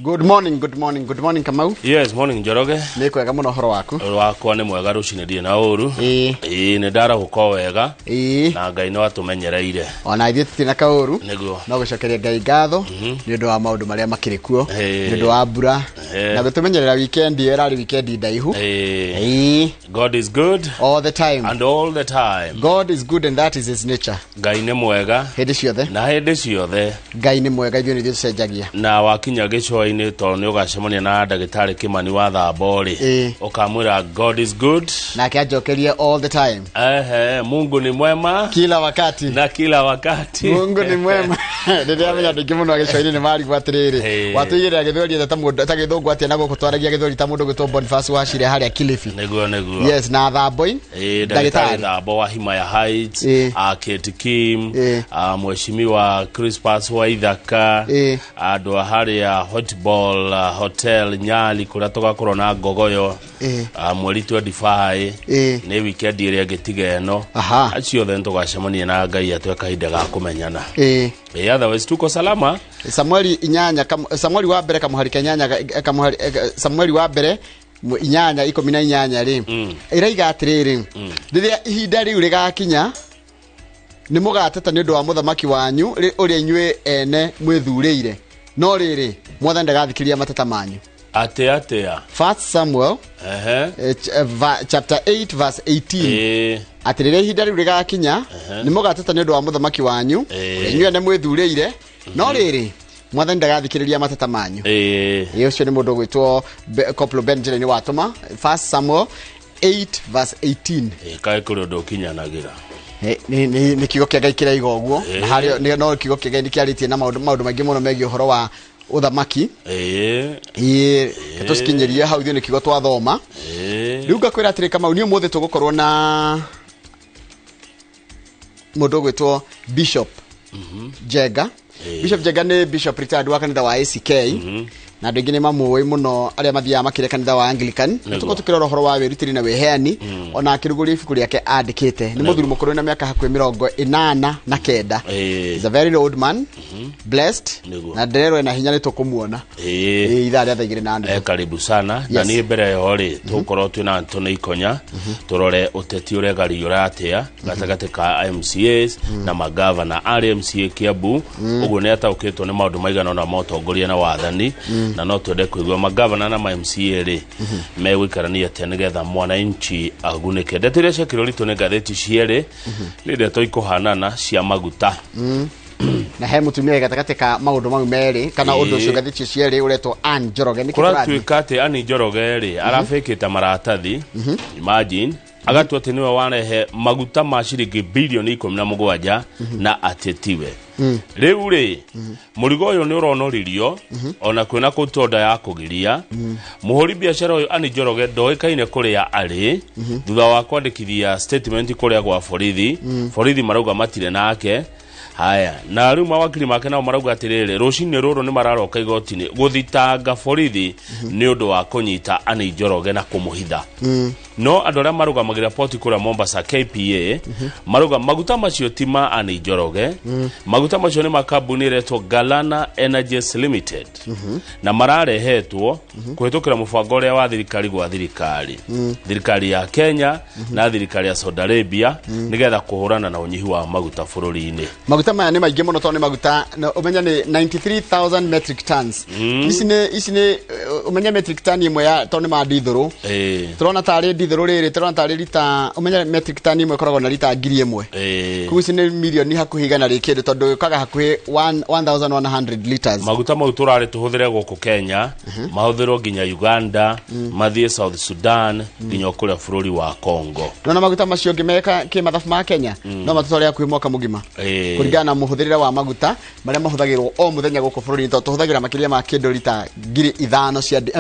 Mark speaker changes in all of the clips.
Speaker 1: Good morning Kamau.
Speaker 2: Yes, morning Njoroge.
Speaker 1: Nĩ kwega mũno horo waku.
Speaker 2: Wakwa nĩ mwega rũcinĩ ndĩ na ũru. Nĩ ndara gũkorwo wega. Na Ngai no atũmenyereire.
Speaker 1: Ona ithuĩ tũtirĩ na kaũru.
Speaker 2: Nĩguo.
Speaker 1: No gũcokeria Ngai ngatho nĩ ũndũ wa maũndũ marĩa makĩrĩ kuo. Nĩ ũndũ wa mbura. Na gũtũmenyerera weekend ĩrarĩ weekend ndaihu.
Speaker 2: God is good
Speaker 1: all the time.
Speaker 2: And all the time.
Speaker 1: God is good and that is his nature.
Speaker 2: Ngai nĩ mwega.
Speaker 1: Hĩndĩ ciothe.
Speaker 2: Na hĩndĩ ciothe.
Speaker 1: Ngai nĩ mwega, ithuĩ nĩ tũcenjagia.
Speaker 2: Na wakinya gĩcũa-inĩ tondũ nĩ ũgacemania na ndagĩtarĩ Kĩmani wa Thambori. Ũkamwĩra God is good.
Speaker 1: Na akĩanjokeria all the time.
Speaker 2: Mungu ni mwema.
Speaker 1: Kila wakati.
Speaker 2: Na kila wakati.
Speaker 1: Mungu ni mwema. Rĩrĩa amenya andũ aingĩ mũno gĩcũa-inĩ nĩ marigwo atĩrĩrĩ. Watũigĩrĩra gĩthweri ta mũndũ atagĩthũngũ atĩa na gũkũ twaragia gĩthweri ta mũndũ gwĩtwo Boniface Wachire harĩa Kilifi.
Speaker 2: Nĩguo.
Speaker 1: Yes, na Thamboi.
Speaker 2: Ndagĩtarĩ Thambo wa Himaya Heights. Kate Kim. Mheshimiwa Crispus Waithaka. Andũ harĩa Hotball Hotel Nyali kũrĩa tũgakorwo na ngogoyo. Mweri 25. Nĩ weekend ĩrĩa ngĩtiga ĩno. Acio othe tũgacemania na Ngai atwe kahinda ga kũmenyana. Otherwise tuko salama. Samueli wa mbere kamuharika nyanya Samueli wa mbere inyanya 18 ri iraiga atiriri rĩrĩa ihinda riu rigakinya nĩ mũgateta nĩ ũndũ wa mũthamaki wanyu ũrĩa inyuĩ ene mwĩthurĩire no rĩrĩ mwathani ndagathikĩrĩria mateta manyu. Atea
Speaker 1: 1 Samuel chapter 8 verse 18 atirĩrĩa ihinda riu rigakinya nĩ mũgateta nĩ ũndũ wa mũthamaki wanyu ũrĩa inyuĩ ene mwĩthurĩire no rĩrĩ mwathani ndagathikĩrĩria mateta manyu. Ũcio nĩ mũndũ gwĩtwo Koplo Benjamin watũma 1 Samuel 8 verse 18.
Speaker 2: Kaĩ kũrĩ ũndũ ũkinyanagĩra.
Speaker 1: Nĩ kiugo kĩa Ngai kĩraiga ũguo na harĩ no kiugo kĩa Ngai nĩ kĩarĩtie na maũndũ maingĩ mũno megiĩ ũhoro wa ũthamaki. Tũcikinyĩrie hau ithuĩ nĩ kiugo twathoma. Rĩu ngakwĩra atĩrĩ Kamau niĩ ũmũthĩ tũgũkorwo na mũndũ gwĩtwo Bishop Jega. Bishop Jega nĩ Bishop retired wa kanitha wa ACK. Na andũ aingĩ nĩ mamũĩ mũno arĩa mathiaga makĩrĩa kanitha wa Anglican. Tuko tukĩrora ũhoro wa wĩrutĩri na wĩheani ona akĩrugũria ibuku rĩake andĩkĩte. Nĩ mũthuri mũkũrũ na mĩaka hakuhĩ 89. He's a very old man. Blessed. Na ndererwo na hinya nĩ tũkũmuona. Ithaa rĩa thaa igĩrĩ na nuthu.
Speaker 2: Karibu sana. Na niĩ mbere yo rĩ tũkorwo twĩna Antony Ikonya tũrore ũteti ũrĩa gari ũratĩa gatagatĩ ka MCAs na magavana RMCA Kiambu. Ũguo nĩ ataũkĩtwo nĩ maũndũ maigana na motongoria na wathani. Na no twende kuigua magavana na MCA ri megũikarania atĩa nĩgetha mwananchi agunĩke. Ndeto iria ciakĩrwo ritũ nĩ ngathĩti cierĩ nĩ ndeto ikuhanana cia maguta.
Speaker 1: Na he mutumia gatagatĩ ka maũndũ mau merĩ kana ũndũ ũcio ngathĩti cierĩ ũretwo Ann Njoroge nĩ
Speaker 2: kĩrĩa tuĩka atĩ Ann Njoroge ri arabĩkĩte maratathi. Imagine agatua atĩ nĩwe warehe maguta ma ciringi bilioni 17 na atetiwe. Rĩu rĩ mũrigo ũyũ nĩ ũronoririo ona kwĩna kũtonda ya kũgiria mũhũri biacara ũyũ Ann Njoroge ndoĩkaine kũrĩa arĩ thutha wa kwandĩkithia statement kũrĩa gwa borithi marauga matire nake. Haya na rĩu mawakili make nao marauga atĩrĩrĩ rũcinĩ rũrũ nĩ mararoka igoti-inĩ gũthitanga borithi nĩ ũndũ wa kũnyita Ann Njoroge na kũmũhitha. No andũ arĩa marũgamagĩrĩra poti kũrĩa Mombasa KPA marauga maguta macio ti ma Ann Njoroge. Maguta macio nĩ makambuni ĩretwo Galana Energies Limited na mararehetwo kũhĩtũkĩra mũbango ũrĩa wa thirikari gwa thirikari ya Kenya na thirikari ya Saudi Arabia nĩgetha kũhũrana na ũnyihu wa maguta bũrũri-inĩ.
Speaker 1: Maguta maya nĩ maingĩ mũno tondũ nĩ maguta umenya nĩ 93,000 metric tons. Ici nĩ umenya metric ton imwe ya tondũ nĩ ma dithũrũ. Tũrona tarĩ dithũrũ rĩrĩ tũrona tarĩ lita umenya metric ton imwe ĩkoragwo na lita 1,000. Kugu ici nĩ milioni hakuhĩ igana rĩ kĩndũ tondũ ĩkaga hakuhĩ 1100 liters.
Speaker 2: Maguta mau tũrarĩ tũhũthĩre gũkũ Kenya mahũthĩrwo nginya Uganda mathiĩ South Sudan nginya kũrĩa bũrũri wa Congo.
Speaker 1: Nona maguta macio ngĩmeka kĩmathabu ma Kenya no matũtwarĩra kwĩ mwaka mũgima. Kũringana na mũhũthĩrĩre wa maguta marĩa mahũthagĩrwo o mũthenya gũkũ bũrũri-inĩ tondũ tũhũthagĩra makĩria ma kĩndũ lita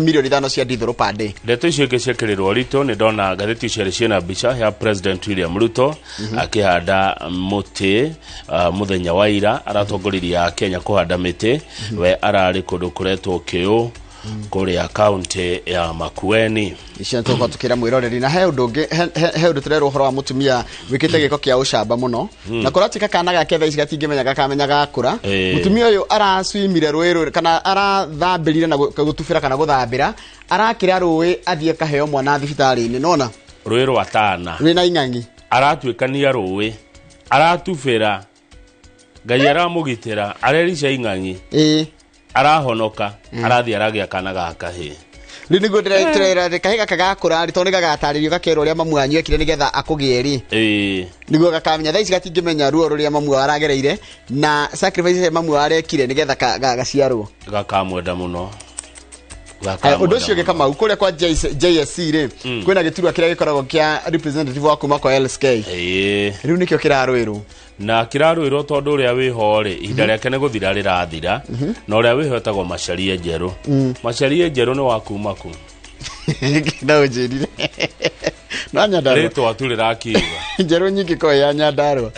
Speaker 1: milioni 5 cia dithũrũ per day. Ndeto
Speaker 2: icio ingĩ ciakĩrĩrwo ritũ nĩ ndona ngathĩti ciarĩ ciĩna mbica ya President William Ruto akĩhanda mũtĩ mũthenya wa ira aratongoririe Kenya kũhanda mĩtĩ we ararĩ kũndũ kũretwo Kĩũ kuri account ya Makueni
Speaker 1: icio tuko tukira mwiroreri na he undu turero horo wa mutumia wikite giko kia ucamba muno na kuratika kana gake thaa ici gatingimenya gakamenya gakura mutumia uyu araswimire rwero kana arathambirire na gutubira kana guthambira arakira rũĩ athie kaheo mwana thibitari-ini nona
Speaker 2: rwero atana
Speaker 1: wina ing'ang'i
Speaker 2: aratwikania rũĩ aratubira Ngai aramugitira arerisha ing'ang'i arahonoka arathi aragia kana gaka he
Speaker 1: Linigo dire kahiga kagakura ritone gagataririo gakero ria mamu anyu ekire nigetha akugie ri nigo gakamenya thaa ici gatingimenya ruo ruria mamu aragereire na sacrifice mamu arekire nigetha gaciarwo
Speaker 2: gakamwenda muno
Speaker 1: undu ucio gikama ukuria kwa JSC ri kwina giturwa kiria gikoragwo kia representative wa kuma kwa LSK riu nikio kirarwirwo
Speaker 2: na kirarwirwo tondu uria wiho ri ihinda riake ni guthira rirathira na uria wiho etagwo Macharia Njeru Macharia Njeru ni wa kuma ku
Speaker 1: na ujirire na Nyandarua
Speaker 2: rito aturira kiuga
Speaker 1: Njeru nyingi ko ya Nyandarua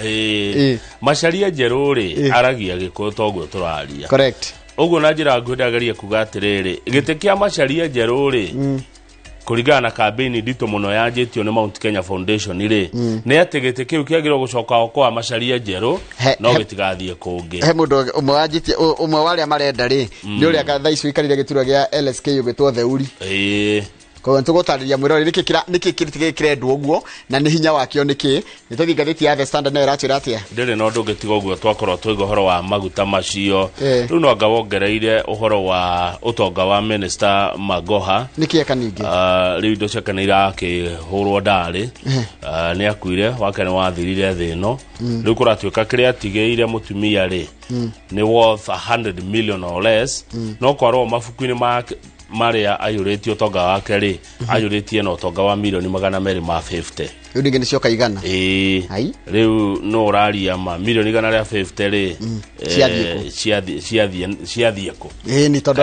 Speaker 2: Macharia Njeru ri aragia gikuyu toguo turaria
Speaker 1: correct
Speaker 2: uguo na njira ngwendagaria kuga atiriri gite kia Macharia Njeru ri kurigana na campaign ndito muno yanjitio ni Mount Kenya Foundation ri ni ategete kiu kiagiro gucoka okwa Macharia Njeru no gitigathie kungi
Speaker 1: he mundu umwe wanjitie umwe wale amarenda ri ni uria thaa ici ikarire giturwa gia LSK ugitwo theuri ko ntugutariria mwirori niki kirendwo uguo na ni hinya wakio niki nituthi ngatheti ya The Standard na ratio ratia
Speaker 2: ndire no ndugitiga uguo twakorwo twigo horo wa maguta macio riu no ngawongereire uhoro wa utonga wa Minister Magoha
Speaker 1: niki ekaningi
Speaker 2: riu ndo cekanira akihurwo ndari ni akuire wake ni wathirire thino riu kuratwika kiria tigeire mutumia ri ni worth 100 million or less no kwarwo mafuku-ini maria ayuretio utonga wake ri ayuretie no utonga wa milioni 250
Speaker 1: riu ningi nicio kaigana
Speaker 2: riu no uraria ma milioni 150 ri ciathie ku
Speaker 1: ni tondu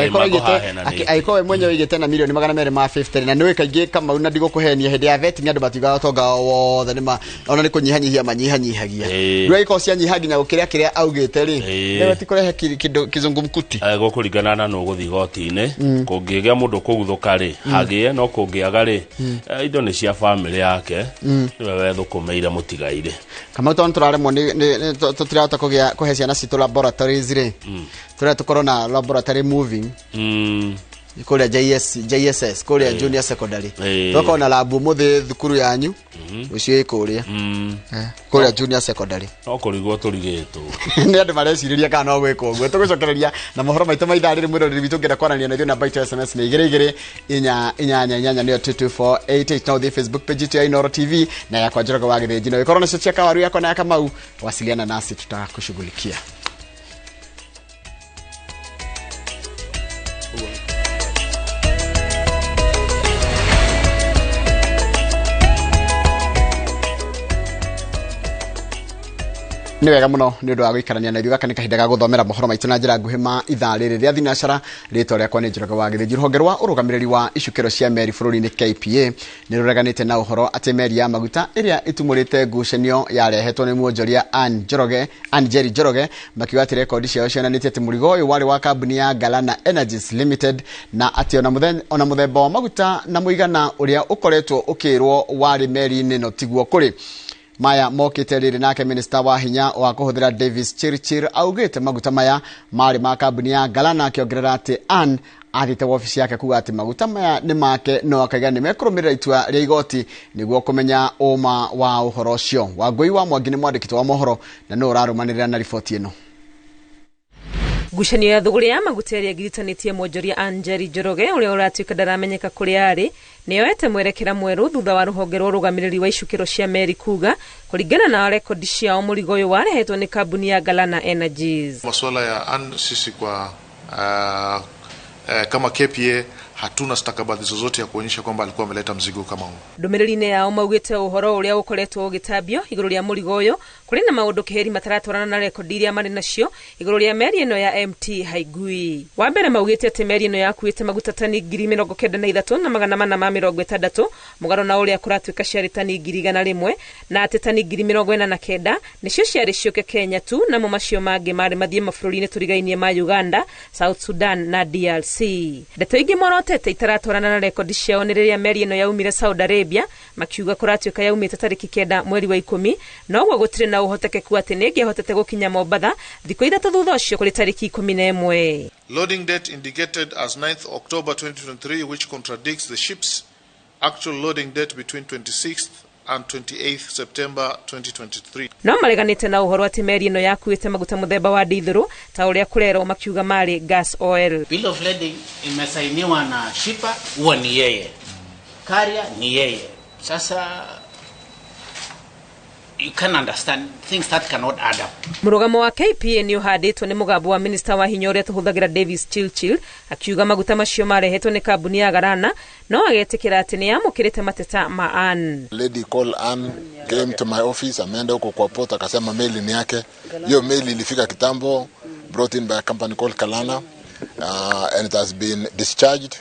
Speaker 1: aiko mwenye wigite na milioni 250 na niwe kaingi kama una ndigukuhenia hindi ya vet ni andu batiga utonga wothe ni ma ona ni kunyihanyihia manyihanyihagia riu aiko cianyihaginya gukiria kiria augite ri niwe tikurehe kizungumkuti
Speaker 2: gukuringana na no guthi goti-ini kungigia mundu kuguthuka ri hagie no kungiaga ri indo ni cia family yake niwe wethukumeire mutigaire
Speaker 1: kama tondu turaremwo ni tutirahota kuhe ciana citu laboratories ri turia tukorwo na laboratory moving kuria JSS kuria junior secondary toko na labu muthi thukuru yanyu ucio ikuria kuria junior secondary
Speaker 2: no kurigwo turigitwo
Speaker 1: ni andu mareciriria kana no gwiko uguo tugucokereria na mohoro maitu maitharire mwiroreri witu ngira kwarania na namba itu SMS ni 22 niyo 22488 na the Facebook page ya Inooro TV na ya kwa Njoroge wa Githĩnji na wikorwo na cio ciaka waru yako na ya Kamau wasiliana nasi tutakushughulikia ni wega muno ni undu wa guikarania na ithuĩ ni kahinda ga guthomera mohoro maitu na njira nguhi ma ithaa rĩrĩ rĩa thinacara rĩtwa rĩakwa nĩ Njoroge wa Githĩnji rũhonge rwa ũrũgamĩrĩri wa icukĩro cia meri bũrũri-inĩ KPA nĩ rũreganĩte na ũhoro atĩ meri ya maguta ĩrĩa ĩtumũrĩte ngucanio yarehetwo nĩ muonjoria Njeri Njoroge makiuga atĩ rekondi ciao cionanĩtie atĩ mũrigo ũyũ warĩ wa kambuni ya Galana Energies Limited na atĩ ona mũthemba wa maguta na mũigana ũrĩa ũkoretwo ũkĩrwo warĩ meri-inĩ no tiguo kũrĩ maya mokite riri nake minister wa hinya wa kuhuthira Davis Chirchir augite maguta maya mari ma kambuni ya Galana akiongerera ati athite ofisi yake kuga ati maguta maya ni make no akaiga ni mekurumirira itua ria igoti niguo kumenya uma wa uhoro ucio Wangui wa Mwangi ni mwandikitwo wa mohoro na no urarumanirira na riboti ino
Speaker 3: Ngucanio ya thuguri ya maguta iria ngiritanĩtie mwonjoria Njeri Njoroge uria uratuĩka ndaramenyeka kuria ari nĩoete mwerekera mweru thutha wa rũhonge rwa ũrũgamĩrĩri wa icukĩro cia meri kuga kũringana na rekondi ciao mũrigo ũyũ warehetwo nĩ kambuni ya Galana Energies.
Speaker 4: Masuala ya sisi kwa kama KPA hatuna stakabadhi zozote ya kuonyesha kwamba alikuwa ameleta mzigo kama huo.
Speaker 3: Ndumiriri-ini yao maugite uhoro uria ukoretwo ugitambio iguru ria murigo uyu kuri na maundu kiheri mataratwarana na rekodi iria mari nacio iguru ria meri ino ya MT Haigui. Wa mbere maugite ati meri ino yakuite maguta tani 93,460 mugaro na uria kuratuika ciari tani 100,000 na ati tani 49,000 nicio ciari ciuke Kenya tu na mo macio mangi mari mathie mabũrũri-ini turigainie ma Uganda, South Sudan na DRC. Ndeto ingi morotete itaratwarana na rekodi ciao ni riria meri ino yaumire Saudi Arabia makiuga kuratuika yaumite tariki 9 mweri wa 10 no gwa gutire na uhotekeku ati ningehotete gukinya Mombasa thikũ 3 thutha ucio kuri tariki 11.
Speaker 4: Loading date indicated as 9th October 2023, which contradicts the ship's actual loading date between 26th and 28th September 2023.
Speaker 3: No mareganite na uhoro ati meri ino yakuite maguta muthemba wa dithuru ta uria kurero makiuga mari gas oil.
Speaker 5: Bill of lading imesainiwa na shipa, huwa ni yeye. Carrier ni yeye. Sasa you can understand things that cannot add up.
Speaker 3: Murugamo wa KPA ni uhanditwo ni mugambo wa minister wa hinya uria tuhuthagira Davis Chilchil akiuga maguta macio marehetwo ni kambuni ya Garana no agetikira ati ni amukirite mateta ma Ann.
Speaker 6: Lady call Ann came to my office, ameenda huko kwa port akasema meli ni yake. Hiyo meli ilifika kitambo, brought in by a company called Kalana, and it has been discharged.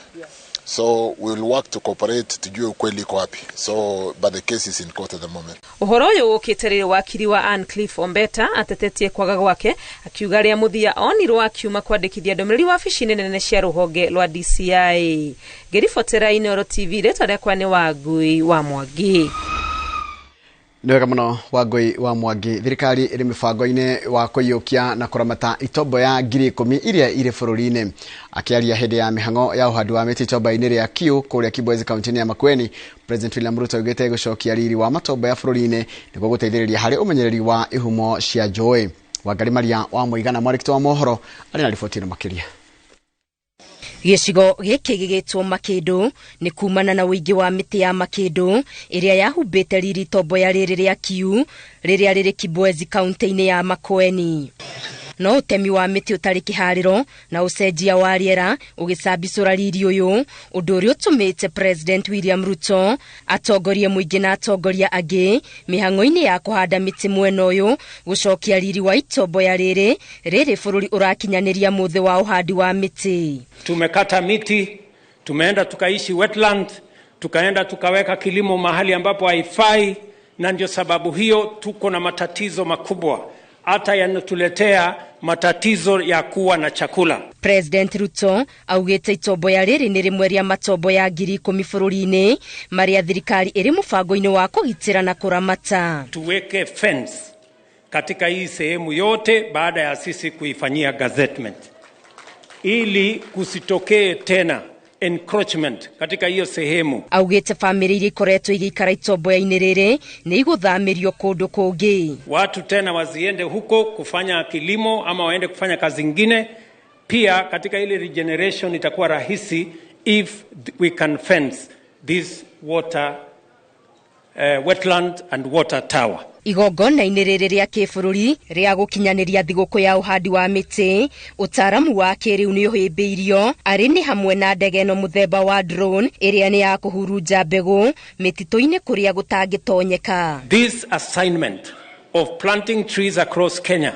Speaker 6: So we'll work to cooperate tujue ukweli iko wapi. So but the case is in court at the moment.
Speaker 3: Uhoro uyu ukiterire wakiri wa Ann Cliff Ombeta atetetie kwaga gwake akiuga ria muthia onirwo akiuma kwandikithia ndomereri wa ofisi-ini nene cia ruhonge rwa DCI. Ngiribotera Inooro TV rĩtwa rĩakwa nĩ Wangui wa Mwangi.
Speaker 1: Nĩwega mũno Wangui wa Mwangi. Thirikari ĩrĩ mĩbango-inĩ wa kũiyũkia na kũramata itombo ya 10,000 iria irĩ bũrũri-inĩ. Akiaria hĩndĩ ya mĩhang'o ya ũhandi wa mĩtĩ itombo-inĩ rĩa Kiu kũrĩa Kibwezi kaunti-inĩ ya Makueni, President William Ruto augĩte gũcokia riri wa matombo ya bũrũri-inĩ nĩguo gũteithĩrĩria harĩ ũmenyereri wa ihumo cia njũĩ. Wangari Maria wa Mũigana mwandĩki wa mohoro arĩ na riboti ĩno makĩria.
Speaker 7: Gĩcigo gĩkĩ gĩgĩtwo Makindu nĩ kumana na ũingĩ wa mĩtĩ ya Makindu ĩrĩa yahumbĩte riri tombo ya rĩrĩ rĩa Kiu rĩrĩa rĩrĩ Kibwezi kaunti-inĩ ya Makueni. No ũtemi wa mĩtĩ ũtarĩ kĩharĩro na ũcenjia wa rĩera ũgĩcambicũra riri ũyũ, ũndũ ũrĩa ũtũmĩte President William Ruto atongorie mũingĩ na atongoria angĩ mĩhang'o-inĩ ya kũhanda mĩtĩ mwena ũyũ gũcokia riri wa itombo ya rĩrĩ bũrũri ũrakinyanĩria mũthĩ wa ũhandi wa mĩtĩ.
Speaker 8: Tumekata miti, tumeenda tukaishi wetland, tukaenda tukaweka kilimo mahali ambapo haifai, na ndio sababu hiyo tuko na matatizo makubwa, hata yanatuletea matatizo ya kuwa na chakula.
Speaker 7: President Ruto augĩte itombo ya rĩrĩ nĩ rĩmwe rĩa matombo ya 10,000 bũrũri-inĩ marĩa thirikari ĩrĩ mũbango-inĩ wa kũgitĩra na kũramata.
Speaker 8: Tuweke fence katika hii sehemu yote baada ya sisi kuifanyia gazettement, ili kusitokee tena encroachment katika hiyo sehemu.
Speaker 7: Augĩte famĩlĩ iria ikoretwo igĩikara itombo-inĩ rĩrĩ nĩ igũthamĩrio kũndũ kũngĩ.
Speaker 8: Watu tena waziende huko kufanya kilimo ama waende kufanya kazi nyingine. Pia katika ile regeneration itakuwa rahisi if we can fence this water wetland and water tower.
Speaker 7: Igongona-inĩ rĩrĩ rĩa kĩbũrũri rĩa gũkinyanĩria thigũkũ ya ũhandi wa mĩtĩ, ũtaaramu wa kĩrĩu nĩ ũhĩmbĩirio arĩ nĩ hamwe na ndege ĩno mũthemba wa drone ĩrĩa nĩ ya kũhurunja mbegũ mĩtitũ-inĩ kũrĩa gũtangĩtonyeka.
Speaker 8: This assignment of planting trees across Kenya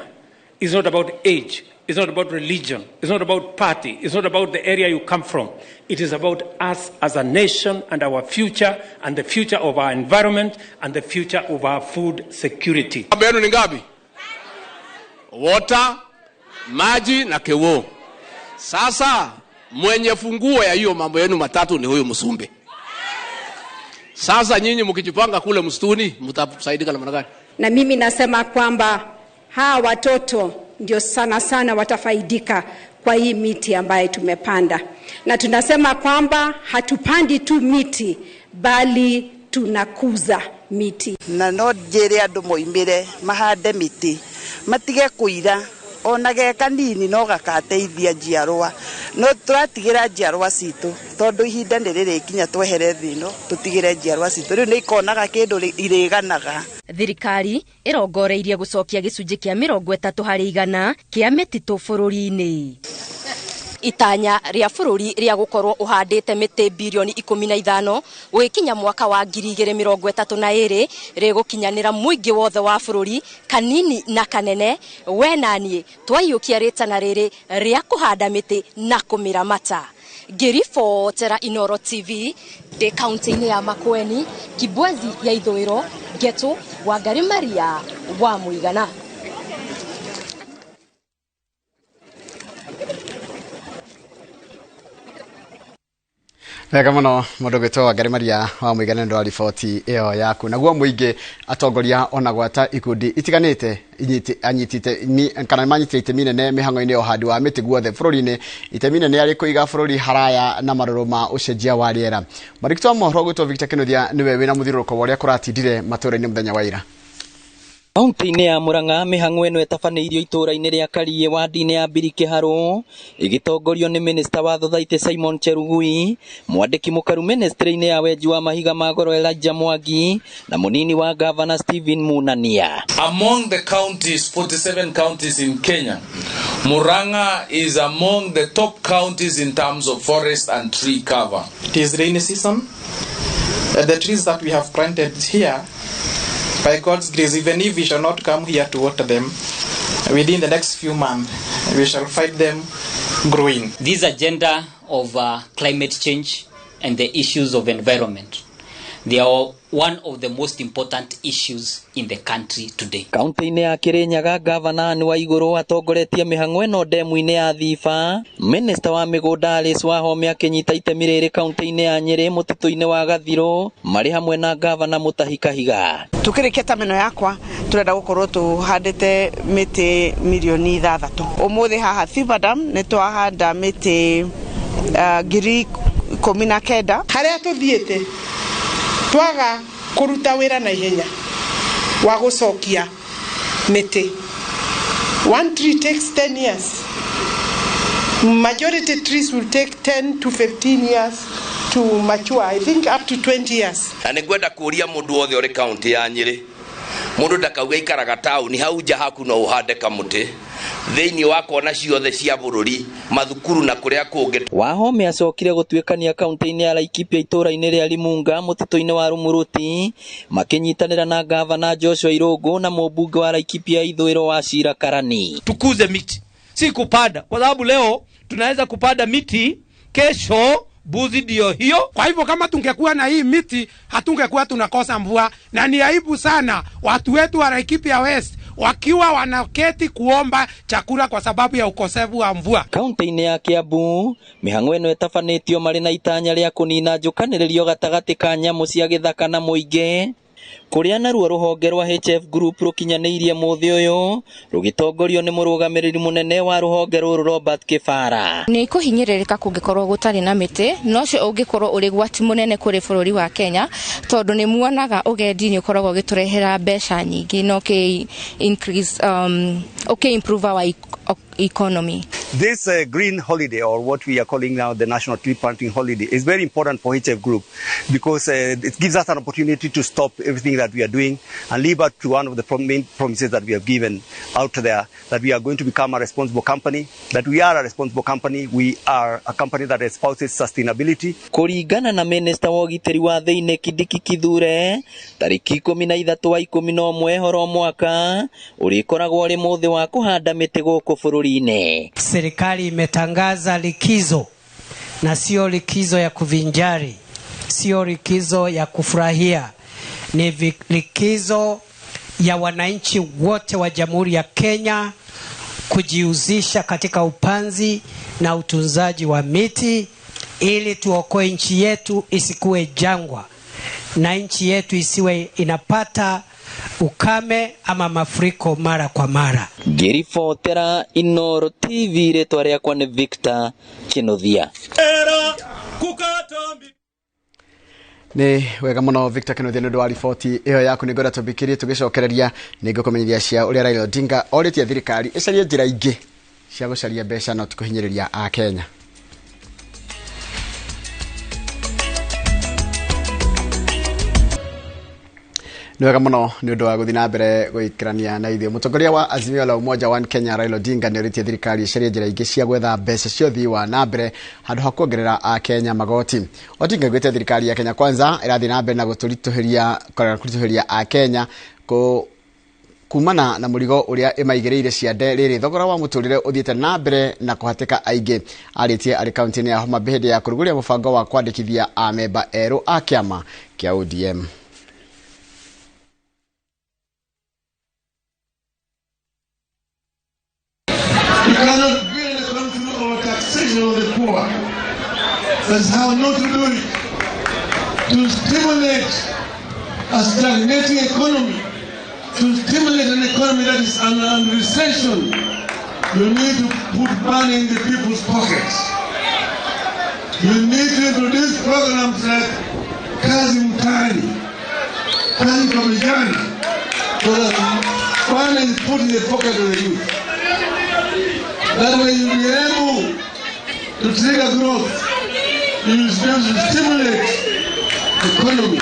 Speaker 8: is not about age, it's not about religion, it's not about party, it's not about the area you come from. It is about us as a nation and our future and the future of our environment and the future of our food security.
Speaker 2: Mambo yenu ni ngapi? Water, maji na kewo. Sasa mwenye funguo ya hiyo mambo yenu matatu ni huyu Musumbe. Sasa nyinyi mkijipanga kule msituni mtasaidika namna gani?
Speaker 9: Na mimi nasema kwamba hawa watoto ndio sana watafaidika kwa hii miti ambayo tumepanda. Na tunasema kwamba hatupandi tu miti bali tunakuza miti.
Speaker 10: Na no njĩre andũ moimire mahande miti matige kuira onage kanini no gakateithia njiarwa no tũratigĩra njiarwa citũ tondũ ihinda nĩ rĩrĩkinya twehere thĩ ĩno tũtigĩre njiarwa citũ rĩu nĩ ikonaga kĩndũ irĩganaga.
Speaker 7: Thirikari ĩrongoreirie gũcokia gĩcunjĩ kĩa 30% kĩa mĩtitũ bũrũri-inĩ. itanya ria bururi ria gukorwo uhandite miti bilioni 15 gwikinya mwaka wa 2032 rigukinyanira muingi wothe wa bururi kanini na kanene we nanie twaiukia ritana riri ria kuhanda miti na kumiramata. Ngiribotera Inooro TV de kaunti-ini ya Makueni, Kibwezi ya Ithũĩro, Geto Wangari Maria wa Muigana.
Speaker 1: Wega muno mundu gwitwo Wangari Maria wa Muigana ndo riboti iyo yaku. Naguo muingi atongoria ona gwata ikundi itiganite anyitite kana manyitite minene mihango-ini yo handi wa miti guothe bururi-ini itemine ne ari kuiga bururi haraya na maruru ma ucenjia wa riera. Marikitwa mohoro gwitwo Victor Kinuthia niwe wina muthiruko wa uria kuratindire matura-ini muthenya wa ira.
Speaker 11: Kaunti-ini ya Murang'a mihango eno etabanĩirio itura-ini ria Karie wadi-ini ya Birikiharo igitongorio ni Minister wa Thothaitĩ Simon Cherugui, mwandiki mukaru ministry-ini ya wenji wa mahiga ma goro Elijah Mwangi na munini wa Governor Stephen Munania.
Speaker 12: Among the counties, 47 counties in Kenya, Murang'a is among the top counties in terms of forest and tree cover.
Speaker 13: It is rainy season. The trees that we have planted here, by God's grace, even if we shall not come here to water them, within the next few months, we shall find them growing.
Speaker 14: This agenda of climate change and the issues of environment, they are one of the most important issues in the country today.
Speaker 11: Kaunti-ini ya Kirinyaga, Governor ni wa iguru atongoretie mihango eno demu-ini ya Thiba. Minister wa migunda Alice Wahome akinyita itemi riri kaunti-ini ya Nyeri mutitu-ini wa Gathiro mari hamwe na Governor Mutahi Kahiga.
Speaker 10: Tukirikia tameno yakwa turenda gukorwo tuhandite miti milioni 6. Umuthi haha Thiba Dam ni twahanda miti 19,000
Speaker 15: haria tuthiete twaga kuruta wira na ihenya wa gucokia miti. One tree takes 10 years. Majority trees will take 10 to 15 years to mature. I think up to 20 years.
Speaker 16: Na ngwenda kuria mundu wothe uri county ya Nyeri, mundu ndakauga ikaraga tauni hau nja haku no uhande kamuti thiini wa kona ciothe cia bururi mathukuru na kuria kungi.
Speaker 11: Wahome acokire gutwikania kaunti-ini ya Laikipia itura-ini ria Limunga mutitu-ini wa Rumuruti makinyitanira na Governor Joshua Irungu na mubunge wa Laikipia Ithũĩro wa Shira Karani.
Speaker 17: Tukuze miti, si kupanda, kwa sababu leo tunaweza kupanda miti, kesho buzi ndio hiyo. Kwa hivyo kama tungekuwa na hii miti hatungekuwa tunakosa mvua, na ni aibu sana watu wetu wa Laikipia West wakiwa wanaketi kuomba chakula kwa sababu ya ukosefu wa mvua.
Speaker 11: Kaunti-ini ya Kiambu mihango eno etabanĩtio mari na itanya ria kunina njukanĩrĩrio gatagati ka nyamu cia gĩthaka na mũingĩ kuria naruo ruhonge rwa HF Group rukinyanĩirie muthi uyu rugitongorio ni murugamiriri munene wa ruhonge ruru Robert Kifara.
Speaker 18: Ni kuhinyiririka kungikorwo gutari na miti no cio ungikorwo uri gwati munene kuri bururi wa Kenya tondu ni muonaga ugendi ni ukoragwo giturehera mbeca nyingi no increase improve our economy.
Speaker 19: This green holiday, or what we are calling now the National Tree Planting Holiday, is very important for HF Group because it gives us an opportunity to stop everything that we are doing and live up to one of the main promises that we have given out there, that we are going to become a responsible company, that we are a responsible company, we are a company that espouses sustainability.
Speaker 11: Kuringana na Minister wa Ũgitĩri wa Thĩinĩ Kindiki Kithure, tariki 13 wa 11 horo mwaka urikoragwo ri muthi wa kuhanda miti guku bururi-ini.
Speaker 20: Serikali imetangaza likizo, na sio likizo ya kuvinjari, sio likizo ya kufurahia, ni likizo ya wananchi wote wa Jamhuri ya Kenya kujihusisha katika upanzi na utunzaji wa miti ili tuokoe nchi yetu isikuwe jangwa na nchi yetu isiwe inapata ukame ama mafuriko mara kwa mara.
Speaker 11: Ngiribotera Inooro TV retwa riakwa ni Victor Kinuthia.
Speaker 1: Ni wega muno Victor Kinuthia ndu wa riboti iyo yaku ni ngora tubikirie tugicokereria ni ngukumenyeria cia uria Raila Odinga oritie thirikari icarie njira ingi cia gucaria mbeca no tukuhinyiriria a Kenya. Nĩ wega mũno nĩ ũndũ wa gũthiĩ na mbere gũikarania na ithuĩ. Mũtongoria wa Azimio la Umoja One Kenya Raila Odinga nĩ orĩtie thirikari ĩcarie njĩra ingĩ cia gwetha mbeca cia ũthii wa na mbere handũ ha kuongerera Akenya magoti. Odinga augĩte thirikari ya Kenya Kwanza ĩrathiĩ na mbere na gũtũritũhĩria Akenya kumana na mũrigo ũrĩa ĩmaigĩrĩire ciande rĩrĩ thogora wa mũtũrĩre ũthiĩte na mbere na kũhatĩka aingĩ. Arĩtie arĩ kaunti-inĩ ya Homa Bay hĩndĩ ya kũrugũria mũbango wa kwandĩkithia amemba erũ a kĩama kĩa ODM.
Speaker 21: You cannot build a country or taxation of the poor. That's how not to do it. To stimulate a stagnating economy, to stimulate an economy that is under recession, you need to put money in the people's pockets. You need to introduce programs like Kazi Mtaani, Kazi kwa vijana, so that money is put in the pocket of the youth. That way you'll be able to trigger growth. You will stimulate the economy.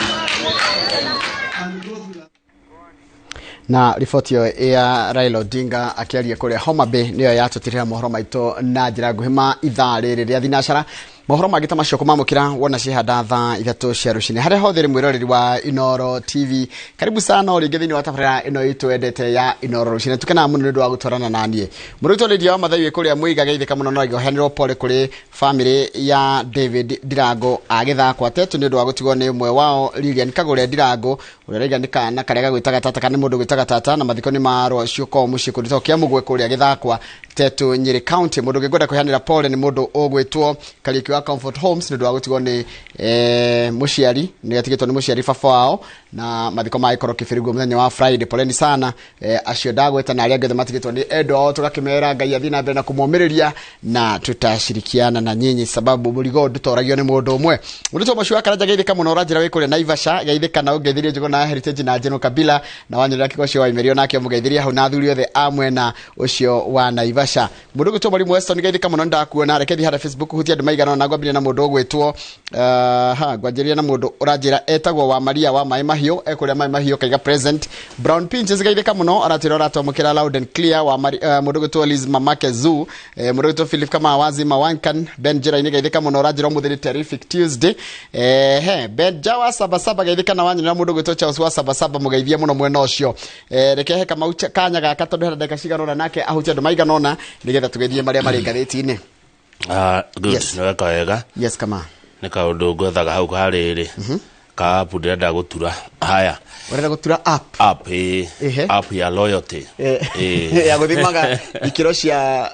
Speaker 1: Na riboti ya Raila Odinga akiaria kũrĩa Homa Bay nĩyo yatũtirĩra mohoro maitũ na njĩra nguhĩ ma ithaa rĩrĩ rĩa thinacara. Mohoro mangĩ ta macio kũmamũkĩra wona cihanda thaa ithatũ cia rũcinĩ harĩa hothe rĩ mwĩroreri wa Inooro TV. Karibu sana ũrĩ thĩinĩ wa tabarĩra ĩno itũ endete ya Inooro rũcinĩ. Tukena mũno nĩ ũndũ wa gũtwarana na niĩ. Mũrutwo wa Mathai kũrĩa Mũiga geithĩka mũno no igoheanĩrwo pole kũrĩ family ya David Ndirango agĩthakwo atetũ nĩ ũndũ wa gũtigwo nĩ ũmwe wao Lilian Kagũre Ndirango ũrĩa raiga nĩ kana karega gwĩtaga tata kana mũndũ gwĩtaga tata na mathiko nĩ marwo ciũko mũciĩ kũrutwo kĩa Mũgwe kũrĩa agĩthakwa Tetu Nyeri County. Mũndũ ũngĩkwenda kũheanĩra pole nĩ mũndũ ũgwĩtwo Kariuki wa Comfort Homes nĩ ũndũ wa gũtigwo nĩ mũciari nĩ atigĩtwo nĩ mũciari baba wao na mathiko magĩkorwo kĩbĩrĩguo mũthenya wa Friday. Poleni sana acio ndagweta na arĩa angĩ matigĩtwo nĩ endwa ao tũgakĩmera Ngai athiĩ na mbere na kũmomĩrĩria na tutashirikiana na nyinyi sababu mũrigo ndũtoragio nĩ mũndũ ũmwe. Mũrutwo mũcio wa Karanja geithĩka mũno ũranjĩra wĩ kũrĩa Naivasha geithĩka na ũngeithirie njũgũ na Heritage na General Kabila na wanyĩrĩra kĩgo cio wa imerio nake mũgeithirie hau na athuri othe amwe na ũcio wa Naivasha. Mũndũ gwĩtwo Mwalimu Weston geithĩka mũno ndakuona rekethi hara Facebook hutia andũ maigana na ngwambĩrĩria na mũndũ ũgwĩtwo ngwanjĩrĩria na mũndũ ũranjĩra etagwo wa Maria wa Maĩ Mahiũ ekũrĩa Maĩ Mahiũ kaiga present. Brown Pinches geithĩka mũno aratwĩra aratwamũkĩra loud and clear wa mũndũ gwĩtwo Liz Mamake Zoo mũndũ gwĩtwo Philip kama wazima Wankan Ben Jeraini geithĩka mũno ũranjĩra mũthĩ terrific Tuesday. Ben Jawa Sabasaba geithĩka na wanyĩrĩra mũndũ gwĩtwo Charles wa Sabasaba mũgeithie mũno mwena ũcio. Rekehe kama kanya gaka tondũ hera ndeka cigana nake ahutia andũ maigana ona nĩgetha tũgeithie marĩa marĩ ngathĩti-inĩ.
Speaker 2: Good. Yes. Nĩweka wega.
Speaker 1: Yes, kama.
Speaker 2: Nĩ kaũndũ ngwethaga hau harĩrĩ. Ka app ndĩrenda gũtura. Haya.
Speaker 1: Ũrenda gũtura app?
Speaker 2: App, app ya loyalty.
Speaker 1: Ya gũthimaga ikĩro cia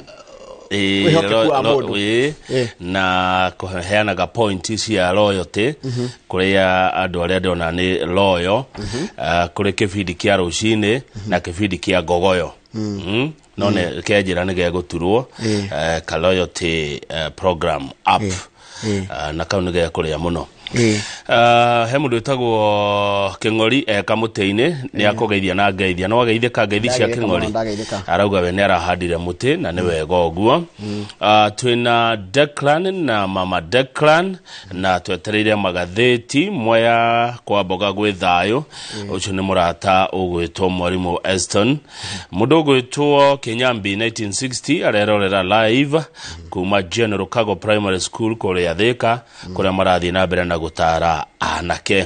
Speaker 2: na kũheanaga point cia loyalty kũrĩa andũ arĩa ndona nĩ loyal kũrĩ kĩbindi kĩa rũcinĩ na kĩbindi kĩa ngogoyo. None kĩanjĩra nĩ gĩagũturwo ka loyalty program app na kau nĩ gĩa kũrĩa mũno. He mũndũ wĩtagwo Kĩng'ori kamũtĩ-inĩ nĩ akũgeithia na ngeithia no ageithĩka ngeithi cia Kĩng'ori arauga we nĩ arahandire mũtĩ na nĩ wega ũguo. Twĩna Declan na mama Declan na twetereire magathĩti moya kwa mboga gwĩ thayũ ũcio nĩ mũrata ũgwĩtwo Mwarimũ Eston. Mũndũ ũgwĩtwo Kĩnyambi 1960 arerorera live kuma General Kago Primary School kũrĩa Thĩka kũrĩa marathiĩ na mbere na gũtara anake.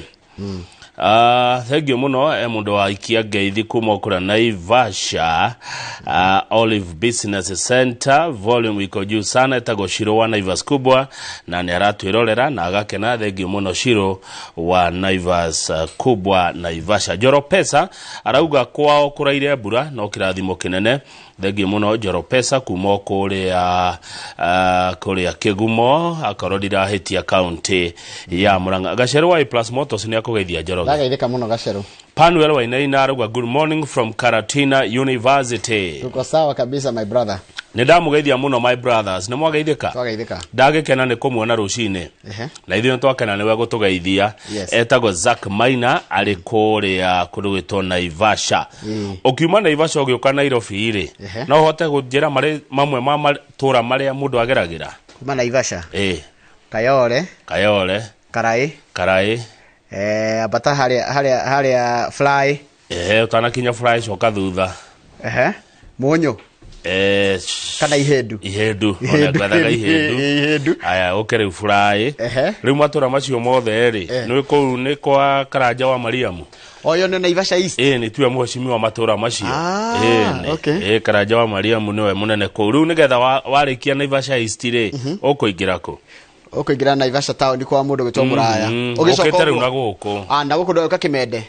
Speaker 2: Thank you mũno mũndũ wa ikia ngeithi kuma kũrĩa Naivasha Olive Business Center volume iko juu sana etagwo Shiro wa Naivas kubwa na nĩ aratwĩrorera na agakena. Thank you mũno Shiro wa Naivas kubwa Naivasha. Joro Pesa arauga kwao kũraire mbura no kĩrathimo kĩnene. Thank you mũno Joro Pesa kuma kũrĩa Kĩgumo akarodira hĩtia county ya Murang'a. Gacerũ wa Plus Motors nĩ akũgeithia Joro.
Speaker 1: Ndageithĩka mũno Gacerũ.
Speaker 2: Panuel Wainaina arauga good morning from Karatina University.
Speaker 1: Tuko sawa kabisa my brother.
Speaker 2: Nĩ ndamugeithia mũno my brothers. Nĩ mwageithĩka?
Speaker 1: Twageithĩka.
Speaker 2: Ndagĩkena nĩ kũmuona rũcinĩ. Na ithuĩ nĩ twakena nĩwe gũtũgeithia. Etagwo Zack Maina arĩ kũrĩa kũndũ gwĩtwo Naivasha. Ũkiuma Naivasha ũgĩũka Nairobi rĩ. No hote gũnjĩra marĩ mamwe ma matũra marĩa mũndũ ageragĩra?
Speaker 1: Kuma Naivasha. Kayole.
Speaker 2: Karai.
Speaker 1: Abata haria fly.
Speaker 2: Utanakinya fly coka thutha.
Speaker 1: Munyo. Kana ihendu.
Speaker 2: Ona gwathaga ihendu. Aya ukere fly. Riu matura macio mothe ri. Ni kwa Karanja wa Mariamu.
Speaker 1: Oyo ni Naivasha East.
Speaker 2: Ni tuwe mheshimiwa wa matura macio. Karanja wa Mariamu niwe munene ko. Riu nigetha warikia Naivasha East ri ukuingira ko.
Speaker 1: Ukuingira Naivasha town kwa mundu gwitwo Muraya.
Speaker 2: Ugicoka riu na guku.
Speaker 1: Na guku ndoka Kimende.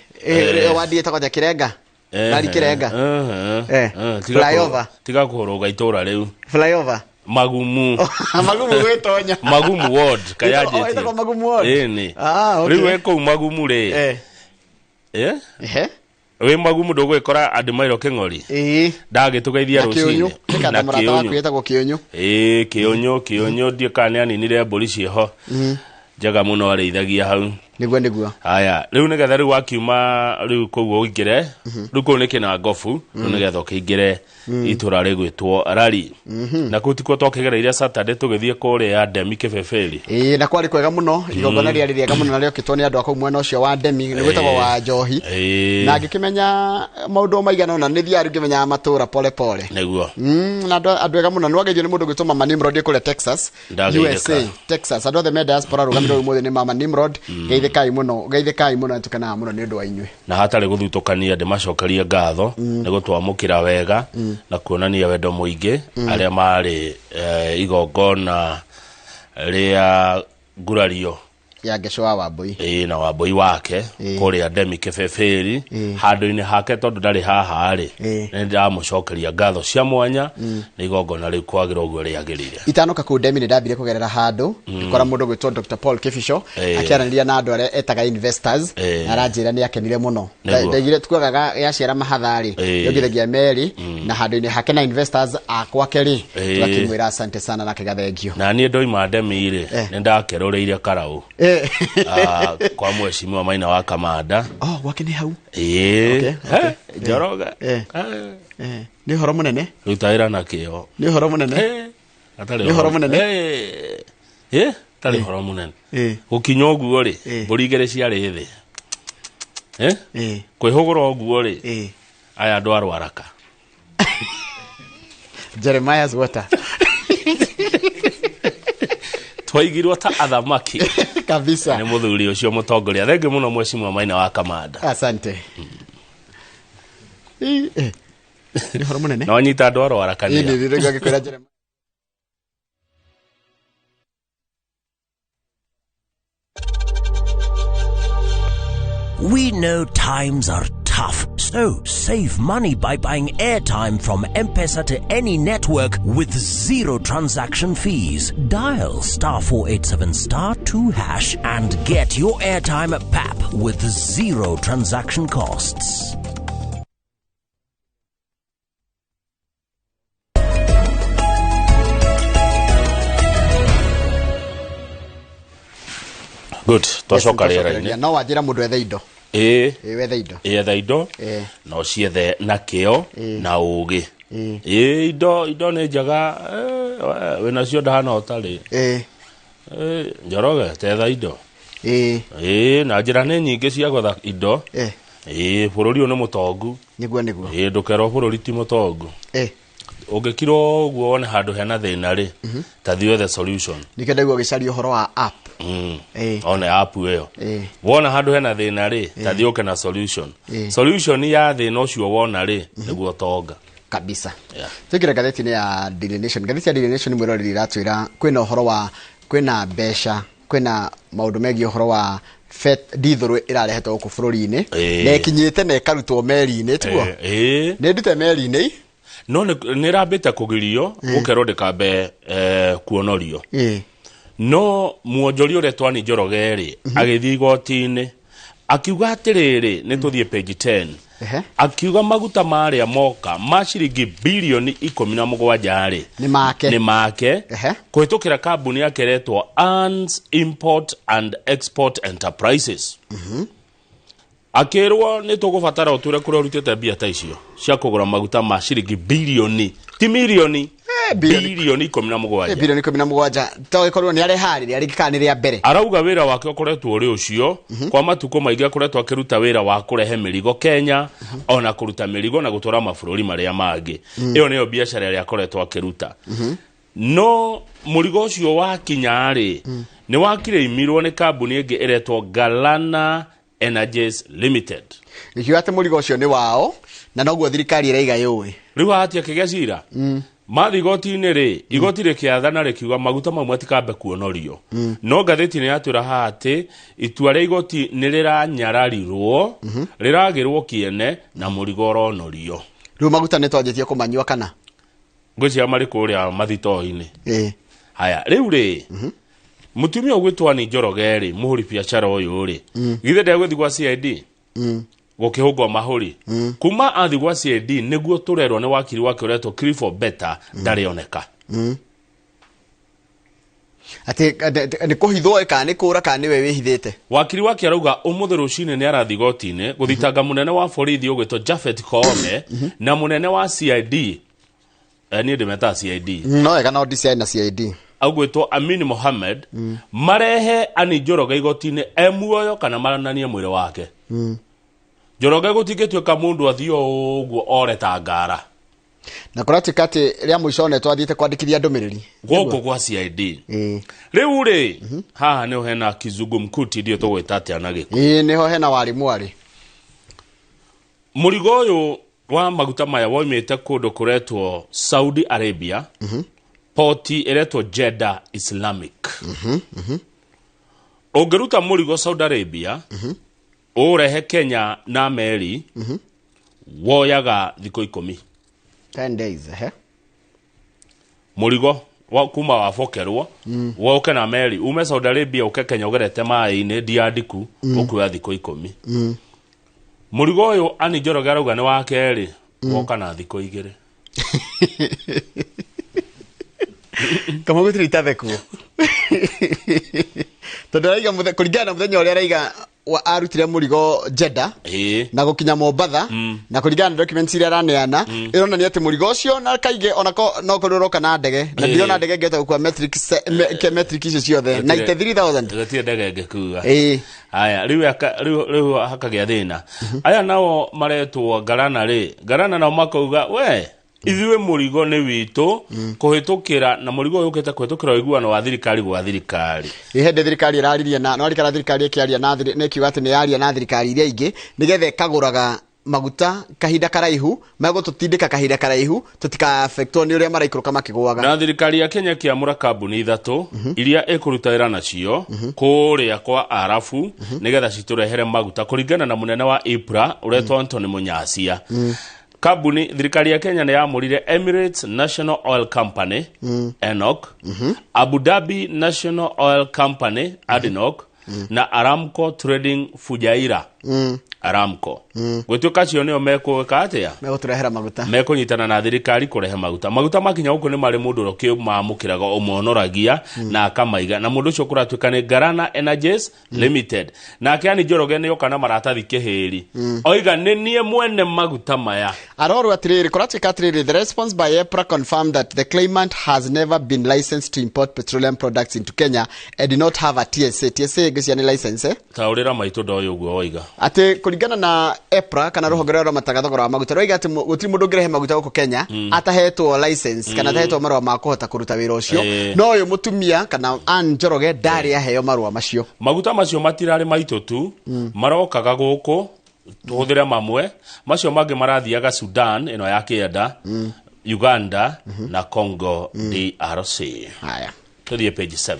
Speaker 1: Wadi etagwo Kirenga. Nari Kirenga. Flyover.
Speaker 2: Tiga kuroga itura riu.
Speaker 1: Flyover.
Speaker 2: Magumu.
Speaker 1: Magumu gwetonya.
Speaker 2: Magumu ward kayaje ti.
Speaker 1: Magumu ward.
Speaker 2: Ni. Riu eko magumu ri. We magumu ndogo ikora Admairo Keng'ori. Ndagitugeithia rucini.
Speaker 1: Na murata waku yetagwo Kionyo.
Speaker 2: Kionyo ndikane aninire mburi cieho. Jaga muno areithagia hau.
Speaker 1: Niguo.
Speaker 2: Aya, riu nigetha riu wakiuma riu koguo ingire. Riu ko niki na gofu, nigetha ukingire itura rigwitwo Rari. Na kutiko twakigereire Saturday tugithie kore ya Demi Kebeberi.
Speaker 1: Na kwari kwega muno, igongona ria riega muno na rio kitoni andu akau mwena ucio wa Demi ni gwitagwo wa Njohi. Na ngikimenya maundu maigana na ni thiaru ngimenya matura pole.
Speaker 2: Niguo.
Speaker 1: Na andu ega muno nwageithio ni mundu gwitwo Mama Nimrod kule Texas. USA, Texas. Andu othe me diaspora rugamiro umuthi ni Mama Nimrod. Geithikai muno tukana muno ni undu wa inywe.
Speaker 2: Na hatari guthutukania ndi macokeria ngatho ni gutwamukira wega na kuonania wendo muingi aria mari igongona ria ngurario
Speaker 1: ya Geshwa Wambui.
Speaker 2: Na Wambui wake kuria Demi Kebeberi handu-ini hake tondu ndari haha ri ni ndamucokeria ngatho cia mwanya ni igongona riu kwagira uguo riagirire.
Speaker 1: Itanoka ku Demi ni ndambire kugerera handu ikora mundu gwitwo Dr. Paul Kifisho akiaraniria na andu aria etaga investors aranjira ni akenire muno. Ndagire tukaga yaciara mahathari yogithagia meri na handu-ini hake na investors akwake ri tukimwira asante sana na kigathengio.
Speaker 2: Na ni ndoima Demi ri ni ndakeroreire karau kwa mheshimiwa Maina wa Kamanda.
Speaker 1: Wake ni hau.
Speaker 2: Njoroge.
Speaker 1: Ni horo munene.
Speaker 2: Rutaira na kio.
Speaker 1: Ni horo munene.
Speaker 2: Ni horo munene. Tari horo munene. Ukinyo guo ri, burigere ciari thi. Kwihugura oguo ri. Aya ndo arwaraka.
Speaker 1: Jeremiah's water.
Speaker 2: Twaigirwo ta athamaki
Speaker 1: kabisa
Speaker 2: ni muthuri ucio mutongoria thenge muno mheshimiwa Maina wa Kamanda.
Speaker 1: Asante. Ni horo munene
Speaker 2: no nyita ndo arwarakania
Speaker 1: ni ndirenga gikwira Jeremiah.
Speaker 4: We know times are tough, so save money by buying airtime from M-Pesa to any network with zero transaction fees. Dial *487*2# and get your airtime PAP with zero transaction costs.
Speaker 2: Good. Twacoka rĩera-inĩ.
Speaker 1: No wajira mundu ethe indo. Wethe indo.
Speaker 2: Ethe indo. No ciethe na kĩo na ũũgĩ. Indo nĩ njega wĩna cio ndahana ũtarĩ. Njoroge tetha indo. Na njĩra nĩ nyingĩ cia gwetha indo. Bũrũri ũyũ nĩ mũtongu.
Speaker 1: Niguo.
Speaker 2: Ndũkerwo bũrũri ti mũtongu. Ungikirwo uguo wone handu hena thina ri ta the solution
Speaker 1: nikenda guo gicario horo wa app
Speaker 2: ona app iyo wona handu hena thina ri ta thioke na solution ya thina ucio wona ri niguo tonga
Speaker 1: kabisa. Tukira gatheti-ini ya Daily Nation. Gatheti ya Daily Nation mwiroreri ratwira kwina horo wa kwina mbeca kwina maundu megie horo wa dithuru irarehetwo guku bururi-ini na ikinyite na ikarutwo meri-ini tuo ni ndute meri-ini
Speaker 2: no nä rambä te kå girio gå kerwo ndä kambe kuonorio no muonjori å rä Twani Njoroge rä agä thiä igoti-inä akiuga atä rä rä nä tå thiä page 10 akiuga maguta marä a moka ma ciringi bilioni 17 rä nä make kå hä tå kä ra kambuni yakeretwo Ans Import and Export Enterprises akirwo ni tugubatara uture kuria urutite mbia ta icio cia kugura maguta ma ciringi bilioni ti milioni bilioni 17
Speaker 1: bilioni 17 to ikorwo ni areharire arigikani ria mbere
Speaker 2: arauga wira wake ukoretwo uri ucio kwa matuko maingi akoretwo akiruta wira wa kurehe mirigo Kenya ona kuruta mirigo na gutwara mabũrũri maria mangi iyo niyo biashara ria akoretwo akiruta no murigo ucio wa kinyari ni wakire imirwo ni kambuni ingi iretwo Galana Energies Limited
Speaker 1: ikiwa ate murigo ucio ni wao na noguo thirikari iraiga yũĩ
Speaker 2: riu hati akigecira mathi igoti-inĩ rĩ igoti rĩkĩathana rĩkiuga maguta mamwe atikambe kuonorio no ngathĩti nĩ yatwĩra haha atĩ itua rĩa igoti nĩ rĩranyararirwo rĩragĩrwo kĩene na mũrigo ũronorio
Speaker 1: rĩu maguta nĩ twanjĩtie kũmanyua kana
Speaker 2: ngwĩciria marĩ kũrĩa mathito-inĩ haya rĩu rĩ mutumia ũgwĩtwo Anne Njoroge rĩ mũhũri biacara ũyũ rĩ githĩ ndegũthi gwa CID gukihugwa mahuri kuma athi gwa CID niguo turerwo ni wakiri wake uretwo Clifford Better ndarioneka
Speaker 1: ati ni kuhithwo eka ni kura kana ni we wihithite
Speaker 2: wakiri wake arauga umuthi rucine ni arathi goti-ini guthitanga munene wa borithi ugwitwo Japhet Koome na munene wa CID ni ndimeta CID
Speaker 1: no eka no DCI na CID
Speaker 2: agwitwo Amin Mohammed marehe Anne Njoroge igoti-ini emuoyo kana marananie mwire wake Njoroge gutigituika mundu athio uguo oreta ngara
Speaker 1: na kuratika ati ria muicone twathite kwandikithia ndumiriri
Speaker 2: goko kwa CID riu ri haha ni hena kizungu mkuti ndio tugwita ati anagiko
Speaker 1: niho hena wari mwari
Speaker 2: murigo uyu wa maguta maya woimite kundu kuretwo Saudi Arabia poti iretwo Jeddah Islamic ungeruta murigo Saudi Arabia urehe Kenya na meri woyaga thiko 10
Speaker 1: days
Speaker 2: murigo wa kuma wabokerwo woke na meri ume Saudi Arabia uke Kenya ugerete mai-ini ndiandiku ukuya thiko 10 murigo uyu Anne Njoroge arauga ni wa keri woka na thiko 2
Speaker 1: kama gutirita theko tondu raiga kuringana muthenya uria raiga arutire murigo Jeddah na gukinya Mombasa na kuringana documents iria araneana ironania ati murigo ucio na kaige onako no kuroroka na ndege na ndirona ndege ngeta kwa metric icio ciothe 93000
Speaker 2: gatie ndege ngekuga haya riu hakagia thina aya nao maretwo Galana nao makauga we ithuĩ murigo nĩ witũ kuhitukira na murigo yukite kuhitukira iguano wa thirikari gwa thirikari
Speaker 1: ihende thirikari iraririe na no rikara thirikari ikiaria na nekiuga ati ni yaria na thirikari iria ingi nigethe kaguraga maguta kahinda karaihu magututindika kahinda karaihu tutika affectwo ni uria maraikruka makigwaga
Speaker 2: na thirikari ya Kenya kiamura kambuni 3 iria ikuruta wira nacio kuria kwa arafu nigetha citurehere maguta kuringana na munene wa IPRA uretwo Anthony Munyasia Kabuni thirikari ya Kenya ni yamurire Emirates National Oil Company ENOC Abu Dhabi National Oil Company ADNOC na Aramco Trading Fujairah Aramco gwituka cio nio mekuweka atia
Speaker 1: meguturehera maguta
Speaker 2: mekunyitana na thirikari kurehe maguta makinya guku ni mari mundu rokio mamukiraga omonoragia na akamaiga na mundu ucio kuratuika ni Galana Energies Limited na Anne Njoroge ni yokana maratathi kihiri oiga ni nie mwene maguta maya
Speaker 1: aroru atiriri kuratuika atiriri the response by EPRA confirmed that the claimant has never been licensed to import petroleum products into Kenya and did not have a TSA gisia ni license
Speaker 2: taurira maitu ndoyo uguo oiga
Speaker 1: ati kuringana na EPRA kana ruhongere rwa matagathogora wa maguta roiga ati gutiri mundu ngirehe maguta guko Kenya atahetwo license kana atahetwo marwa ma kuhota kuruta wira ucio no uyu mutumia kana Anne Njoroge ndari aheo marwa macio
Speaker 2: maguta macio matirari maito tu marokaga guku tuhuthire mamwe macio mangi marathiaga Sudan ino ya kienda Uganda na Congo DRC
Speaker 1: haya
Speaker 2: tuthie page 7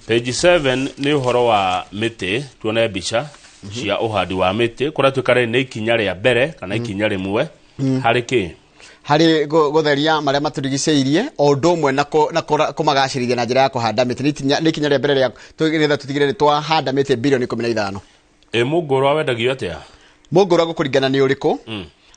Speaker 2: Page 7 ni uhoro wa miti tuone bicha cia uhandi wa miti kuria twikare ni ikinya ria mbere kana ikinya rimwe hariki
Speaker 1: hari gutheria maria maturigiceirie o ndomwe na kumagacirithia na njira ya kuhanda miti ni ikinya ria mbere ria tugetha tutigire ni twahanda miti bilioni 15
Speaker 2: mungurwa wendagio atia
Speaker 1: mungurwa gukuringana ni uriku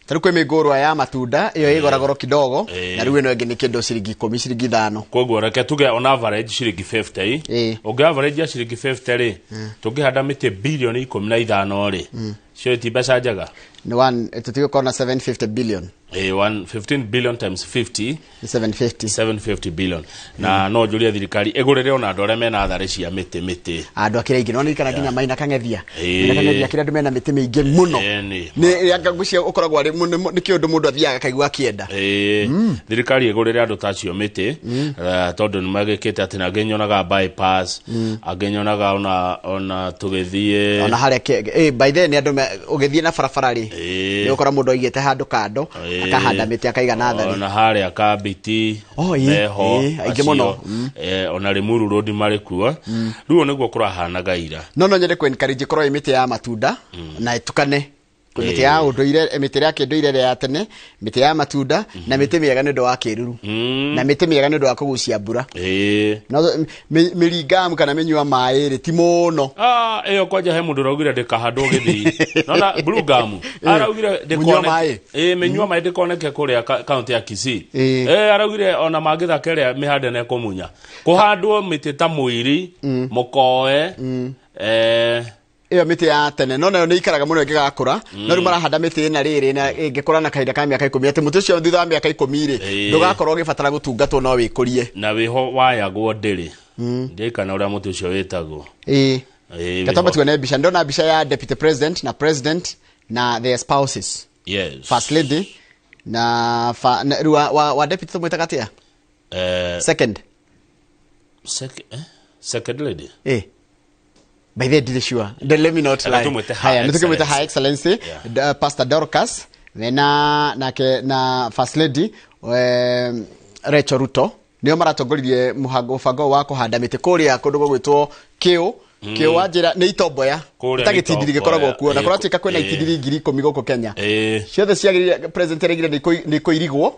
Speaker 1: tari kwe migurwa ya matunda iyo igoragoro kidogo na riu ino ingi ni kindu ciringi 10 ciringi 5
Speaker 2: koguo reke tuge on average ciringi 50 uge average ya ciringi 50 ri tungihanda miti bilioni 15 ri cio ti mbeca njega
Speaker 1: ni one tutige kona 750 billion
Speaker 2: 15 billion times 50
Speaker 1: 750
Speaker 2: billion na no julia thirikari igurire ona andu aria mena athari cia miti
Speaker 1: andu akira ingi no nikana nginya maina kangethia kira andu mena miti mingi muno ni yanga gucia ukoragwo ari ni kiundu mundu athiaga kaigua kienda
Speaker 2: thirikari igurire andu tacio miti tondu ni magikite ati na ngenyonaga bypass agenyonaga ona tugithie
Speaker 1: ona hare by then andu ugithie na barabara ri ni ukora mundu aigite handu kando akahanda miti akaiga na athari
Speaker 2: ona hare akabiti meho
Speaker 1: aingi muno
Speaker 2: ona Limuru road marikuo riu niguo kurahana gaira
Speaker 1: no nyende ku encourage korwo miti ya matunda na itukane miti ya unduire miti ya kinduire ya tene miti ya matunda na miti miega nendo wa kiruru na miti miega nendo wa kugucia mbura no miringamu kana menyua mai ri ti muno
Speaker 2: iyo kwaja he mundu raugire ndikahandwo githi nona blue gum araugire ndikone menyua mai ndikoneke kuria county ya Kisii araugire ona magithakeria mihande na kumunya kuhandwo miti ta muiri mukoe
Speaker 1: iyo miti ya tene no nayo ni ikaraga muno ingigakura no ri marahanda miti ina riri na ingikura na kahinda ka miaka 10 ati muti ucio thutha wa miaka 10 ri ndugakorwo gibatara gutungatwo no wikurie
Speaker 2: na wiho wayagwo ndiri ndikana uria muti ucio witagwo
Speaker 1: katamba tuone bisha ndona bisha ya deputy president na their spouses first lady na wa deputy mwitagatia second
Speaker 2: lady
Speaker 1: by the way, sure. Let me not lie. Haya, nituke High Excellency, Pastor Dorcas, na First Lady, Rachel Ruto. Nio maratongoririe muhango wa kuhanda miti kuria kundu gwitwo Kiu wajira ni itomboya tagitindiri gikoragwo kuo na kuratika kwena itindiri 10,000 goko Kenya. Ciothe ciagirire president regire ni kuirigwo.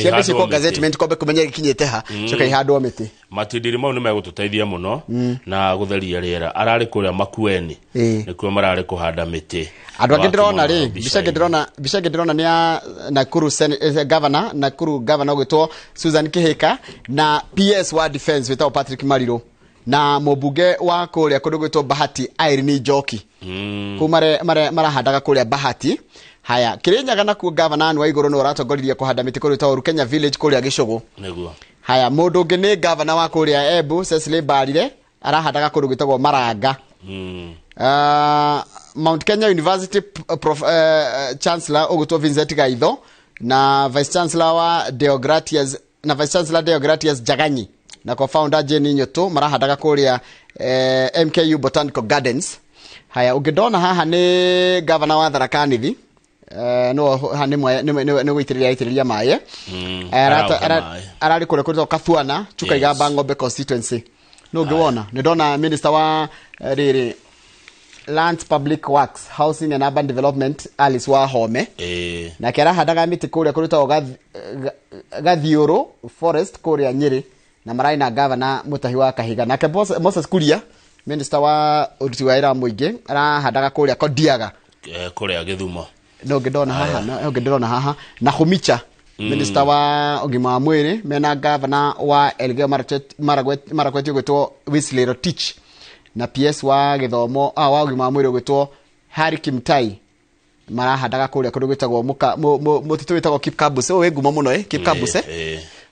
Speaker 1: Ciambe ciko gazettement kombe kumenya gikinyete ha coka ihandwo miti
Speaker 2: matindiri mau ni megututeithia muno na gutheria riera arari kuria Makueni nikuo marari kuhanda miti
Speaker 1: andu angindrona ri bica ngindrona ni ya Nakuru governor gwitwo Susan Kihika na PS wa defense witao Patrick Mariro na mubunge wa kuria kundu gwitwo Bahati Irene Njoki marahandaga kuria Bahati. Haya Kirinyaga na ku governor wa iguru no uratongoririe kuhanda miti kuri tauru Kenya village kuri agicugu
Speaker 2: niguo.
Speaker 1: Haya mundu ungi ni governor wa kuri Embu Cecily Barire arahandaga kuri gwitagwo Maranga. Mount Kenya University chancellor ogutwo Vincent Gaitho na vice chancellor wa Deogratias Jaganyi na co-founder Jenny Nyoto marahandaga kuri MKU Botanical Gardens. Haya ungidona haha ni governor wa Tharaka Nithi no hani ni gwitiriria maye arari kure kuri Kafuana chuka igamba Ng'ombe constituency no ngiwona ni ndona minister wa Lands Public Works Housing and Urban Development Alice Wahome na kera handaga miti kuri tawo Gathioro Forest kuri Nyeri na marai na governor Mutahi wa Kahiga na Moses Kuria minister wa uruti wa ira muingi arahandaga kuri Kodiaga
Speaker 2: kuri Githumo
Speaker 1: no ngidona haha na Humicha minister wa ugima wa mwiri mena governor wa Elgeyo Marakwet gwitwo Wesley Rotich na PS wa githomo wa ugima wa mwiri gwitwo Harry Kimtai marahandaga kuri kundu gwitagwo mutitu witagwo Kipkabuse we ngumo muno Kipkabuse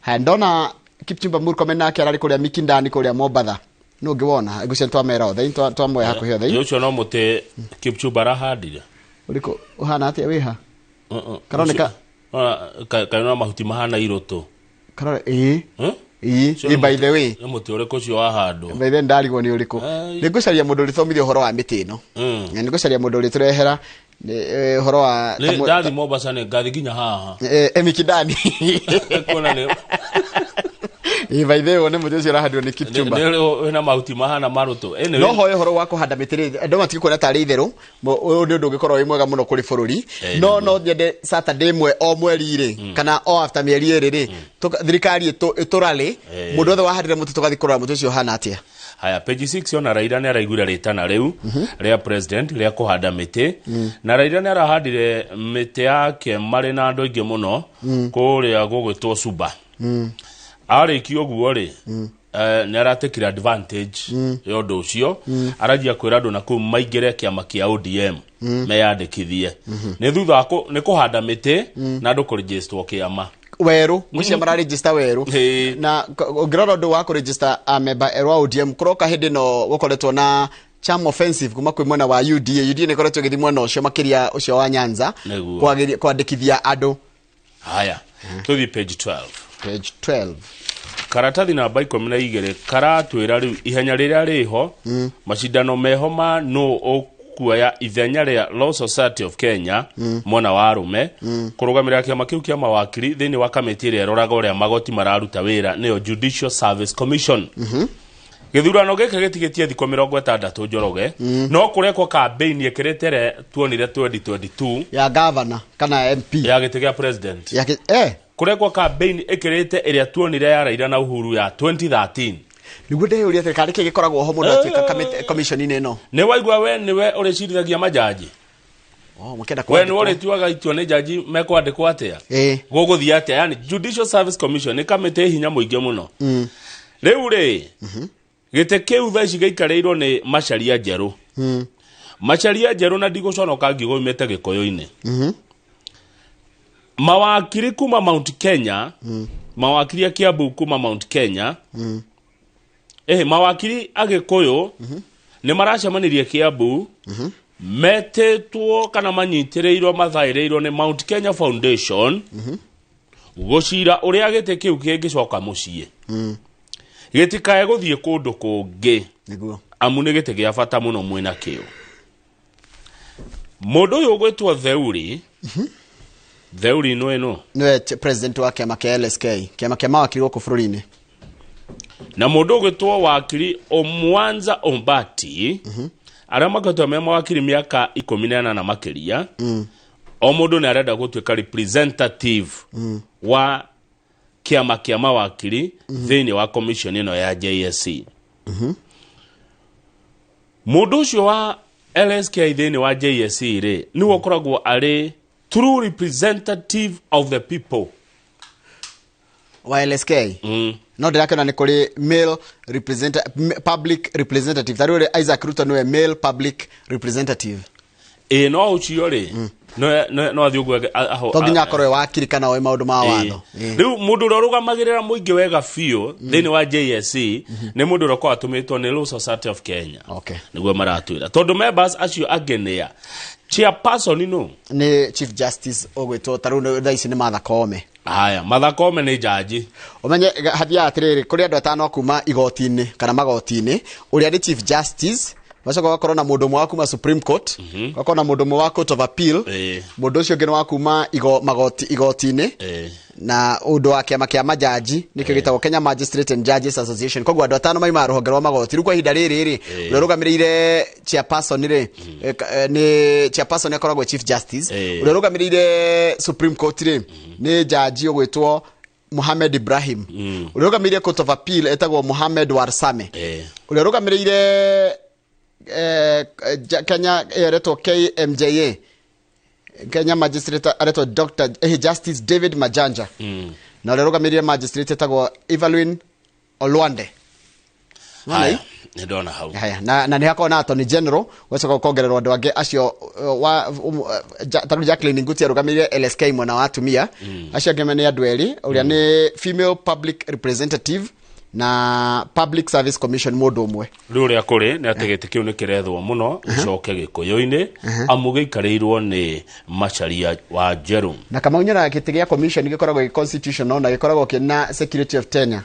Speaker 1: ha ndona Kipchumba Murkomen nake arari kuri Mikindani kuri Mombatha no ngiwona gucia twamera othe twamwe hakuhi othe
Speaker 2: ucio no muti Kipchumba rahandire
Speaker 1: uriko uhana atia wiha
Speaker 2: karoneka kaina mahuti mahana iroto
Speaker 1: karore by the way
Speaker 2: muti uriko cio wahandwo
Speaker 1: by the ndarigwo ni uriko nigucaria mundu rithomithio horo wa miti ino na nigucaria mundu riturehera horo wa
Speaker 2: ndari Mombasa ne ngathi ginya haha
Speaker 1: Mikindani
Speaker 2: kona ne
Speaker 1: by the way ne muthi ucio rahandwo ni Kipchumba
Speaker 2: wena mahuti mahana maroto
Speaker 1: no hoyo horo wa kuhanda mitiri ndo matikuona tari itheru uyu ni undu ungikorwo wi mwega muno kuri bururi no nyende Saturday mwe o mweri ri kana o after mieri iri ri thirikari iturali mundu othe wahandire muti tugathi kurora muti ucio hana atia.
Speaker 2: Haya page 6 ona Raila ni araigura ritana riu ria president ria kuhanda miti na Raila ni arahandire miti yake mari na andu ingi muno kuria gugwitwo Suba ariki oguo ri nä aratekire advantage ya å ndå å cio aragia kwä ra andå nakå maingä kä ama kä a ODM meyandä kithie nä thutha nä kå handa mä tä na andå kå registrwo kä ama
Speaker 1: weru mucia mara register weru na ngirora ndu wa ku register a member erwa ODM kuroka hindi no gukoretwo na charm offensive kuma kwi mwena wa UDA ne koretwo githi mwena ucio makiria ucio wa Nyanza kwandikithia andu
Speaker 2: haya tuthi page
Speaker 1: 12
Speaker 2: karatathi namba 12 karatwira riu ihenya riria riho macindano meho ma no okuoya ithenya ria Law Society of Kenya mwena wa arume kurugamira kiama kiu kia mawakiri thiini wa kamiti iria roraga uria magoti mararuta wira neo Judicial Service Commission githurano gike gitigitie thiko 60 Njoroge no kurekwo campaign yekeretere tuonire 2022
Speaker 1: ya governor kana MP
Speaker 2: ya gitigia president
Speaker 1: ya
Speaker 2: kurekwo campaign ekirete iria tuonire ya Raila na Uhuru ya 2013
Speaker 1: niguo ndeyuria thirikari ke gikoragwo ho muno atwika commission ine no
Speaker 2: ne waigwa we niwe uricirithagia majaji
Speaker 1: mukenda
Speaker 2: kwa we ni tuaga itwa ni jaji mekwandikwo atia guguthia atia yani Judicial Service Commission ni kamite hinya muingi muno riu ri gite kiu tha ici gikareirwo ni macharia njeru macharia njeru na ndiguconoka ngigumite gikoyo-ini mawakiri kuma Mount Kenya mawakiri a Kiambu kuma Mount Kenya mawakiri agikoyo ni maracemanirie Kiambu metetwo kana manyitireirwo mathaireirwo ni Mount Kenya Foundation gucira uria gite kiu kingicoka mucie gitikae guthie kundu kungi
Speaker 1: niguo
Speaker 2: amu ni gite gia bata muno mwina kiu mundu uyu gwitwo Theuri no
Speaker 1: president wa kiama kia LSK kiama kia mawakiri goko bururi-ini
Speaker 2: na mundu gwitwo wakiri Omwanza Ombati aria magatwa me mawakiri miaka 14 na makiria o mundu ni arenda gutwika representative wa kiama kia mawakiri thiini wa commission ino ya JSC mundu ucio wa LSK thiini wa JSC ri ni wokoragwo ari true representative of the people
Speaker 1: wa LSK no ndirakena ni kuri male public representative tarore Isaac Ruto no male public representative
Speaker 2: no ucio ri no athiugo
Speaker 1: to nginya korwe wakiri kana we maundu ma watho
Speaker 2: riu mundu rorugamagirira muingi wega fio thiini wa JSC ni mundu roko atumitwo ni Law Society of Kenya niguo maratwira tondu members acio agenia chairperson no
Speaker 1: ni Chief Justice ogwitwo taru thaisi ni Martha Koome
Speaker 2: haya Martha Koome ni jaji
Speaker 1: umenye hathia atiriri kuri andu atano kuma igoti-ini kana magoti-ini uria ni Chief Justice wacoka gakoro na mundu mwa kuma Supreme Court gakoro na mundu mwa Court of Appeal mundu ucio ngi wa kuma igoti-ini na undu wa kiama kia majaji nikio gitagwo Kenya Magistrate and Judges Association koguo andu atano maima ruhonge rwa magoti riu kwa ihinda riri urugamirire chairperson ri ni chairperson akoragwo Chief Justice urugamirire Supreme Court ri ni jaji ogwitwo Mohamed Ibrahim urugamirire Court of Appeal etagwo Mohamed Warsame urugamirire Kenya ereto KMJA Kenya Magistrate ereto Dr. Justice David Majanja na urugamirire magistrate etagwo Evelyn Olwande
Speaker 2: haya ni ndona hau
Speaker 1: haya na ni hakona Attorney General wacoka kuongererwa andu angi acio wa taru Jacqueline Nguti arugamirire LSK mwana wa atumia acio angi ni andu eri uria ni female public representative na Public Service Commission mundu umwe
Speaker 2: riu ria kuri ni ategete kiu ni kirethwo muno icoke gikuyu-ini amu giikarirwo ni macharia wa Jeru
Speaker 1: na kama unyora gitigia commission gikoragwo constitutional na gikoragwo kina security of tenure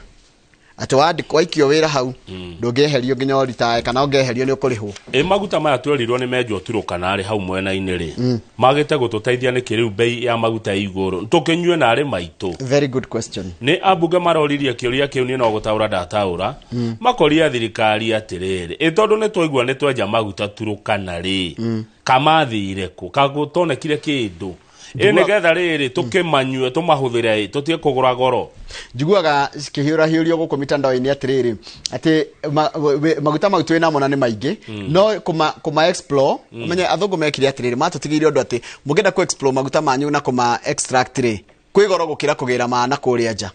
Speaker 1: atwadi kwaikio wira hau ndungeherio nginya ritae kana ungeherio ni ukurihwo
Speaker 2: maguta maya twerirwo ni menjwo turukana ari hau mwena-ini ri magite gututeithia ni kiriu bei ya maguta iguru tukinywe na ari maitu
Speaker 1: very good question
Speaker 2: ni abuge maroririe kiuria kiu ni no gutaura dataura makoria thirikari atiriri tondu ni twaigua ni twenja maguta turukana ri kamathire ku kagutonekire kindu ene getha riri tukimanywe tumahuthire tutie kugura goro
Speaker 1: njiguaga kihiura-hiurio guku mitandao-ini atiriri ati maguta mau twina mona ni maingi no kuma explore umenye athungu mekire atiriri matutigiire undu ati mugenda ku explore maguta manyu na kuma extract ri kwĩ goro gũkĩra kũgĩra maana kũrĩa nja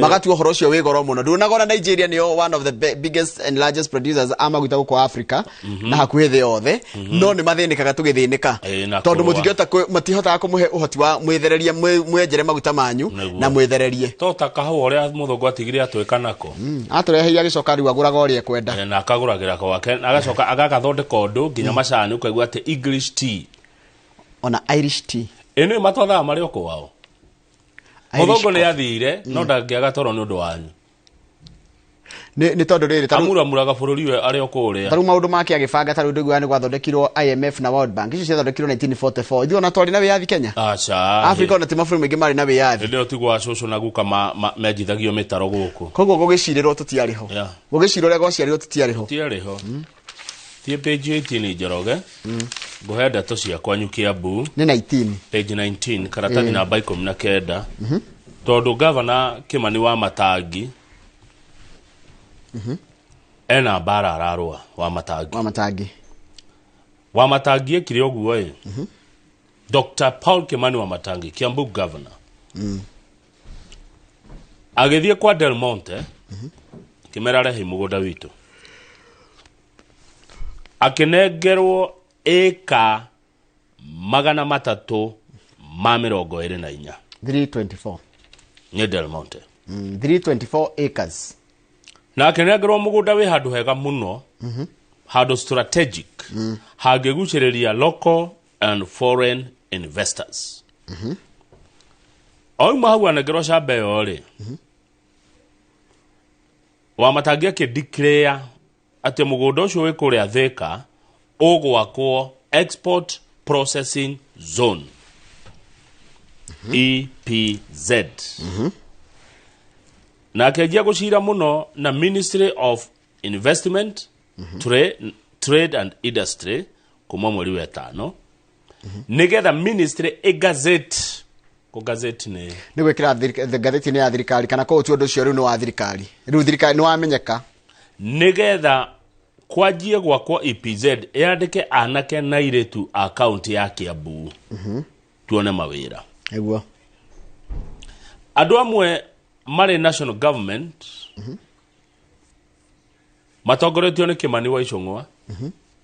Speaker 1: magatua ũhoro ũcio wĩ goro mũno ndunagona Nigeria nĩyo one of the biggest and largest producers a maguta gũkũ Africa na hakuhĩ thĩ yothe no nĩ mathĩnĩkaga tũgĩthĩnĩka tondũ matihotaga kũmũhe ũhoti wa mwĩthereria mwenjere maguta manyu na mwĩthererie
Speaker 2: tota kahũa ũrĩa mũthũngũ atigire atwĩka nako
Speaker 1: atũreheire agĩcoka rĩu agũraga ũrĩa kwenda
Speaker 2: na akagũragĩra kwake agacoka agagathondeka ũndũ nginya macani ũkaigua atĩ English tea
Speaker 1: ona Irish tea
Speaker 2: ĩno matwathaga marĩ okũ wao mũthũngũ nĩ athire no ndangĩaga toro nĩ ũndũ wanyu
Speaker 1: nĩ tondũ rĩrĩ
Speaker 2: amuramuraga bũrũri we arĩ okũ ũrĩa
Speaker 1: tarĩu maũndũ make agĩbanga tarĩu ndĩguoya nĩ gwathondekirwo IMF na World Bank icio ciathondekirwo 1944 ithuĩ ona twarĩ na wĩyathi Kenya Africa ona ti mabũrũri maingĩ marĩ na wĩyathi
Speaker 2: nĩo tigwa cũcũ na guka menjithagio mĩtaro gũkũ
Speaker 1: koguo gũgĩcirĩrwo tũtiarĩho gũgĩcirwo ũrĩa gwaciarirwo
Speaker 2: tũtiarĩho thiĩ page 18 Njoroge ngũhe ndeto ciakwa Kiambu
Speaker 1: nĩ 19
Speaker 2: page 19 karatathi namba 19 tondũ gavana Kimani wa Matangi ena bara ararũa wa Matangi ekire ũguo Dr. Paul Kimani wa Matangi Kiambu governor agĩthiĩ kwa Del Monte kĩmera rehe mũgũnda witũ akinengerwo eka 324
Speaker 1: 324
Speaker 2: nĩ Del Monte
Speaker 1: 324 acres
Speaker 2: na akinengerwo mũgũnda wĩ handũ hega mũno handũ strategic hangĩgucĩrĩria local and foreign investors oima hau anengerwo shamba ĩyo rĩ wa Matangi akĩdeclare atĩ mũgũnda ũcio wĩ kũrĩa Thika ũgwakwo export processing zone EPZ na akĩanjia gũcira mũno na Ministry of Investment Trade and Industry kuma mweri wa 5 nigetha ministry gazette ko gazette nĩ
Speaker 1: gwĩkĩra gazette-inĩ ya thirikari kana ko ũndũ ũcio rĩu nĩ wa thirikari rĩu thirikari nĩ wamenyeka
Speaker 2: nigetha kwanjie gwakwo EPZ yandĩke anake na airĩtu account ya Kiambu tuone mawĩra
Speaker 1: eguo
Speaker 2: andũ amwe marĩ national government matongoretio nĩ Kimani wa Icũng'wa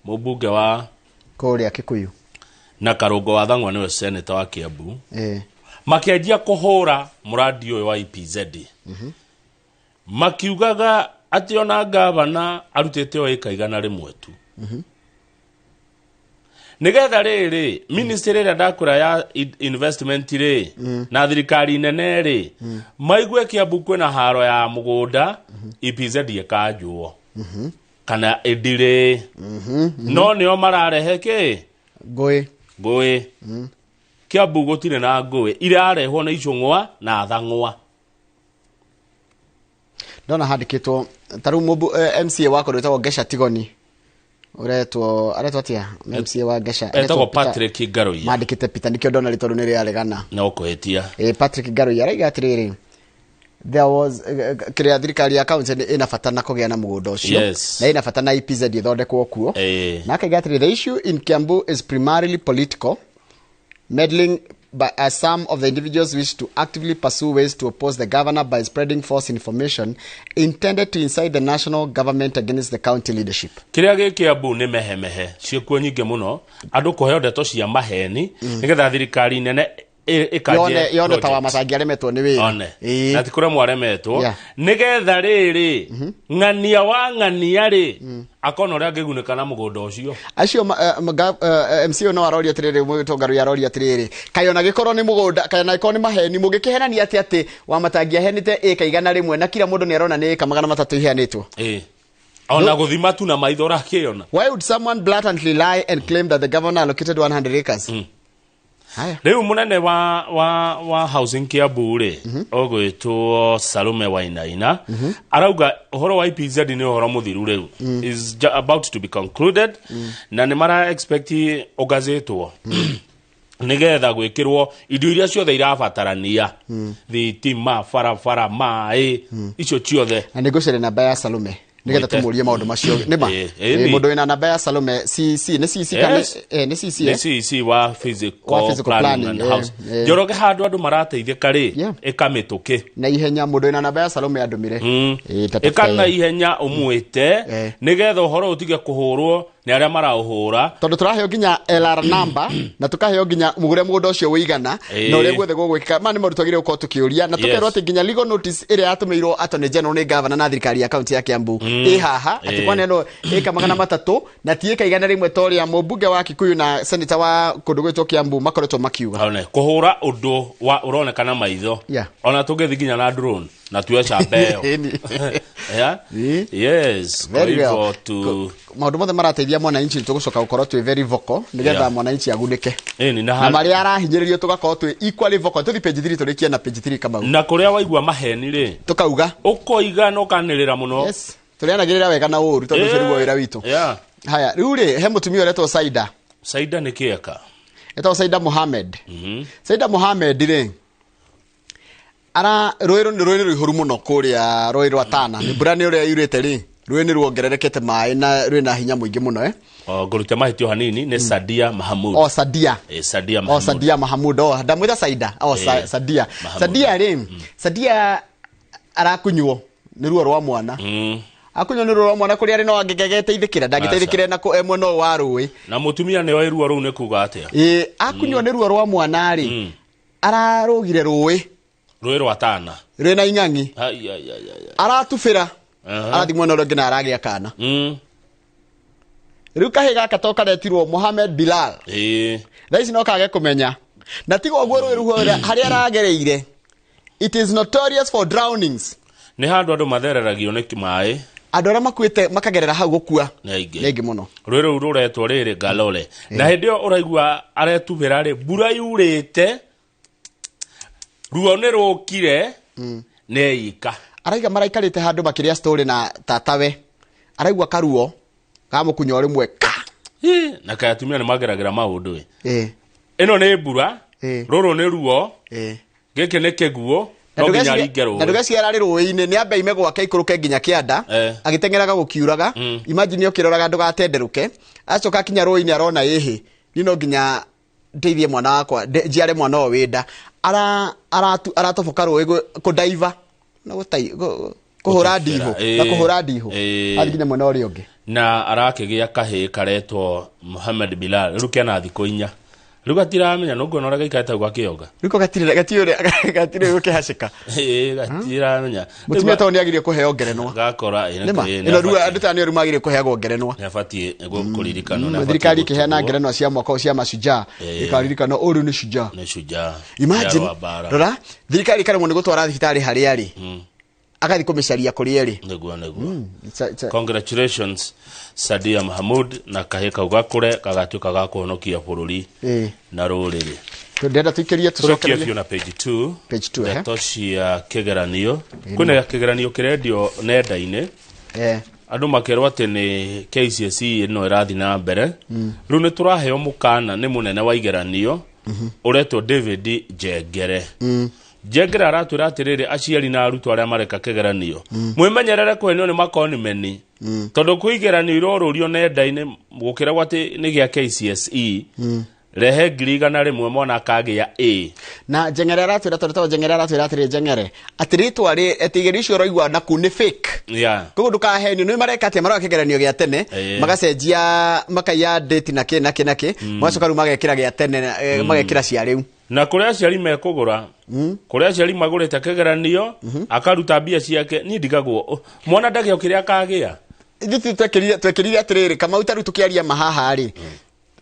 Speaker 2: mũmbunge wa
Speaker 1: kũrĩa Kikuyu
Speaker 2: na Karũngo wa Thang'wa nĩwe senator wa Kiambu makĩanjia kũhũra mũradi ũyũ wa EPZ makiugaga atĩ ona gavana arutĩte o ĩka 100 tu nigetha rĩrĩ ministry ĩrĩa ndakũra ya investment rĩ na thirikari nene rĩ maigue Kiambu kwĩna haro ya mũgũnda EPZ ĩkanjwo kana ĩndirĩ no nĩo mararehe kĩ ngũĩ Kiambu gũtirĩ na ngũĩ irarehwo na Icũng'wa na Thang'wa
Speaker 1: ndona handĩkĩtwo tarĩu MCA wako rwĩtagwo Gesha Tigoni aretwo atia MCA wa Gesha
Speaker 2: etagwo Patrick Ngaroia
Speaker 1: mandĩkĩte Peter nikĩo ndona rĩtwa rĩu nĩ rĩaregana
Speaker 2: na ũkũhĩtia
Speaker 1: Patrick Ngaroia araiga atĩrĩrĩ there was kĩrĩa thirikari ya county ĩna bata na kũgĩa na mũgũnda ũcio na ĩna bata na EPZ ĩthondekwo kuo na akaiga atĩrĩrĩ the issue in Kiambu is primarily political meddling by some of the individuals wish to actively pursue ways to oppose the governor by spreading false information intended to incite the national government against the county leadership.
Speaker 2: Kiria gĩ Kiambu nĩ mehemehe ciĩkuo nyingĩ mũno andũ kũheo ndeto cia maheni nĩgetha thirikari nene
Speaker 1: yone ta wa Matangi aremetwo nĩ wĩra
Speaker 2: na ti kũrĩa mwaremetwo nĩgetha rĩrĩ ng'ania wa ng'ania rĩ akona ũrĩa angĩgunĩka na mũgũnda ũcio
Speaker 1: acio MCO no aroria atĩrĩrĩ mũtongoria aroria atĩrĩrĩ kayona gĩkorwo nĩ mũgũnda kayona gĩkorwo nĩ maheni mũgĩkĩhenania atĩ wa Matangi ahenĩte ĩka 100 na kila mũndũ nĩ arona nĩ ĩka 300 iheanĩtwo
Speaker 2: ona gũthima tu na maitho rakĩona.
Speaker 1: Why would someone blatantly lie and claim that the governor allocated 100 acres?
Speaker 2: Rĩu munene wa housing Kiambu rĩ ogwĩtwo Salome Wainaina arauga ũhoro wa EPZ nĩ ũhoro mũthiru rĩu is about to be concluded na nĩ mara expect ũgazetwo nigetha gwĩkĩrwo indo iria ciothe irabatarania thitima barabara maĩ icio ciothe
Speaker 1: na nĩ ngũcere namba ya Salome nigetha tumurie maundu macio nima mundu wina namba ya Salome CC ni CC kana ni CC
Speaker 2: ni CC wa physical planning and house Njoroge handu andu marateithika ri ikamituki
Speaker 1: na ihenya mundu wina namba ya Salome andumire
Speaker 2: ikana ihenya umwite nigetha uhoro utige kuhurwo ni aria marauhura
Speaker 1: tondu turaheo nginya LR number na tukaheo nginya mugure mundu ucio wigana na uria gwethe gugwika mani maruto agire uko tukiuria na tukerwo ati nginya legal notice iria atumeirwo atone general ni governor na thirikari ya county ya Kiambu haha ati kwa neno eka 300 na tieka igana rimwe toria mubunge wa Kikuyu na senator wa kundu gwetwo Kiambu makoretwo makiuga
Speaker 2: one kuhura undu wa uronekana maitho ona tungethi nginya na drone na tuecha beo yes
Speaker 1: very well to maundu mothe marateithia mwananchi tugucoka gukorwo twi very vocal nigetha mwananchi agunike na mari arahinyiririo tugakorwo twi equally vocal tuthi page 3 turikia na page 3 kama
Speaker 2: na kuria waigua maheni ri
Speaker 1: tukauga
Speaker 2: ukoiga no kanirira muno
Speaker 1: yes turianagirira wega na uru tondu ciri wira witu haya riu ri he mutumia uretwo Saida
Speaker 2: ni kieka
Speaker 1: etwo Saida Mohamed Saida Mohamed ri ara rwiro rwihuru muno kuria rwiro atana ni burani uria yurite ri rwini rwongererekete mai na rwina hinya muingi muno
Speaker 2: ngurutia mahitio hanini ni Sadia Mahamud
Speaker 1: Sadia
Speaker 2: Sadia Mahamud
Speaker 1: Sadia Mahamud ndamwita Saida Sadia Sadia ri Sadia arakunywo ni ruo rwa mwana akunywo ni ruo rwa mwana kuria ri no angegegeteithikira ndagiteithikire na emwe no wa rui
Speaker 2: na mutumia ni wa ruo ru ni kuga atia
Speaker 1: akunywo ni ruo rwa mwana ri ararugire rui
Speaker 2: rwiro atana
Speaker 1: rwina ing'ang'i aratubira arathimwo no ngina aragia kana riu kahiga katoka retirwo Mohamed Bilal thaisi no kage kumenya na tigo ogwo rwiru haria aragereire it is notorious for drownings
Speaker 2: ni handu andu mathereragio ni kimai
Speaker 1: andu aria makuite makagerera hau gukua nengi muno
Speaker 2: rwiru ruretwo riri Galole na hindio uraigua aretubira ri mbura yurite ruo ni rukire neika araiga
Speaker 1: maraikarite handu makiria story na tatawe araigua karuo kamukunya rimwe
Speaker 2: na kayatumia ni mageragira maundu ino ni mbura ruru ni ruo gike ni kiguo no nginya ringeru
Speaker 1: na ndugeciara ri ruini ni ambe ime gwake ikuruke nginya kianda agitengeraga gukiuraga imagine okirораga ndugatenderuke acoka kinya ruini arona ihi nino nginya ndeithie mwana wakwa jiare mwana o wenda aratoboka ruwi kudaiva na kuhura ndiho athikinya mwena uria ungi
Speaker 2: na arakigia kahi karetwo Mohamed Bilal rukia na thiko 4 ruga tiramenya no ngona ora gaikata gwa kionga
Speaker 1: ruko gatire gukihacika
Speaker 2: gatiramenya
Speaker 1: mutumia tawo ni agirie kuheo ngerenwa
Speaker 2: gakora
Speaker 1: ino ruga andu tani ori magirie kuheo ngerenwa
Speaker 2: nafatie kuririkana na
Speaker 1: thirikari kiheana ngerenwa cia mwaka cia mashujaa ikaririkana uru ni shujaa imagine rora thirikari kana mo ni gutwara thibitari hari ari akathi kumicaria kuri eri
Speaker 2: neguo congratulations Sadia Mahamud na kaheka ugakure kagatuka gakuhonokia bururi na ruriri
Speaker 1: ndenda tuikerie
Speaker 2: tucokerie na page 2 toshia kegeranio kuna kegeranio kiredio nenda-ini andu makerwa ati ni KCSE ino irathi na mbere riu ni turaheo mukana ni munene wa igeranio uretwo David Jengere Jengere aratwira atiriri aciari na arutwo aria mareka kegeranio mwimenyerere kwenio ni makonimeni tondu kuigeranio irorurio nenda-ini gukira gwati ni gia KCSE rehe ngirigana rimwe mwana akagia
Speaker 1: na Jengere aratwira tondu Jengere aratwira atiri Jengere atiritwa ri etigeri icio roigwa na ku ni fake koguo ndukahenio ni mareka atia maraka kegeranio gia tene magacenjia makaiya date na ki mwacoka ru magekira gia tene magekira cia riu
Speaker 2: na kuria ciari mekugura kuria ciari magurite kegeranio akaruta mbia ciake ni ndigagwo mwana ndagio kiria akagia
Speaker 1: ithu twekirire atiriri kama utaru tukiaria mahaha ri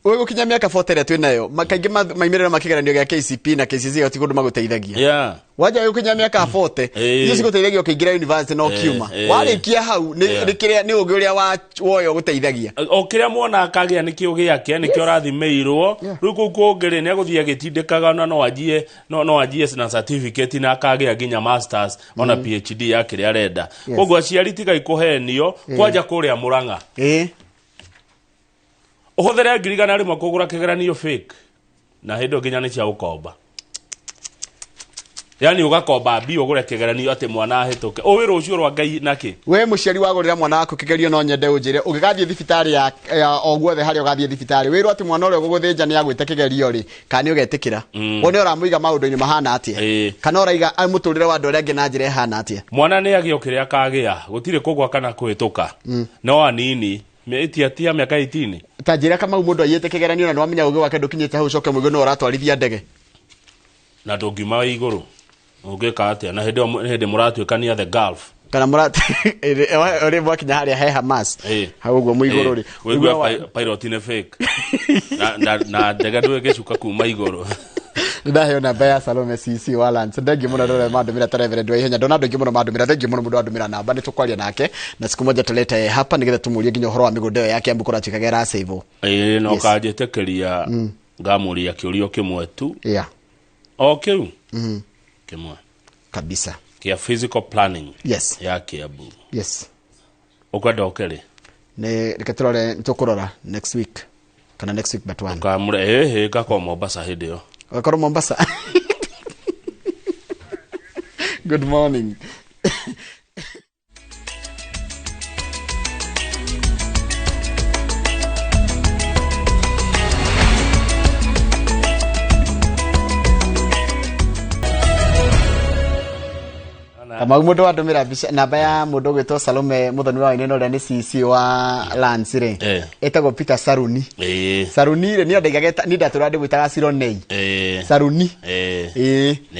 Speaker 1: wewe ukinya miaka 40 twinayo makaingi maimirira makigeranio gia KCP na KCSE otigundu maguteithagia waja ukinya miaka 40 icio ciguteithagia ukiingira university no kiuma warikia hau ni kiria ni ugi uria woyo guteithagia
Speaker 2: o kiria mwana akagia ni kiugi yake ni kio rathimeirwo riu kungiri ni aguthia gitindikaga no ajie no ajie na certificate na akagia nginya masters ona PhD yake ria renda koguo aciari tiga ikuhenio kwaja kuria Murang'a uhuthere ngirigana rimwe kugura kigeranio fake na hindo nginya ni cia ukomba yani ugakomba mbia ugure kigeranio ati mwana ahituke uwi rucio rwa Ngai naki
Speaker 1: we muciari wagurira mwana waku kigerio no nyende unjire ugigathie thibitari ya ogwothe hari ugathie thibitari wirwo ati mwana uri guguthinja ni agwite kigerio ri kana ugetikira wone uramuiga maundu-ini mahana atia kana uraiga muturire wa andu aria angi na njira ihana atia
Speaker 2: mwana ni agio kiria kagia gutire kugwa kana kuhituka no anini tia miaka 18
Speaker 1: tajira kama mundu ayete kigeranio na no amenya ugi wake ndukinyite hau coke muigo no uratwarithia ndege
Speaker 2: na ndungima wa iguru ugeka atia na hede muratwikania the Gulf
Speaker 1: kana murat ore mwakinya haria he Hamas hau uguo muiguru ri
Speaker 2: wigwa pilot ne fake na ndege ndwegecuka kuma iguru
Speaker 1: ndaheo na baya Salome CC Walans ndegi muno ndore mandumira tarevere ndwe ihenya ndona ndegi muno mandumira ndegi muno mundu andumira namba nitukwaria nake na siku moja tulete hapa nigetha tumurie ginya uhoro wa migundeo yake ambukura chikagera save
Speaker 2: no kajetekeria ngamuria kiurio kimwe tu okay kimwe
Speaker 1: kabisa
Speaker 2: kia physical planning
Speaker 1: yes
Speaker 2: ya Kiambu
Speaker 1: yes
Speaker 2: ukwenda okere
Speaker 1: ne riketrore ntukurora next week kana next week but one
Speaker 2: kamure gakwa Mombasa hidio
Speaker 1: wakoro Mombasa good morning kama mundu andumira bica namba ya mundu gwitwo Salome muthoni wa ine no ria ni CC wa Lance ri etagwo Peter Saruni Saruni ri ni andaigaga ni ndatura ndi gwitaga Sironei Saruni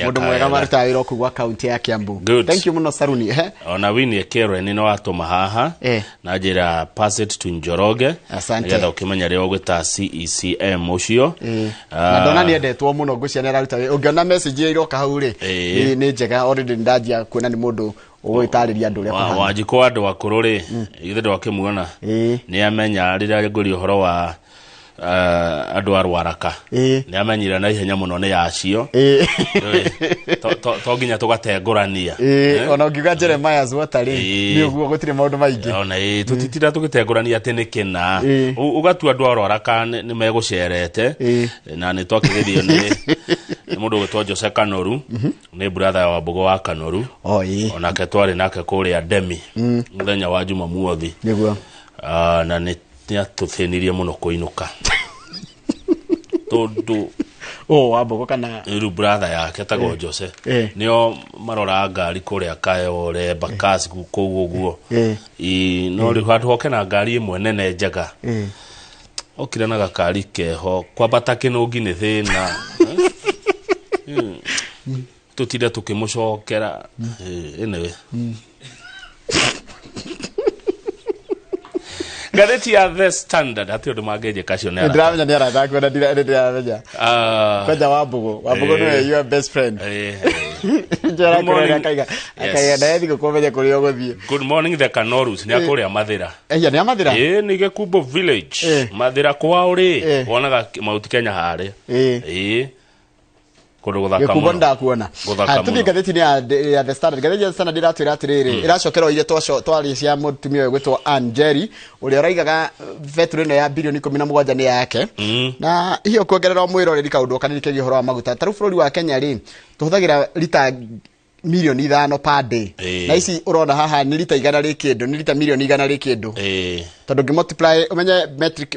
Speaker 1: mundu mwega maruta wira okugwa county ya Kiambu thank you muno Saruni
Speaker 2: ona wini ekero ni no atuma haha na njira pass it to Njoroge ngetha ukimenya rio gwita CECM ucio
Speaker 1: na ndona ni endetwo muno ngucia ni raruta ungiona message iroka hau ri ni njega already ndajia kuona ni mundu ugwitariria andu ria kuhana
Speaker 2: wajiko andu akuru ri ithe ndwakimuona ni amenya rira nguri uhoro wa andu arwaraka ni amenyira na ihenya muno ni yacio to ginya tugatengurania
Speaker 1: ona ngiuga Jeremiah zwatari ni uguo gutire maundu maingi
Speaker 2: ona tutitira tugitengurania ati ni kina ugatua andu arwaraka ni megucerete na ni twakigerio ni mundu gwitwo Jose Kanoru ni brother wa Mbogo wa Kanoru ona ke twari nake kuria Demi muthenya wa Juma muothi
Speaker 1: niguo
Speaker 2: na ni tuthenirie muno kuinuka tondu
Speaker 1: wa Mbogo kana
Speaker 2: iru brother yake tago Jose nio marora ngari kuria Kayole Bakasi kuguo guo no ri hatu hokena ngari imwe nene njega okira na gakari keho kwambata kinungi ni thina tutira tukimucokera enewe Gadeti ya The Standard ati undu mangeje kacionera
Speaker 1: ndramenya ni aratha kwenda ndiramenya kwaja wa Mbogo no your best friend njara kurega kaiga na yethi gukomenya kuri oguthie
Speaker 2: good morning the Kanorus ni akuria Mathira
Speaker 1: ni Mathira
Speaker 2: ni Gekubo village Mathira kwa uri wonaga Mount Kenya hare kundu guthaka
Speaker 1: muno kubonda kuona tuthi gatheti ni ya The Standard gatheti ya The Standard iratwira atiriri iracokerwo ile twari cia mutumia we gwitwo Angeri uri uraigaga vetro no ya bilioni 17 ni yake na hiyo kuongerera mwiroreri kaundu kanini kegi horo wa maguta taru bururi wa Kenya ri tuhuthagira lita milioni 5 per day na ici urona haha ni lita 100 ri kindu ni lita milioni 100 ri kindu tondu ngimultiply umenye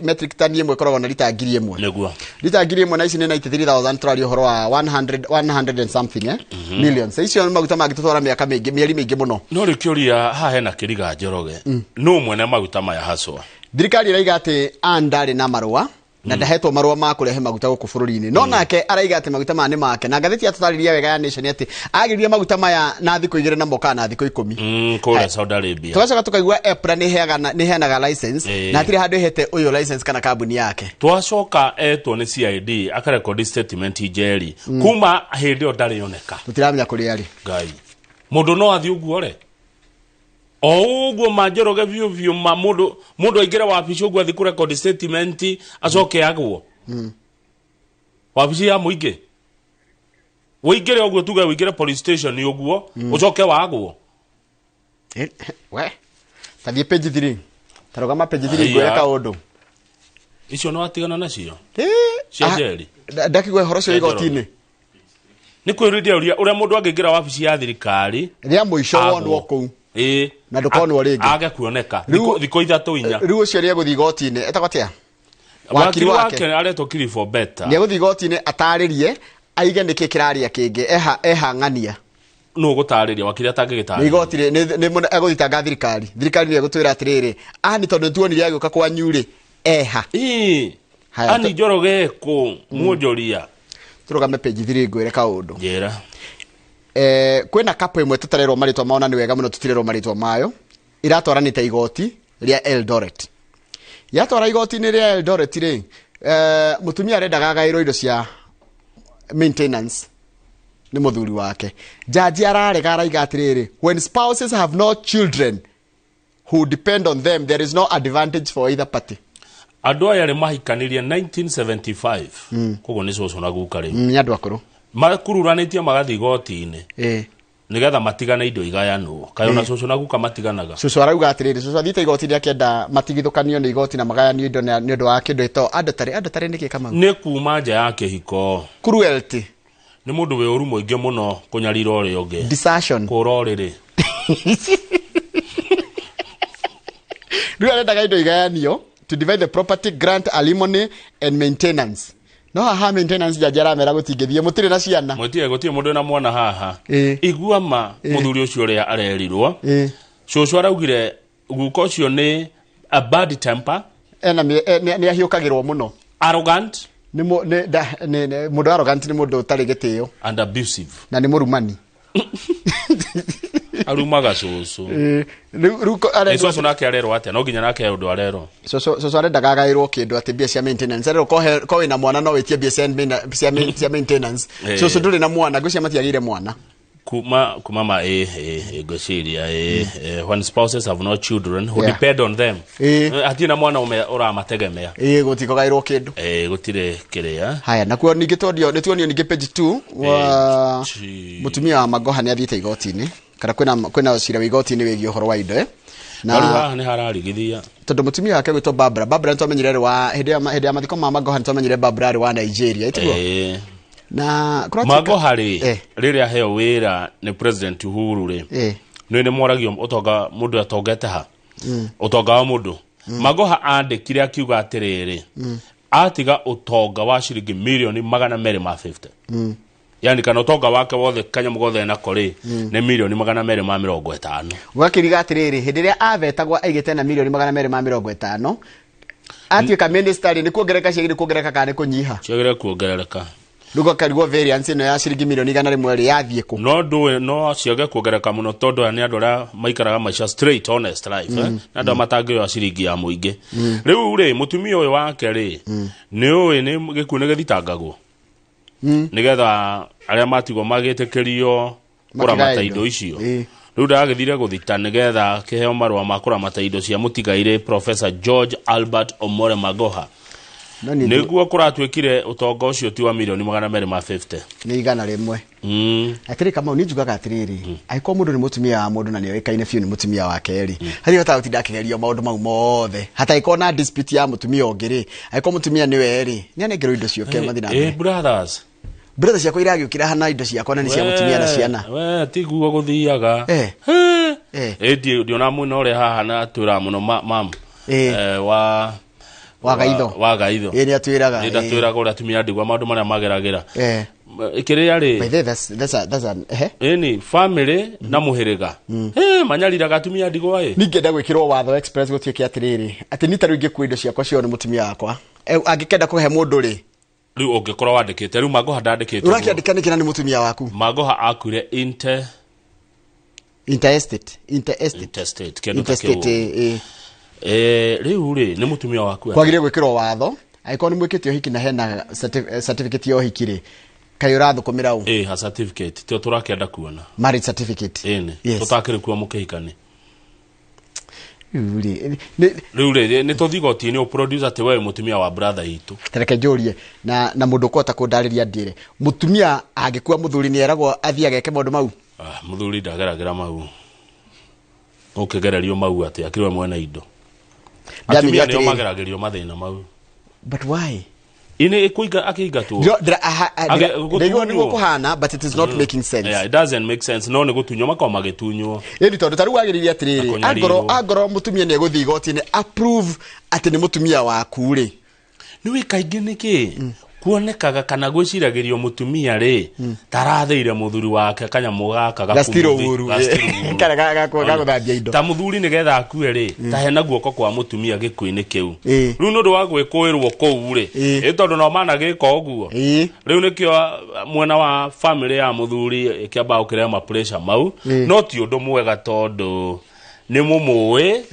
Speaker 1: metric ton imwe koragwo na lita 1000
Speaker 2: niguo
Speaker 1: lita 1000 na ici ni 93000 turari horo wa 100 and something millions icio maguta magitutwara miaka mingi mieri mingi muno
Speaker 2: no rikiuria haha hena kiriga Njoroge no mwene maguta maya haswa
Speaker 1: thirikari iraiga ati andari na marua na ndahetwo marua ma kurehe maguta guku bururi-ini no nake araiga ati maguta maya ni make na gatheti atutariria wega ya Nation ati agiriria maguta maya na thiko 2 na moka na thiko 10
Speaker 2: kura Saudi Arabia
Speaker 1: tugacoka tukaigua EPRA ni heanaga license na atire handu ihete uyo license kana kambuni yake
Speaker 2: twacoka etwo ni CID akarecord statement ijeri kuma hindi o ndari yoneka
Speaker 1: tutiramenya kuri ari
Speaker 2: ngai mundu no athi uguo re uguo Njoroge vyo ma mundu aingira wabici uguo athi ku record statement acoke agwo wabici ya muingi uingire uguo tuga uingire police station ni uguo ucoke wagwo
Speaker 1: we tathie page 3 tarogama page 3 ngoya kaundu
Speaker 2: icio no atigana nacio cia jeri
Speaker 1: ndakigwe horo cio igotini
Speaker 2: Nĩ kwĩrĩdia ũrĩa mũndũ angĩingĩra wabici ya thirikari
Speaker 1: rĩa mũico wonwo kũu na ndũkonwo rĩngĩ
Speaker 2: age kuoneka thikũ ithatũ inya
Speaker 1: rĩu ũcio nĩ egũthiĩ igoti-inĩ etagwo atĩa
Speaker 2: wakiri wake aretwo kiri for better
Speaker 1: nĩ egũthiĩ igoti-inĩ atarĩrie aige nĩkĩ kĩraria kĩngĩ ehang'ania
Speaker 2: no gũtarĩria wakiri atangĩgĩtarĩria
Speaker 1: nĩ igoti nĩ egũthitanga thirikari nĩ egũtwĩra atĩrĩrĩ nĩ tondũ nĩtuonire agĩũka kwanyu rĩ eha
Speaker 2: Ani Njoroge kũ muonjoria
Speaker 1: tũrũgame page 3 ngwĩre kaũndũ
Speaker 2: njĩra
Speaker 1: kwĩna kapo ĩmwe tũtarerwo marĩtwa mao na nĩ wega mũno tũtirerwo marĩtwa mayo iratwaranĩte igoti rĩa Eldoret yatwara igoti-inĩ rĩa Eldoret rĩ mũtumia arendaga agaĩrwo indo cia maintenance nĩ mũthuri wake jaji ararega araiga atĩrĩrĩ when spouses have no children who depend on them there is no advantage for either party
Speaker 2: andũ aya nĩ mahikanirie 1975 koguo nĩ cũcũ na guka rĩu
Speaker 1: nĩ andũ akũrũ
Speaker 2: makururanĩtie magathiĩ igoti-inĩ nĩgetha matigane indo igayanwo kayo na cũcũ na guka matiganaga
Speaker 1: cũcũ arauga atĩrĩrĩ cũcũ athiĩte igoti-inĩ akĩenda matigithũkanio nĩ igoti na magayanio indo nĩ ũndũ wa kĩndũ ĩtagwo andũ tarĩ nĩkĩ Kamau
Speaker 2: nĩ kuma nja ya kĩhiko
Speaker 1: cruelty
Speaker 2: nĩ mũndũ wĩ ũru mũingĩ mũno kũnyarira ũrĩa ũngĩ
Speaker 1: desertion
Speaker 2: kũra ũrĩrĩ
Speaker 1: rĩu arendaga indo igayanio to divide the property, grant alimony and maintenance. No haha maintenance jaji aramera gũtingĩthie mũtirĩ na ciana.
Speaker 2: Gũtirĩ mũndũ na mwana haha. Igua ma mũthuri ũcio ũrĩa arerirwo. Cũcũ araugire guko ũcio nĩ a bad temper.
Speaker 1: Nĩ ahiũkagĩrwo mũno.
Speaker 2: Arrogant.
Speaker 1: Mũndũ arrogant nĩ mũndũ ũtarĩ gĩtĩo.
Speaker 2: And abusive.
Speaker 1: Na nĩ mũrumani.
Speaker 2: Arumaga cũcũ. Cũcũ nake arerwo atĩa no nginya nake ũndũ arerwo.
Speaker 1: Cũcũ arendaga agaĩrwo kĩndũ atĩ mbia cia maintenance. Arerwo ko wĩna mwana no wĩtie mbia cia maintenance. Cũcũ ndũrĩ na mwana ngũcia matiagĩire mwana.
Speaker 2: Kuma ma ngũciria when spouses have no children who depend on them. Hatirĩ na mwana ũramategemea.
Speaker 1: Gũtiko gaĩrwo kĩndũ.
Speaker 2: Gũtirĩ kĩrĩa.
Speaker 1: Haya nakuo ningĩ nĩtuonio ningĩ page 2 wa mũtumia wa Magoha nĩ athiĩte igoti-inĩ kana kwĩna cira wa igoti-inĩ wĩgiĩ ũhoro wa indo
Speaker 2: na haha nĩ hararigithia
Speaker 1: tondũ mũtumia wake gwĩtwo Barbara nĩtwamenyire wa hĩndĩ ya mathiko ma Magoha nĩtwamenyire Barbara arĩ wa Nigeria ĩtiguo na
Speaker 2: Magoha rĩrĩa heo wĩra nĩ President Uhuru nĩ moragio ũtonga mũndũ atongete ha ũtonga wa mũndũ Magoha andĩkire akiuga atĩrĩrĩ atiga ũtonga wa ciringi milioni 250 yani kana ũtonga wake wothe kanyamu gothe na kore nĩ milioni 250
Speaker 1: wakiriga atĩrĩrĩ hĩndĩ ĩrĩa avetagwo aigĩte na milioni 250 atuĩka minister nĩ kuongereka ciagĩrĩire kuongereka kana kũnyiha
Speaker 2: ciagĩrĩire kuongereka
Speaker 1: Rugo karigwo variance ĩno ya ciringi milioni 100 yathiĩ kũ
Speaker 2: no ciage kuongereka mũno tondũ nĩ andũ arĩa maikaraga maica straight honest life na andũ matangĩoya ciringi ya mũingĩ rĩu rĩ mũtumia ũyũ wake rĩ nĩ ũĩ nĩ gĩkuũ nĩ gĩthitangagwo nĩgetha arĩa matigwo magĩtĩkĩrio kũramata indo icio rĩu ndagĩthire gũthita nĩgetha kĩheo marũa ma kũramata indo cia mũtigaire Professor George Albert Omore Magoha nĩguo kũratuĩkire ũtonga ũcio ti wa milioni 250
Speaker 1: nĩ igana rĩmwe atĩrĩ Kamau nĩ njugaga atĩrĩrĩ aĩkwo mũndũ nĩ mũtumia wa mũndũ na nĩ oĩkaine biũ nĩ mũtumia wa kerĩ harĩ hota gũtinda akĩgerio maũndũ mau mothe hataĩkwo na dispute ya mũtumia ũngĩ rĩ aĩkwo mũtumia nĩwe rĩ nĩ anengerwo indo ciake mathina
Speaker 2: brothers
Speaker 1: ciakwa iragĩũkĩra hana indo ciakwa na nĩ cia mũtumia na ciana
Speaker 2: tiguo gũthiaga ndiona mũno ũrĩa haha na twĩra mũno mam wa gaitho
Speaker 1: nĩ atwĩraga
Speaker 2: ndatwĩraga ũrĩa atumia ndigwa maũndũ marĩa mageragĩra ikĩrĩa rĩ ni family na mũhĩrĩga manyariraga atumia ndigwa
Speaker 1: ningĩenda gwĩkĩrwo watho express gũtuĩke atĩrĩrĩ atĩ nĩ tarĩu ingĩkua indo ciakwa cio nĩ mũtumia wakwa angĩkenda kũhe mũndũ rĩ
Speaker 2: rĩu ũngĩkorwo wandĩkĩte rĩu Magoha ndandĩkĩtwo
Speaker 1: ũrakĩandĩka nĩkĩ na nĩ mũtumia waku
Speaker 2: Magoha akuire
Speaker 1: interstate
Speaker 2: kĩndũ ta kĩu rĩu rĩ nĩ mũtumia waku
Speaker 1: kwagire gwĩkĩrwo watho aĩkorwo nĩ mwĩkĩte ũhiki na hena certificate ya ũhiki rĩ kaĩ ũrathũkũmĩra ũ
Speaker 2: ha certificate tio tũrakĩenda kuona
Speaker 1: marriage certificate
Speaker 2: tũtakĩrĩ kuo mũkĩhikani rĩu rĩ nĩ tũthigoti-inĩ ũproducer atĩ we mũtumia wa brother itũ
Speaker 1: tereke njũrie na mũndũ kota kũndarĩria ndĩre mũtumia angĩkua mũthuri nĩ eragwo athiĩ ageke maũndũ mau
Speaker 2: mũthuri ndageragĩra mau ũkĩgererio mau atĩ akĩrwe mwena indo atumia nĩo mageragĩrio mathĩna mau
Speaker 1: but why
Speaker 2: ine kuiga akiigatwo
Speaker 1: ndio niguo kuhana but it is not making sense.
Speaker 2: Yeah, it doesn't make sense. No nigutunyo makao magetunyo
Speaker 1: indi tondu taru wagiriria atiriri agoro mutumia ni eguthi igoti-ini approve ati ni mutumia waku ri
Speaker 2: niwe kaingi niki kuonekaga kana gwiciragirio mutumia ri taratheire muthuri wake kanyamu gaka
Speaker 1: gakumuru kana gaguthambia indo
Speaker 2: ta muthuri ni getha akue ri ta hena guoko kwa mutumia gikuini kiu riu nundu wa gwikuirwo kou ri tondu no mana gika uguo riu nikio mwena wa family ya muthuri ikiamba ukire ma pressure mau no ti undu mwega tondu ni mumwe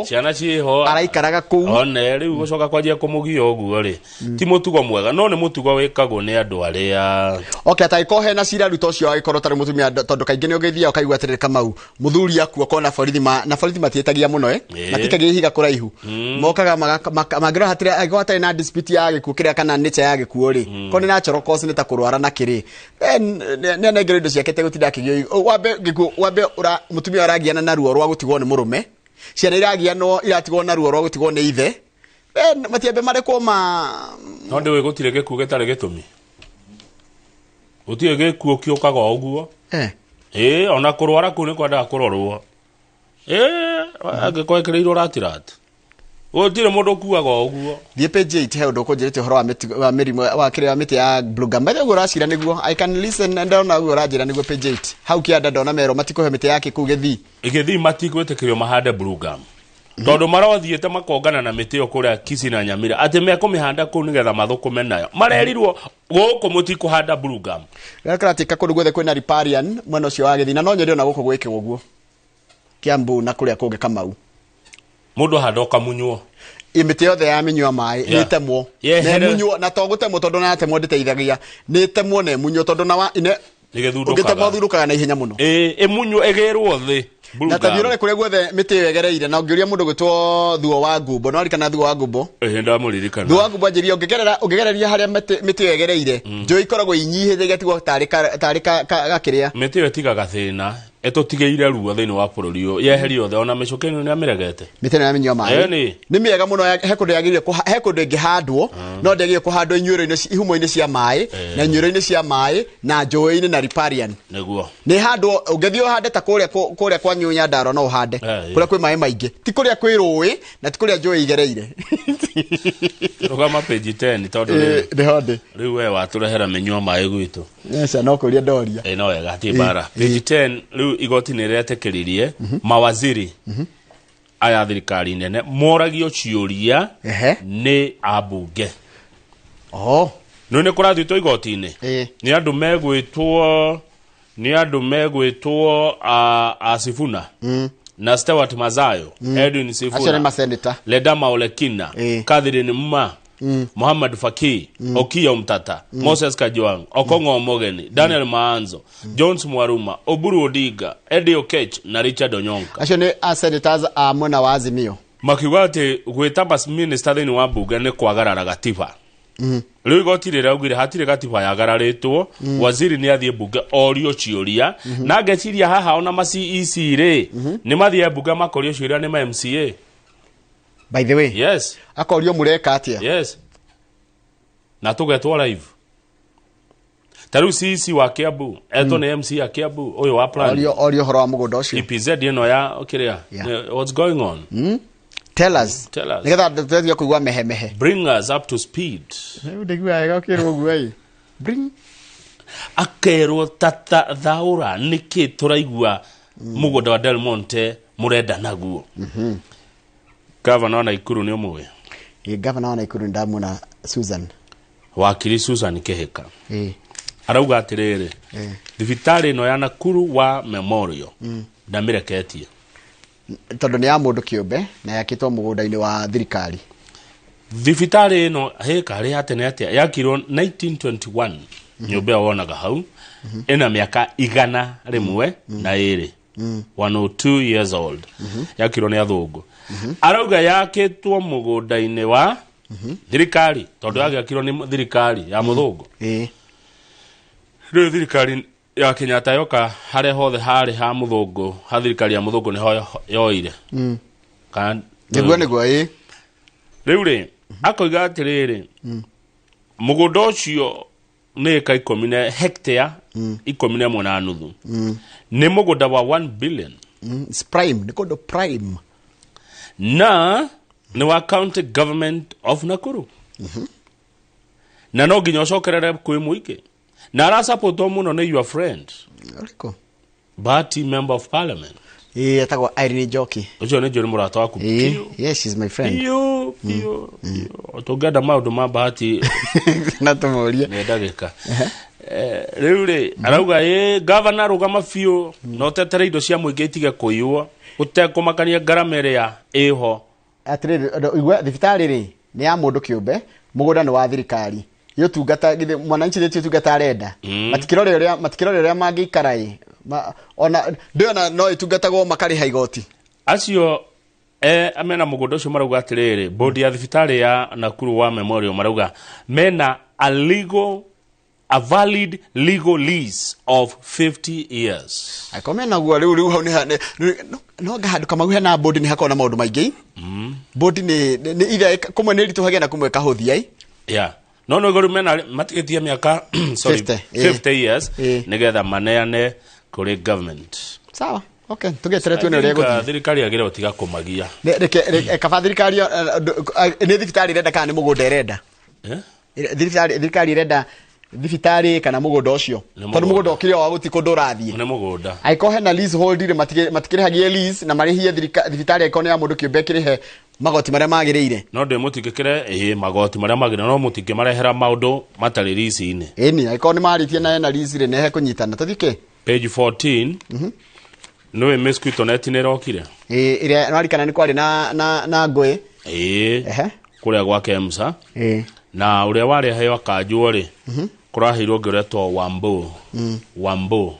Speaker 2: ciana ciho
Speaker 1: araikaraga kou
Speaker 2: one riu gucoka kwanjia kumugia uguo ri ti mutugo mwega no ni mutugo wikagwo ni andu aria
Speaker 1: ataiko hena cira ruto cio agikorwo tari mutumia tondu kaingi ni ugithia ukaigua atiriri Kamau muthuri aku kona borithi matietagia muno matikagia higa kuraihu mokaga magira hatire agikorwo atari na dispute ya gikuo kiria kana nature ya gikuo ri ko ni natural cause ni ta kurwara na kiri ni anengere indo ciake tegutinda akigio wambe mutumia aragiana na ruo rwa gutigwo ni murume ciana iragiano iratigwo na ruo rwa gutigwo ni ithe matiambe mareko
Speaker 2: no ndiwe gutire gikuo gitari gitumi gutire gikuo kiukaga uguo ona kurwara ku ni kwenda kurorwo agikoekereirwo ratirat gutire mundu kuaga uguo
Speaker 1: thie page 8 he undu kunjirite horo wa mirimo wa kire wa miti ya blue gum bethe uracira niguo I can listen and down na urajira niguo page 8 hau kianda ndona mero matikohe miti yake ku githii
Speaker 2: matikwetekerio mahande blue gum tondu marothiete makongana na miti yo kuria Kisi na Nyamira ati mekumihanda ku nigetha mathukume nayo marerirwo guku mutikuhanda blue gum
Speaker 1: gakaratika kundu gwethe kwina riparian mwena ucio wa githii na no nyeri ona guku gwikigwo guo Kiambu na kuria kungi Kamau
Speaker 2: mundu handoka munywo
Speaker 1: imiti yothe ya minywa mai nitemwo ne munywo na togutemwo tondu na atemwo nditeithagia nitemwo ne munywo tondu na wa ine
Speaker 2: nigethurukaga
Speaker 1: thurukaga na ihenya muno
Speaker 2: munywo egerwo thi
Speaker 1: na tabirore kuria gwethe miti yegereire na ungiuria mundu gwitwo thuo wa ngumbo no arikana thuo wa ngumbo
Speaker 2: ndamuririkana
Speaker 1: thuo wa ngumbo anjiria ungigereria haria miti yegereire njoo ikoragwo inyihite getigwo tari gakiria
Speaker 2: miti yo tigaga thina etutigeire ruo thiini wa bururi uyu yeheri yothe ona micukeni ni amiregete
Speaker 1: miti na minywa mai ni miega muno he kundu yagirie he kundu ingihandwo no ndegirie kuhandwo inyuiro-ini ihumo-ini cia mai na inyuiro-ini cia mai na njũĩ-ini na riparian
Speaker 2: niguo
Speaker 1: ni handwo ungithio hande ta kuria kwa nyunya ndaro no hande kuria kwi mai maingi ti kuria kwi rũĩ na ti kuria njũĩ igereire
Speaker 2: rugama page 10 tondu
Speaker 1: ni hande
Speaker 2: riu we waturehera minywa mai gwitu
Speaker 1: no kuria ndoria
Speaker 2: no wega ti bara page 10 riu igoti ni rĩetekĩririe mawaziri aya thirikari nene moragio ciũria nĩ ambunge no nĩ kũrathitwo igoti-inĩ nĩ andũ megwĩtwo Sifuna na Stewart Mazayo Edwin Sifuna Ledama Olekina Catherine Mma Muhammad Faki Okiya Umtata Moses Kajwang Okongo Mogeni Daniel Maanzo Jones Mwaruma Oburu Odiga Eddie Okech na Richard Onyonka
Speaker 1: acio ni senators a mwena wa Azimio
Speaker 2: makiuga ati gwĩtamba minister thĩinĩ wa mbunge nĩ kwagarara gatiba rĩu igoti rĩraugire hatirĩ gatiba yagararĩtwo waziri nĩ athiĩ mbunge orio ciũria na ngeciria haha ona ma CEC rĩ nĩ mathiĩ mbunge makorio ciũria nĩ ma MCA
Speaker 1: by the way
Speaker 2: yes
Speaker 1: akorio mureka atia
Speaker 2: yes na tugetwo live taru CEC wa Kiambu eto ni MC ya Kiambu uyu wa plan
Speaker 1: orio horo wa mugunda ucio
Speaker 2: EPZ ino ya okiria what's going on
Speaker 1: tell us nigetha ndetethia kuigua mehemehe
Speaker 2: bring us up to speed
Speaker 1: ndigua ega okirwo guai bring
Speaker 2: akero tata thaura niki turaigua mugunda wa Del Monte murenda naguo Governor na Ikuru ni umwe
Speaker 1: Governor na Ikuru ndamuna Susan
Speaker 2: wakiri Susan Keheka arauga atiriri thibitari no ya Nakuru wa Memorial ndamireketie
Speaker 1: tondu ni ya mundu kiumbe na yakitwo mugunda-ini wa thirikari
Speaker 2: thibitari no hekari atene atia yakirwo 1921 nyumba wonaga hau ina miaka 100 na 2 102 years old yakirwo ni athungu arauga yakitwo mugunda-ini wa thirikari tondu yakirwo ni thirikari ya muthungu riu thirikari ya Kenyatta yoka hare hothe hari ha muthungu ha thirikari ya muthungu ni ho yoire
Speaker 1: kan niguo riu ri
Speaker 2: akoiga atiriri mugunda ucio nä ka 10 hectare 11 na nuthu nä mugunda wa 1 billion
Speaker 1: it's prime nä kå prime
Speaker 2: na nä wa county government of Nakuru na no nginya ucokerere kwä muingä na arasapotwo muno nä your friend Bati member of parliament
Speaker 1: etagwo Irene Njoki
Speaker 2: ucio nä njå må rata waku
Speaker 1: yes she's my friend
Speaker 2: tångenda maå ma Bati
Speaker 1: na tå må rie
Speaker 2: nä ndagä ka rä u rä arauga gavana rå gama biå no tetere indo cia må ingä itige kå iwa gå tekå makania ngarama ä rä a ä ho
Speaker 1: atirä igua thibitarä rä nä ya må ndå kä å mbe må gå nda nä wa thirikari yo tungata mwananchi rä tio tungata arenda matikirore å rä a mangä ikara ona ndĩona no ĩtungatagwo makarĩ ha igoti
Speaker 2: acio amena mũgũnda ũcio marauga atĩrĩrĩ bodi ya thibitarĩ ya Nakuru wa Memorial marauga mena a valid legal lease of 50 years
Speaker 1: akomena guo rĩu hau no gahandu kama guhe na bodi ni hakona maũndũ maingĩ bodi ni ire kumwe nĩ ritũhagia na kumwe kahuthia
Speaker 2: no igũrũ mena matigetie mĩaka 50 years nigetha maneane kuri government
Speaker 1: sawa okay tugetere tuone ũrĩa gũthiĩ
Speaker 2: thirikari agire gũtiga kũmagia
Speaker 1: kaba thirikari nĩ thibitarĩ irenda kana nĩ mũgũnda irenda thirikari irenda thibitarĩ kana mũgũnda ũcio tondũ mũgũnda ũkĩrĩ wa gũtikũ ndũrathiĩ
Speaker 2: nĩ mũgũnda
Speaker 1: aiko hena lease hold ile matikĩrĩhagie lease na marĩhie thibitarĩ aiko nĩ ya mũndũ kĩũmbe kĩrĩhe magoti marĩa magĩrĩire
Speaker 2: no ndĩ mũtingĩkĩre magoti marĩa magĩrĩire no mũtingĩmarehera maũndũ matarĩ lease-inĩ
Speaker 1: ĩni aiko nĩ marĩtie na lease rĩ nehe kũnyitana tũthike
Speaker 2: page 14 no mosquito net nĩ rokire
Speaker 1: ĩrĩa narikana nĩ kwarĩ na ngũĩ
Speaker 2: kũrĩa gwa Kemsa na ũrĩa warĩ heo kanjwo rĩ kũraheirwo ngĩretwo Wambo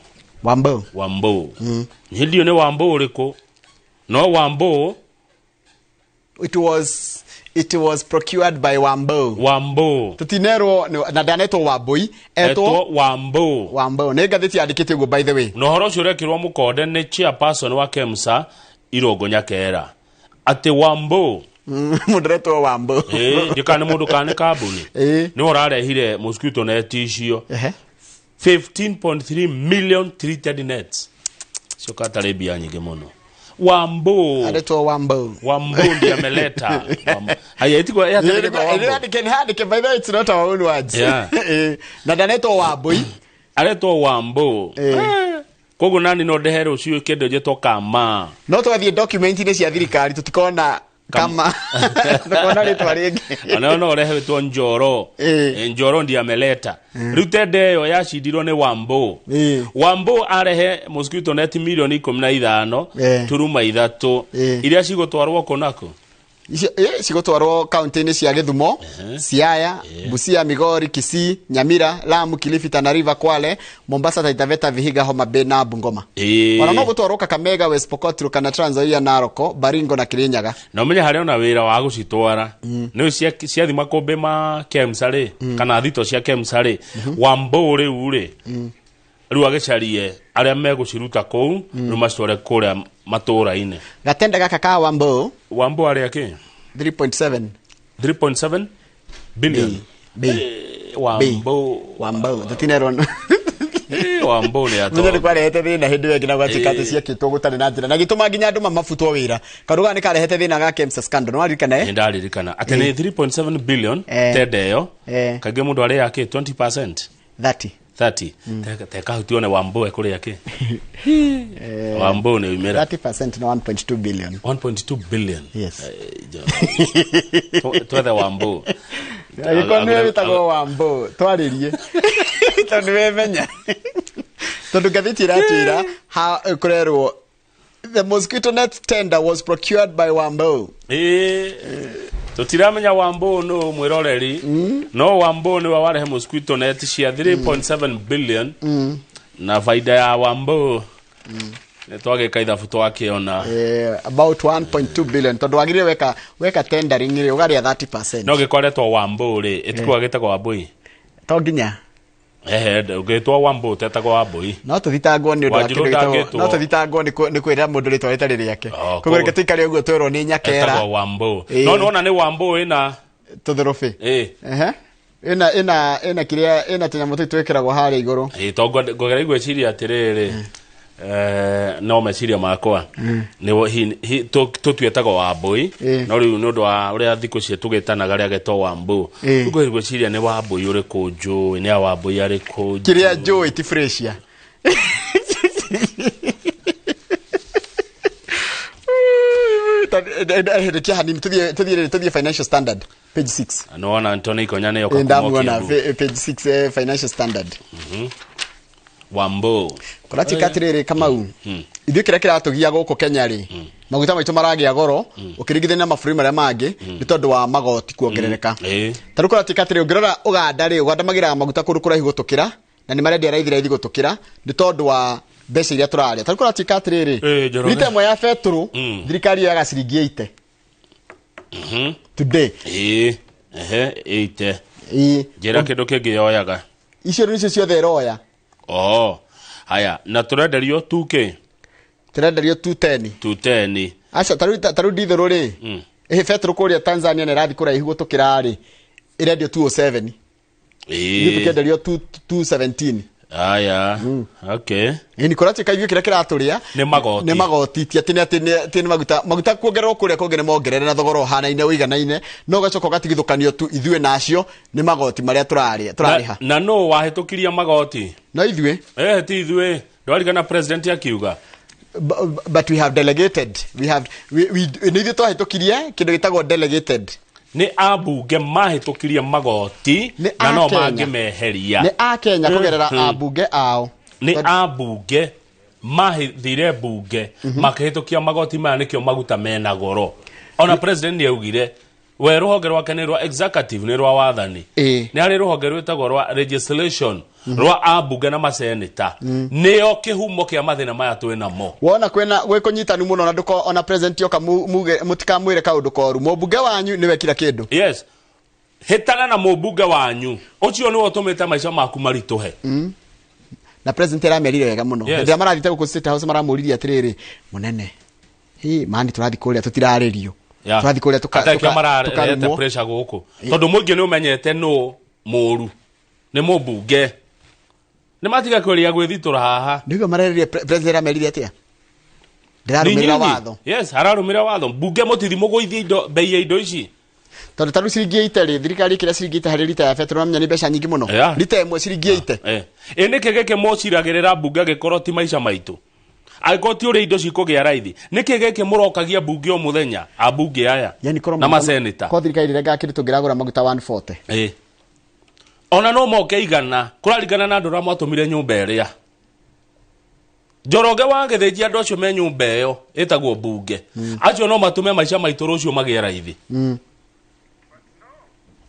Speaker 2: ndio nĩ Wambo ũrĩkũ no Wambo
Speaker 1: it was procured by Wambo tutinerwo na ndanetwo Wambui etwo Wambo nĩ ngathĩti yandĩkĩte ũguo by the way
Speaker 2: no horo ũcio ũrekĩrwo mũkonde nĩ chairperson wa Kemsa Irongo Nyakera atĩ Wambo
Speaker 1: mũndretwo Wambo
Speaker 2: ndikane mũndũ kana kambuni nĩ ũrarehire mosquito net icio 15.3 million treated nets sio katarĩ mbia nyingĩ mũno Wambo
Speaker 1: aretwo Wambo
Speaker 2: ndiye ameleta haya itiko
Speaker 1: handike by the way it's not our own words na ndanetwo Wambui
Speaker 2: aretwo Wambo koguo nani no ndehere ucio kĩndũ njetwo kama
Speaker 1: no twathiĩ document-inĩ cia thirikari tutikona kama tukona ritwa ringi
Speaker 2: no rehetwo Njoro ndiye ameleta rutende yo yacindirwo ni Wambo arehe mosquito net milioni 15 turuma 3 iria cigutwarwo konako
Speaker 1: cigutwarwo kaunti-inĩ cia Gĩthumo Siaya Busia Migori Kisii Nyamira Lamu Kilifi Tana River Kwale Mombasa Taita Taveta Vihiga Homa Bay na Bungoma wana no gutwarwo Kakamega West Pokot Turkana Trans Nzoia Naroko Baringo na Kirinyaga
Speaker 2: no menye harĩ ona wĩra wa gucitwara nĩ cia thima kũmbe ma Kemsa kana thito cia Kemsa Wambo rĩu rĩu agĩcarie arĩa megũciruta kũu rĩu macitware kũrĩa matũũra-inĩ
Speaker 1: gatenda gaka ka Wambo
Speaker 2: arĩa kĩ 3.7 billion
Speaker 1: Wambo tutinerwo
Speaker 2: Wambo nĩ atũ
Speaker 1: nĩ kwarehete thĩna hĩndĩ ĩyo nginya gwatikate ciakĩtwo gũtarĩ na njĩra na gĩtũma nginya andũ mamabutwo wĩra karuga nĩ karehete thĩna ga Kemsa scandal no aririkana
Speaker 2: nĩ ndaririkana atĩ nĩ 3.7 billion tende ĩyo kaingĩ mũndũ arĩa yake 20% 30 teka hutione Wambo kũrĩa kĩ Wambo nĩ umera
Speaker 1: 30% na 1.2 billion
Speaker 2: 1.2 billion
Speaker 1: yes
Speaker 2: twethe Wambo
Speaker 1: agĩkonio wĩtagwo Wambo twarĩrie tondũ wemenya tondũ ngathĩti iratwĩra kũrerwo the mosquito net tender was procured by Wambo
Speaker 2: tutiramenya Wambo no mwiroreri no Wambo ni warehe mosquito net cia 3.7 billion na faida ya Wambo twage kaitha futo akiona
Speaker 1: about 1.2 billion tondu wagire weka tendering ri ugaria 30%
Speaker 2: no gikoretwo Wambo ri itikwa gitagwo Wambui
Speaker 1: to nginya
Speaker 2: ugitwa Wambo tetagwo Wambui
Speaker 1: no tuthitangwo ni undu wakirito no tuthitangwo ni kwira mundu ritwa rita ririake kugurike tuikare uguo twero ni Nyakera
Speaker 2: tetagwo Wambo no nona ni Wambo ina
Speaker 1: Tuthorofi. Ena kiria ena tunyamu twekerago haria iguru.
Speaker 2: Tongo ngogera igweciria atiriri. No meciria makwa ni tutuetago Wambui no riu nundu wa uria thiku cie tugitanaga ria geto Wambu ugo igweciria ni Wambui uri kunju ni Wambui ari kunju
Speaker 1: kiria njui ti freshia tuthie financial standard page 6
Speaker 2: no Antoni Ikonya ne yoka
Speaker 1: kumokia page 6 financial standard
Speaker 2: Wambu
Speaker 1: kurati katiriri Kamau ithu kira kiratugia guku Kenya ri maguta maitu maragia goro ukirigithania na maburi maria mangi ni tondu wa magoti kuongerereka taru kurati katiriri ungirora Uganda magira maguta kuru kuraihu gutukira na ni marendia raithi gutukira ni tondu wa mbeca iria turaria taru kurati katiriri lita imwe ya petro thirikari ya ciringi 80 today
Speaker 2: 80 jera kindu kingi yoyaga
Speaker 1: icio nicio ciothe roya.
Speaker 2: Haya, na turenderio 2K.
Speaker 1: Turenderio 210. Acha taru dithoro ri. Petro kuria Tanzania ne rathi kuraihu gutukira ri. Irendio 207. Tukenderio 217.
Speaker 2: Haya. Okay.
Speaker 1: Ni kurati kaivio kira kiraturia
Speaker 2: ni
Speaker 1: magoti ti atini maguta kuongerera kuria kongene mongerere na thogoro hana ine uiganaine no gacoka gatigithukanio tu ithue nacio ni magoti maria turariha
Speaker 2: na no wahitukiria magoti
Speaker 1: na ithue
Speaker 2: ti ithue ndwarigana president akiuga
Speaker 1: but we have delegated we need to hitukirie kindu gitagwo delegated
Speaker 2: ni abunge mahitukirie magoti na no mangimeheria
Speaker 1: ni a Kenya kugerera abunge ao
Speaker 2: ni abunge mahithire bunge makahitukia magoti maya nikio maguta mena goro ona president ni augire we ruhonge rwake ni rwa executive ni rwa wathani ni ari ruhonge rwetagwo rwa legislation rwa abunge na maseneta nio kihumo kia mathina maya twinamo
Speaker 1: wona kwena gwikunyitanu muno na nduko ona president yoka mutikamwire kaundu koru mubunge wanyu ni wekira kindu
Speaker 2: yes hitana na mubunge wanyu ucio ni wotumite maica maku marituhe
Speaker 1: na president eramerire wega muno ndia marathite guku state house maramuriria atiriri munene mani turathi kuria tutiraririo turathi kuria
Speaker 2: tukareta pressure guku tondu muingi ni umenyete no muru ni mubunge ni matiga kuria gwithitura haha
Speaker 1: ndigo marariria president eramerire atia ndirarumira watho
Speaker 2: yes hararumira watho bunge mutithi muguithia indo bei ya indo ici
Speaker 1: tondu taru ciringi 80 thirikari kira ciringi 80 harĩ lita ya petro namenya ni mbeca nyingi muno lita imwe ciringi 80
Speaker 2: niki giki mociragirira bunge gikorwo ti maica maitu agikoti uri indo cikugia raithi niki giki murokagia bunge o muthenya abunge aya na maseneta
Speaker 1: ko thirikari renga kindu tungiragura maguta 140
Speaker 2: ona no moke igana kuraringana na ndura mwatumire nyumba iria Njoroge wangithejia andu acio me nyumba iyo itagwo bunge acio no matume maica maitu rucio magia raithi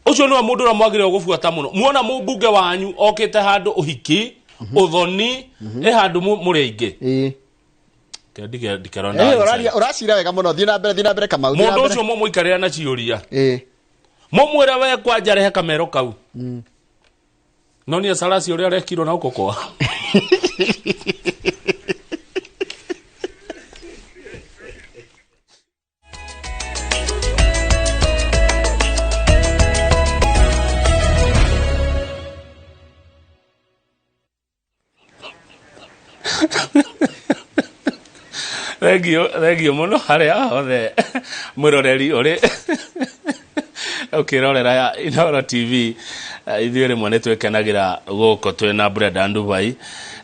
Speaker 2: ucio no mundu ramwagire gubuata muno muona mubunge wanyu okite handu uhiki uthoni handu mureingi
Speaker 1: uracira wega muno thii na mbere Kamau
Speaker 2: mundu ucio muikarira na ciuria mumwire we kwanja rehe kamero kau no ni salasi uria rekiro na uko kwa Regio muno haria hothe mwiroreri uri ukirorera ya Inooro TV ithuĩ rĩmwe nĩ twĩkenagĩra gũkũ twĩna Brenda Ndubai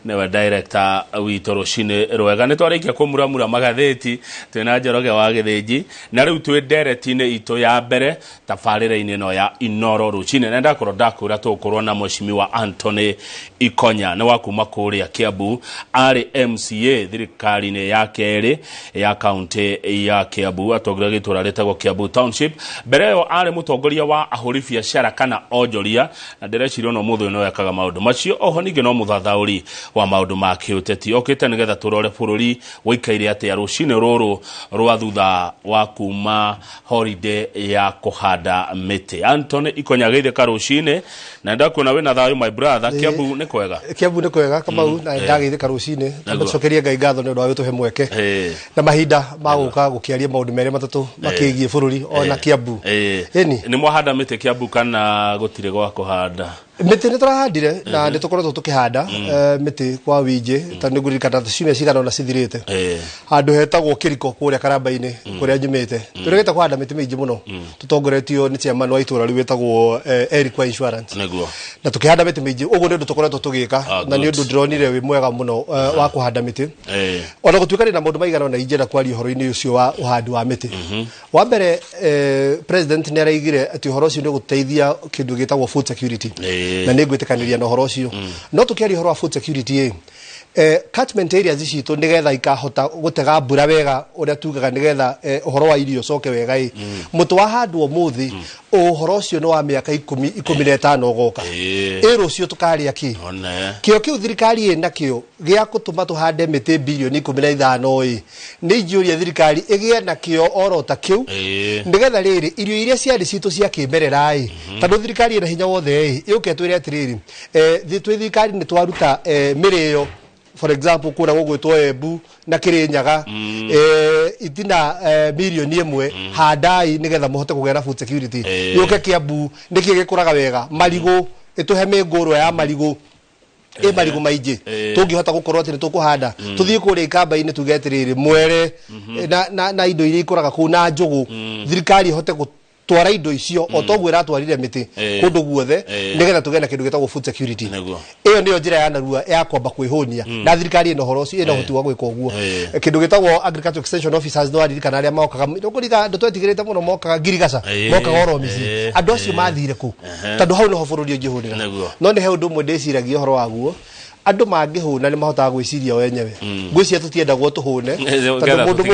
Speaker 2: nĩwe director witũ rũcinĩ rwega nĩ twarĩkia kũmuramura magathĩti twĩna Njoroge wa Gĩthĩnji na rĩu twĩ ndereti-inĩ itũ ya mbere tabarĩra-inĩ ĩno ya Inooro rũcinĩ na ndakorwo ndakwĩra tũgũkorwo na Mheshimiwa Anthony Ikonya nĩ wa kuma kũrĩa Kiambu arĩ MCA thirikari-inĩ ya kerĩ ya kaunti ya Kiambu atongoria gĩtũra rĩtagwo Kiambu Township mbere ĩyo arĩ mũtongoria wa ahũri biacara kana onjoria na ndĩreciria no mũthũ no ekaga maũndũ macio oho ningĩ no mũthathaũri wa maundu ma kiuteti okite nigetha turore bururi wikaire atia rucine ruru rwa thutha wa kuma holiday ya kuhanda miti. Anthony ikonyageire ka rucine na ndakuona we na thayo my brother. Kiambu ni kwega?
Speaker 5: Kiambu ni kwega kama na ndageire ka rucine tucokerie Ngai ngatho ni undu wa tuhe mweke na mahinda maguka gukiaria maundu mere matatu makigie bururi ona Kiambu.
Speaker 2: Ni mwahanda miti Kiambu kana gutire gwa kuhanda?
Speaker 5: Miti ni turahandire na ni tukoretwo tukihanda miti kwa wingi tandu ngurikana ciumia cigana na cithirite handu hetagwo Kiriko kuria Karamba-ini kuria njumite turegete kuhanda miti mingi muno tutongoretio ni chairman wa itura riu wetagwo Eric wa Insurance na tukihanda miti mingi uguo ni undu tukoretwo tugika na ni undu ndronire wi mwega muno wa kuhanda miti ona gutuika na maundu maigana na injera kwaria horo-ini ucio wa uhandi wa miti. Wa mbere president ni araigire ati horo ucio ni guteithia kindu gitagwo food security na nigwitikaniria na horo ucio no tukiari horo wa food security catchment areas citu nigetha ikahota gutega mbura wega uria tugaga nigetha horo wa irio coke wega mutu wa handwo muthi horo ucio no wa miaka 15 ugoka rucio tukaria ki kio kiu thirikari ina kio gia gutuma tuhande miti bilioni 15 ni njuria thirikari igie na kio orota kiu nigetha riri irio iria ciari citu cia kimerera tandu thirikari ina hinya wothe yuke twire atiriri thirikari ni twaruta mirio for example kuna gugwitwo Embu na Kirinyaga itina milioni imwe handai nigetha muhote kugera food security yuke Kiambu ndiki gikuraga wega marigo ituhe mingurwa ya marigo marigo maiji tungihota gukorwo ati ni tukuhanda tuthie kuri Kamba-ini tugetiriri mwere na indo iria ikuraga kuna njugu thirikari hote twara indo icio otogwira twarire miti kundu guothe nigetha tugena kindu gitagwo food security iyo niyo njira ya narua ya kwamba kwihunia na thirikari ino horo ucio ina hoti wa gwika uguo kindu gitagwo agriculture extension officers no ariri kana aria mokaga ndukuriga ndotwetigirite muno mokaga Girigasa mokaga oromici andu acio mathire ku tandu hau no bururi ungihunira no ni he undu mwe ndiciragia horo waguo andu mangihuna ni mahotaga gwiciria wenyewe ngwiciria tutiendagwo tuhune tandu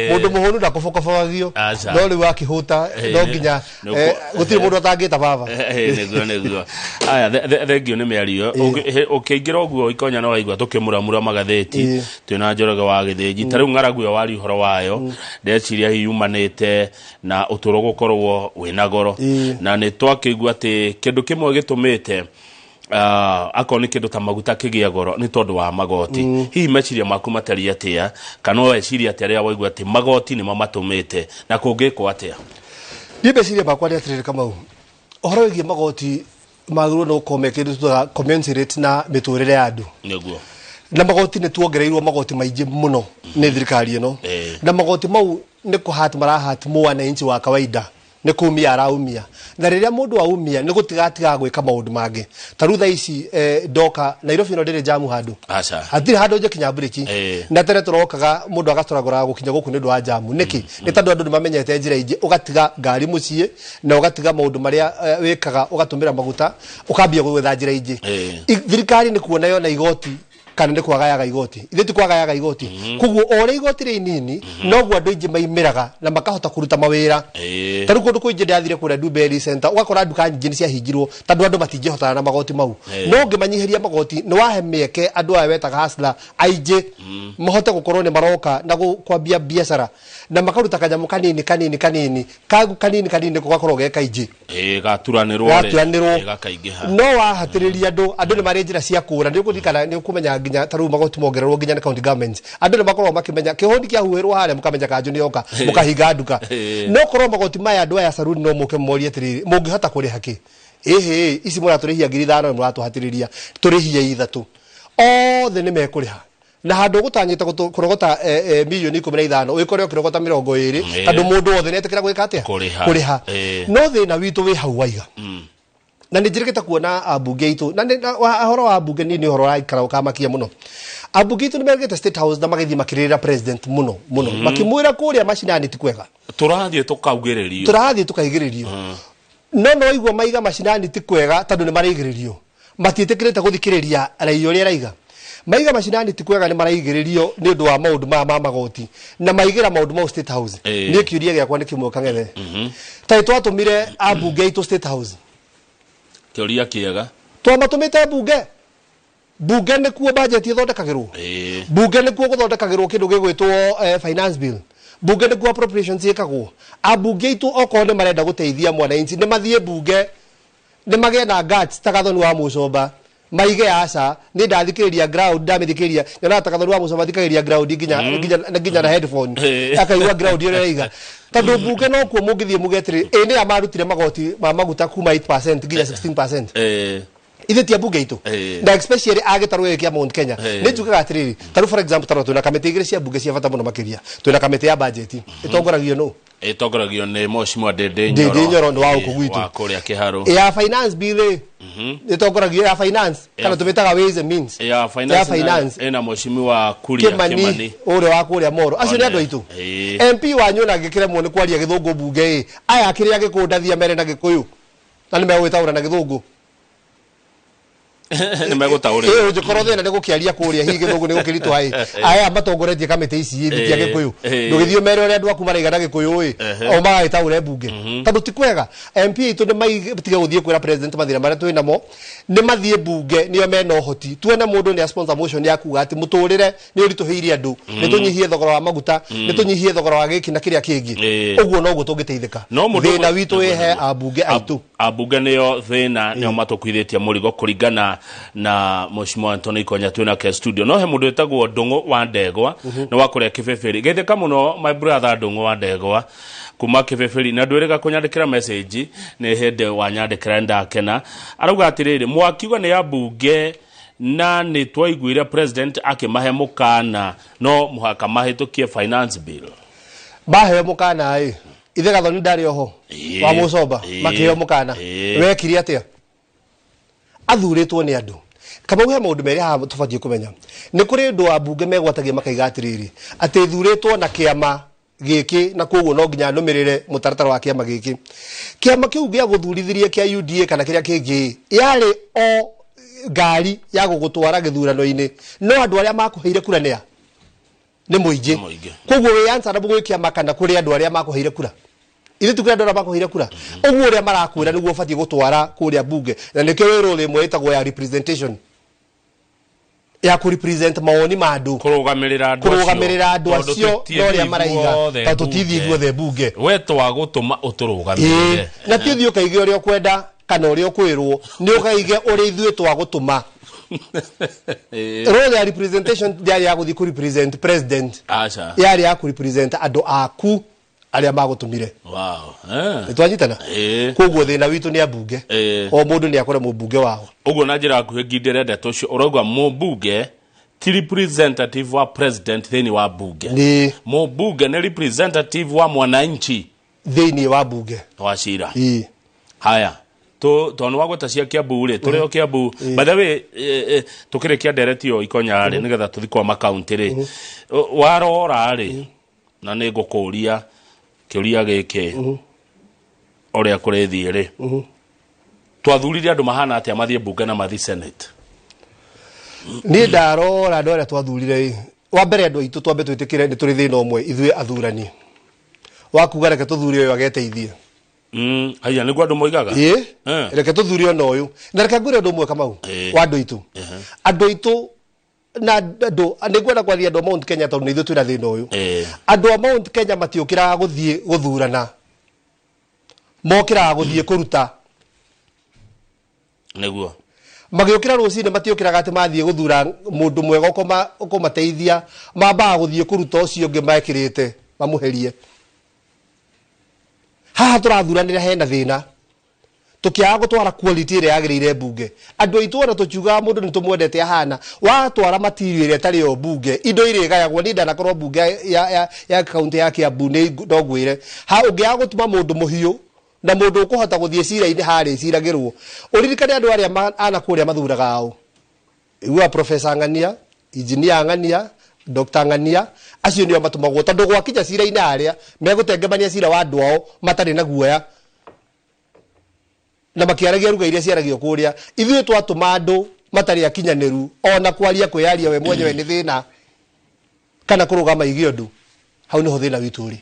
Speaker 5: mundu muhunu ndakubokobogagio no riu akihuta no nginya gutiri mundu atangita baba
Speaker 2: neguo aya thengio ni miario ukiingira uguo ikonya no waigua tukimuramura magatheti twina Njoroge wa Githinji tariu ng'aragu wari horo wayo ndeciria hiumanite na uturo gukorwo wina goro na ni twakigua ati kindu kimwe gitumite akoni kindu ta maguta kigia goro ni tondu wa magoti hihi meciria maku matari atia kana weciria ati aria waigua ati magoti ni mamatumite na kungikwo atia
Speaker 5: ni meciria makwa ni atiriri Kamau ohoro wigi magoti maguru no komekindu tuga commensurate na miturire ya andu
Speaker 2: neguo
Speaker 5: na magoti ni tuongereirwo magoti maingi muno ni thirikari ino na magoti mau ni kuhat marahat mwana inchi wa kawaida ni kumia araumia na riria mundu aumia ni gutigatiga gwika maundu mangi tarutha ici doka Nairobi no ndire jamu handu hatiri handu nje kinyamburiki na tere turokaga mundu agatoragora gukinya guku ni ndu wa jamu niki ni tandu andu nimamenyete njira ingi ugatiga ngari mucie na ugatiga maundu maria wikaga ugatumira maguta ukambia gwetha njira ingi thirikari ni kuona yo na igoti kana ndiko agayaga igoti ithiti kwagayaga igoti kuguo ore igoti ri nini noguo andu ingi maimiraga na makahota kuruta mawira taru kundu kuingi ndathire kure Dubeli Center ugakora nduka nyingi cia hingirwo tandu andu matingihotana na magoti mau no ngimanyihiria magoti no wahe mieke andu aya wetaga hasla aije mahote gukorwo ni maroka na kwambia biashara na makaruta kanyamu kanini kagu kanini gugakorwo geka iji
Speaker 2: gaturanirwo
Speaker 5: gakaingiha no wahatiriria andu ni mari njira cia kura ni guthikana ni kumenya nginya taru magoti mongererwo nginya na county government andu ni makorwo makimenya kihondi kia huirwo haria mukamenya kanju ni yoka mukahinga nduka no korwo magoti maya andu aya saruni no muke morie atiriri mungihota kuriha ki ici muraturihia 5,000 muratuhatiriria turihia ithatu othe ni mekuriha na handu gutanyite kurogota milioni 15 wikore ukirogota 20 tandu mundu wothe netikira gwika atia kuriha no thina witu wi hau waiga na nijirikita kuona abunge itu na horo wa abunge ni horo wa ikara ukamakia muno abunge itu nimergete State House na magithi makirira president muno makimwira kuria mashinani tikwega
Speaker 2: turathie
Speaker 5: tukaigiririo no igwa maiga mashinani tikwega tandu ni marigiririo matitikirite guthikiriria raio ria raiga maiga mashinani tikwega ni maraigiririo ni undu wa maundu ma magoti na maigira maundu ma State House ni kiuria giakwa ni kimwe kangethe tai twatumire abunge itu State House
Speaker 2: kiuria kiega
Speaker 5: twamatumite bunge bunge nä kuo budget ithondekagirwo bunge nä kuo guthondekagirwo kindu gigwitwo finance bill bunge nä kuo appropriations ikagwo abunge itu okorwo nä marenda guteithia mwananchi nä mathie bunge nä magä na guts ta Gathoni wa Mucomba maige aca nä ndathikĩrĩria ground ndamĩthikĩrĩria nyona ta Gathoni wa Mucomba thikagĩrĩria ground nginya na headphone akaigua ground ĩrĩa ĩraiga tondũ bunge no kuo mũngĩthiĩ mugetĩrĩ nĩ amarutire magoti ma maguta kuma 8% nginya 16% ithe tia bunge itu na especially agitarwo gĩkĩa Mount Kenya nĩ njugaga atĩrĩrĩ tarũ for example tarũ twĩna kamĩtĩ igĩrĩ cia bunge cia bata mũno makĩria twĩna kamĩtĩ ya budget ĩtongoragio nũ
Speaker 2: ĩtongoragio nĩ Mheshimiwa Ndindi
Speaker 5: Nyoro nĩ wa gũkũ gwitũ
Speaker 2: wa kũrĩa Kĩharũ
Speaker 5: ya finance bill ĩtongoragio ya finance kana tũmĩtaga ways and means
Speaker 2: ya finance ĩna Mheshimiwa Kuria Kimani
Speaker 5: ũrĩa wa kũrĩa Moro acio nĩ andũ aitũ MP wanyu na ngĩkĩremwo nĩ kwaria gĩthũngũ bunge aya kĩrĩa gĩkũndathia mere na gĩkũyũ na nĩ megwĩtaũra na gĩthũngũ
Speaker 2: nĩ megũtaũrĩra
Speaker 5: ũnjĩkorwo thĩna nĩ gũkĩaria kũrĩa hihi gĩthũngũ nĩ gũkĩritũ aya matongoretie kamĩtĩ ici cia gĩkũyũ ndũgĩthiĩ mere ũrĩa andũ aku maraiga na gĩkũyũ o magagĩtaũre bunge tondũ ti kwega MP aitũ nĩ matige gũthiĩ kwĩra president mathĩna marĩa twĩ namo nĩ mathiĩ bunge nĩo mena ũhoti tuone mũndũ nĩ sponsor motion ya kuga atĩ mũtũrĩre nĩ ũritũhĩirie andũ nĩ tũnyihie thogora wa maguta nĩ tũnyihie thogora wa gĩki na kĩrĩa kĩngĩ ũguo noguo tũngĩteithĩka thĩna witũ wĩhe ambunge aitũ
Speaker 2: ambunge nĩo thĩna nĩo matũkuithĩtie mũrigo kũringana na Mheshimiwa Anthony Ikonya twina ke studio no he mundu etagwo Ndungu wa Ndegwa no wakuria Kibeberi getheka muno my brother Ndungu wa Ndegwa kuma Kibeberi na ndwirega kunyandikira message ne hende wanyandikira ndakena arauga atiriri mwakiuga ni abunge na ni twaiguire president akimahe mukana no muhaka mahitukie finance bill
Speaker 5: bahe mukana ithe Gathoni ndari oho wa Mucomba makiheo mukana wekiri atia athuritwo nĩ andũ kama uhe maundu meri ha tubatie kumenya ni kuri ndu wa bunge megwatagia makaiga atiriri ati thuritwo na kiama giki na koguo no nginya numirire mutaratara wa kiama giki kiama kiu gĩa guthurithirie kia UDA kana kiria kingi yari o ngari ya gugutwara githurano-ini no andu aria makuheire kura nia ni muingi koguo we answer na bugu kiama kana kuri andu aria makuheire kura ithe tukira ndora bakuhira kura uguo uria marakwira niguo batie gutwara kuria bunge na nikio wiro rimwe itagwo ya representation ya ku represent maoni ma andu
Speaker 2: kurugamirira
Speaker 5: andu acio no ria maraiga ta tutithi guothe bunge
Speaker 2: we twagutuma uturugamirire
Speaker 5: na tithi ukaige uria kwenda kana uria kwirwo ni ukaige uria ithuĩ twagutuma role ya representation yari ya guthi ku represent president yari ya ku represent andu aku aria magutumire twanyitana koguo thina witu ni abunge o mundu ni akore mubunge wao
Speaker 2: uguo na njira akuhe ngindire ndeto cio urauga mubunge ti representative wa president thini wa bunge
Speaker 5: ni
Speaker 2: mubunge ni representative wa mwananchi
Speaker 5: thini wa bunge
Speaker 2: wa cira haya tonu wagweta cia Kiambu ri turi o Kiambu by the way tukirikia ndereti yo Ikonya ri nigetha tuthi kwa makaunti ri warora ri na ni ngukuria kiuria giki oria kurethie ri twathurire andu mahana atia mathie bunge na mathi senate
Speaker 5: ni ndarora andu aria twathurire wa mbere andu aitu twambe twitikire ni turi thina umwe ithuĩ athurani wakuga reke tuthurie uyu ageteithie
Speaker 2: haya niguo andu moigaga
Speaker 5: reke tuthurie ona uyu na reke ngwire andu umwe Kamau wa andu aitu na andu nigwenda kwaria andu Mount Kenya tondu ithuĩ twina thina uyu andu a Mount Kenya matiukiraga guthie guthurana mokiraga guthie kuruta
Speaker 2: niguo
Speaker 5: magiukira rucine matiukiraga ati mathie guthura mundu mwega ukumateithia mambaga guthie kuruta ucio ngi mekirite mamuherie haha turathuranira hena thina tukiaga gutwara quality ire yagirire bunge andu aitu ona tukiuga mundu ni tumwendete ahana watwara material ire tari o bunge indo ire gayagwo ni ndana korwo bunge ya county ya Kiambu ni ndogwire ha ungiaga gutuma mundu muhiu na mundu ukuhota guthie cira-ini hari ciragirwo uririkane andu aria ana kuria mathuraga ao igua professor Ng'ania engineer Ng'ania Dr. Ng'ania acio nio matumagwo tondu gwakinya cira-ini aria megutengemania cira wa andu ao matari na guoya na makiaragia ruga iria ciaragio kuria ithuĩ twatuma andu matari akinyaniru ona kwaria kwiaria we mwenyewe ni thina kana kurugama igio ndu hau niho thina witu ri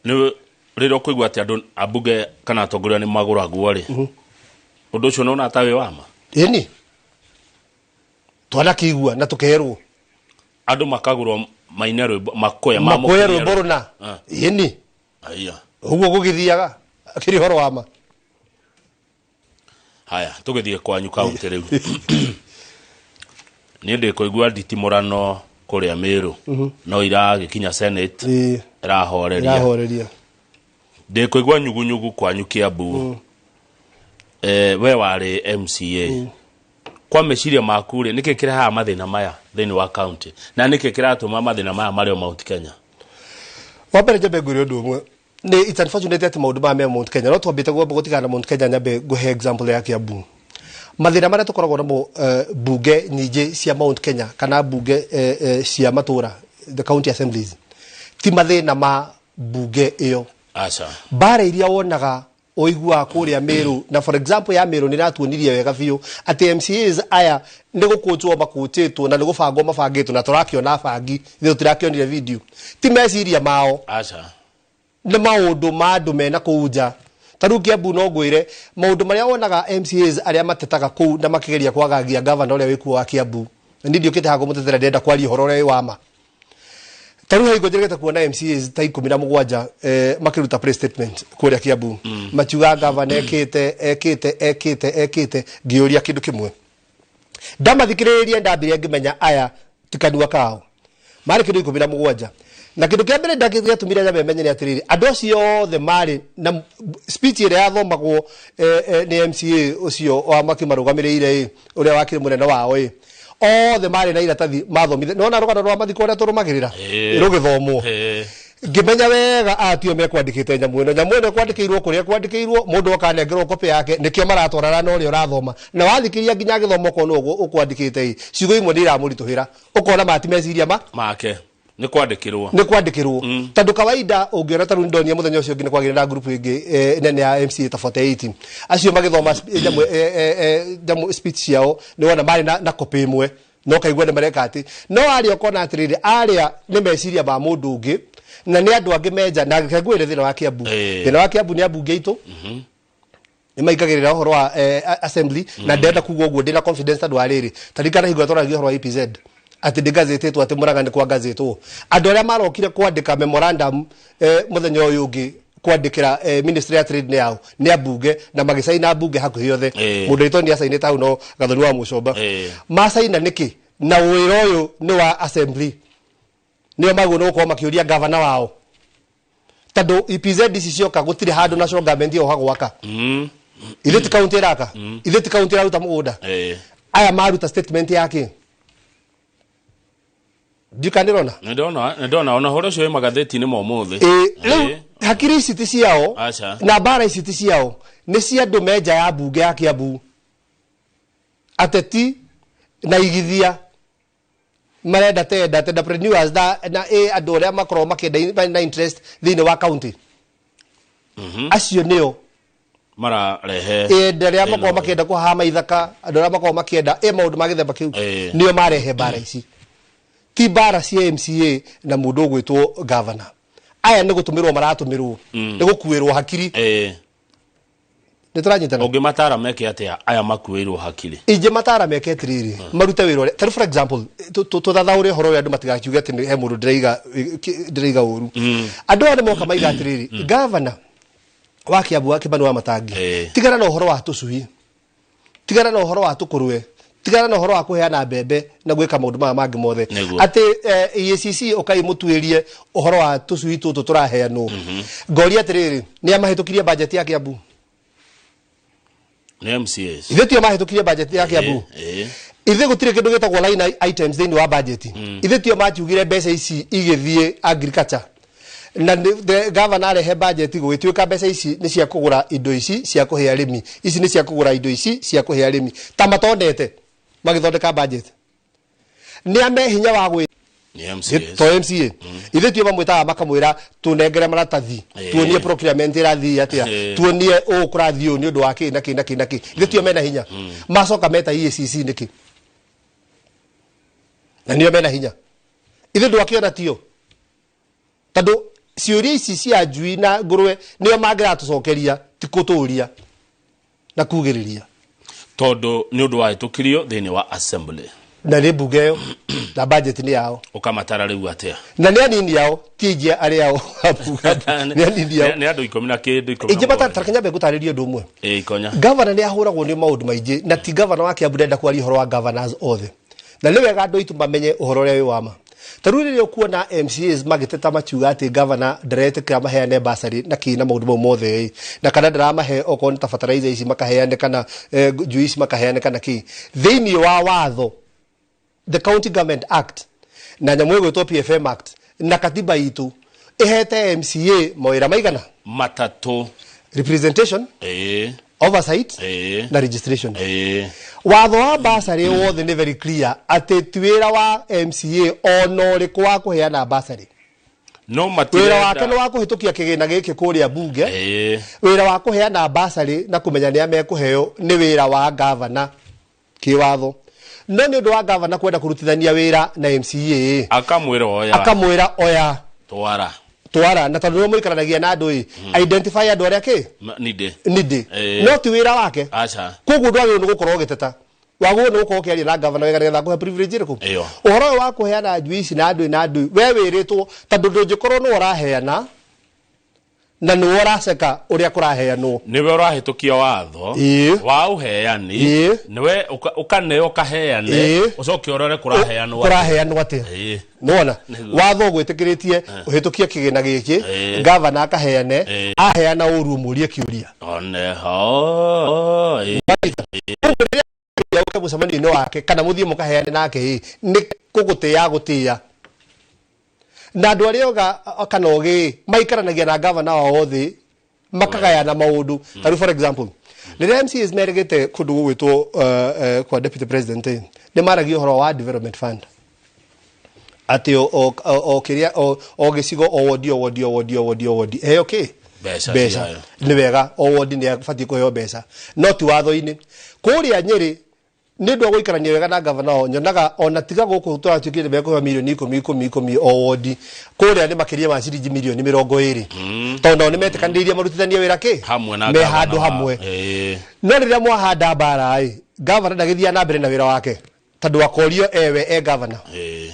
Speaker 2: ni riro kuigwa ati andu abunge kana atongoria ni maguragwo ri undu ucio nona tawe wama
Speaker 5: ni twanakigua na tukerwo
Speaker 2: andu makagurwo mainero makoya
Speaker 5: borona yeni
Speaker 2: aya
Speaker 5: uguo gugithiaga akiri horo wama
Speaker 2: haya tugithie kwanyu kaunti riu ni ndi kuigua nditimurano kuria Meru no iragikinya Senate irahoreria ndi kuigua nyugunyugu kwanyu Kiambu we wari MCA kwa meciria maku ri niki kiraha mathina maya thini wa county na niki kiratuma mathina maya mario Mount Kenya
Speaker 5: wabere jabe nguri undu umwe ni it's unfortunate ati maundu ma Mount Kenya no twambite gutigana Mount Kenya nyabe guhe example ya Kiambu mathina maria tukoragwo namo bunge nyingi cia Mount Kenya kana bunge cia matura the county assemblies ti mathina ma bunge iyo
Speaker 2: acha
Speaker 5: bare iria wonaga oigua kuria Meru na for example ya Meru niratuonirie wega biu ati MCAs aya nigukutuo makutitwo na nigubangwo mabangitwo na turakiona bangi thio turakionire video ti meciria mao
Speaker 2: acha
Speaker 5: ni maundu mandu mena kuuja taru Kiambu no ngwire maundu maria wonaga MCAs aria matetaga kuu na makigeria kwagagia governor uria wikuo wa Kiambu ndio kite hago mutetera ndenda kwaria horo uri wama taru haigo njereta kuona MCAs ta 17 makiruta press statement kuria Kiambu machuga governor ekite ngioria kindu kimwe ndamathikiriria ndambire ngimenya aya tikanua kao mari kindu 17 na kindu kia mbere ndagitumire nyabe menye ni atiriri andu acio the mari na speech ire yathomagwo ni MCA ucio wa makimarugamirire uria wakire munene wao the mari na iratathi mathomithe nona rugano rwa mathiko ria turumagirira rugithomwo ngimenya wega atio me kwandikite nyamweno kwandikirwo kuria kwandikirwo mundu akanengerwo kopi yake nikio maratwarana no ri urathoma na wathikiria nginya githomo ko no ukwandikite ciugo imwe ndira murituhira ukona matimeciria
Speaker 2: make ni kwandikirwo
Speaker 5: tandu kawaida ungiona taru ndonia muthenya ucio ngi ni kwagirira group ingi nene ya MCA ta 48 acio magithoma jamu speech yao ni wona mari na kopi imwe no kaigwa ni mareka ati no ari okona atiriri aria ni meciria ba mundu ungi na ni andu angi meja na ngegwire thina wa Kiambu ni abunge itu ni maikagirira horo wa assembly na ndenda kugwa guo ndina confidence andu ariri tarikana higwa toragia horo wa EPZ ati ndigazetetwo ati muraga ni kwa gazetwo andu aria marokire kwandika memorandum muthenya uyu ungi kwandikira ministry ya trade yao ni abunge na magisaina abunge hakuhi yothe mundu itoni asaine tau no gathoni wa mucomba masaina niki na wira uyu ni wa assembly ni magu no kwa makiuria governor wao tado EPZ decision gutire handu national government yo hagwaka ile ti county raka ile ti county ruta mugunda aya maruta statement yake Dikandirona
Speaker 2: ndona ona horo cio magatheti ni momuthi
Speaker 5: hakiri citi ciao na bara citi ciao ni cia andu meja ya bunge ya Kiambu ateti na igithia marenda tenda entrepreneurs na andu aria makoro makenda na interest thini wa county acio nio
Speaker 2: mararehe
Speaker 5: ndaria makoro makenda kuhama ithaka andu aria makoro makenda maundu magithemba kiu nio marehe bara ici ti bara cia MCA na mundu gwitwo governor aya ni gutumirwo maratumirwo ni gukuirwo hakiri nituranyitana
Speaker 2: ungi matara meke atia aya makuirwo hakiri
Speaker 5: ije matara meke atiriri marute wiro tar for example tuthathaure horo ya andu matigakiuga ati he mundu ndiriga uru andu ane moka maiga atiriri governor wa Kiambu wa Kibanu wa Matangi tigana na horo wa tucui tigana na horo wa tukurwe tigana na horo wa kuheana mbembe na gwika maundu mangi mothe ati EACC ukai mutuirie horo wa tucui tutu turaheanwo ngori atiriri ni amahitukirie budget ya Kiambu
Speaker 2: ni MCAs
Speaker 5: ithe tio mahitukirie budget ya Kiambu ithe gutire kindu gitagwo line items thini wa budget ithe tio machiugire mbeca ici igithie agriculture na the governor he budget gwituika mbeca ici ni cia kugura indo ici cia kuhe arimi ici ni cia kugura indo ici cia kuhe arimi ta matondete magithondeka budget ni ame hinya wa gwi
Speaker 2: ni MCA
Speaker 5: to MCA ithe tio bamwita makamwira tunengere maratathi tuonie procurement irathi atia tuonie ukurathio ni undu wa ki na ithe tio mena hinya macoka meta EACC niki na nio mena hinya ithe ndwakiona tio tado ciuria ici cia njui na ngurwe nio mangira tucokeria tikuturia na kugiriria
Speaker 2: tondu ni undu wa itukirio thini wa assembly
Speaker 5: na nĩ mbunge ĩyo na budget nĩ yao
Speaker 2: ukamatara rĩu atia
Speaker 5: na nĩ anini yao tijia arĩ yao nĩ anini yao
Speaker 2: nĩ andũ 10 na kĩndũ 10
Speaker 5: ingĩbata tarkenya ngũtarĩrie ũndũ ũmwe
Speaker 2: ikonya
Speaker 5: governor nĩ ahũragwo nĩ maũndũ maingĩ na ti governor wa Kiambu ndenda kwaria ũhoro wa governors othe na nĩ wega andũ itu mamenye ũhoro ũrĩa wĩ wama tarĩu rĩrĩa ũkuona MCAs magĩteta makiuga atĩ governor ndaretĩkĩra maheane basari na kĩna maũndũ mau mothe na kana ndaramahe okorwo nĩ ta fertilizer ici makaheane kana njui ici makaheane kana kĩ thĩinĩ wa watho the County Government Act na nyamũ ĩgwĩtwo PFM Act na katiba itu ihete MCA mawĩra maigana
Speaker 2: matatũ
Speaker 5: representation oversight na registration watho wa basari wothe nĩ very clear atĩ twĩra wa MCA ono rĩkũ wa kũheana basari
Speaker 2: no matirenda
Speaker 5: wĩra wake nĩ wa kũhĩtũkia kĩgĩna gĩkĩ kũrĩa bunge wĩra wa kũheana basari na kũmenya nĩa mekũheo nĩ wĩra wa governor kĩwatho no nĩ ũndũ wa governor kwenda kũrutithania wĩra na MCA akamwĩra oya twara na tondũ mũikaranagia na andũ identify andũ arĩa kĩ nide no ti wĩra wake koguo ndwagĩrĩirwo nĩ gũkorwo ũgĩteta wagĩrĩirwo nĩ gũkorwo ũkĩaria na governor wega kũhe privilege ĩrĩkũ ũhoro ũyũ wa kũheana njui ici na andũ we wĩrĩtwo tondũ ndũngĩkorwo nĩ ũraheana na nĩ ũraceka ũrĩa kũraheanwo
Speaker 2: nĩwe ũrahĩtũkia watho wa ũheani nĩwe ũkaneo kaheane ũcoke ũrore kũraheanwo
Speaker 5: atĩa nona watho gwĩtĩkĩrĩtie ũhĩtũkie kĩgĩna gĩkĩ governor akaheane aheana ũru mũrie kĩũria mũcemanio-inĩ wake kana mũthiĩ mũkaheane nake nĩ kũgũtĩya gũtĩya na andũ arĩa oga kana ogĩ maikaranagia na governor wa othe makagayana maũndũ taru for example rĩrĩa MCAs merĩgĩte kũndũ gũgwĩtwo kwa deputy president nĩ maragia ũhoro wa development fund atĩ o kĩrĩa o gĩcigo o wodi heo kĩ mbeca nĩ wega o wodi nĩ abatiĩ kũheo mbeca no ti watho-inĩ kũrĩa Nyĩrĩ nĩ ndwa gũikarania wega na governor nyonaga ona tiga gũkũ twatuĩkire mekũheo milioni 10 o wodi kũrĩa nĩ makĩria ma ciringi milioni 20 tondũ nĩ metĩkanĩirie marutithanie wĩra kĩ me handũ hamwe no rĩrĩa mwahanda mbara governor ndagĩthiĩ na mbere na wĩra wake tondũ akorio ewe governor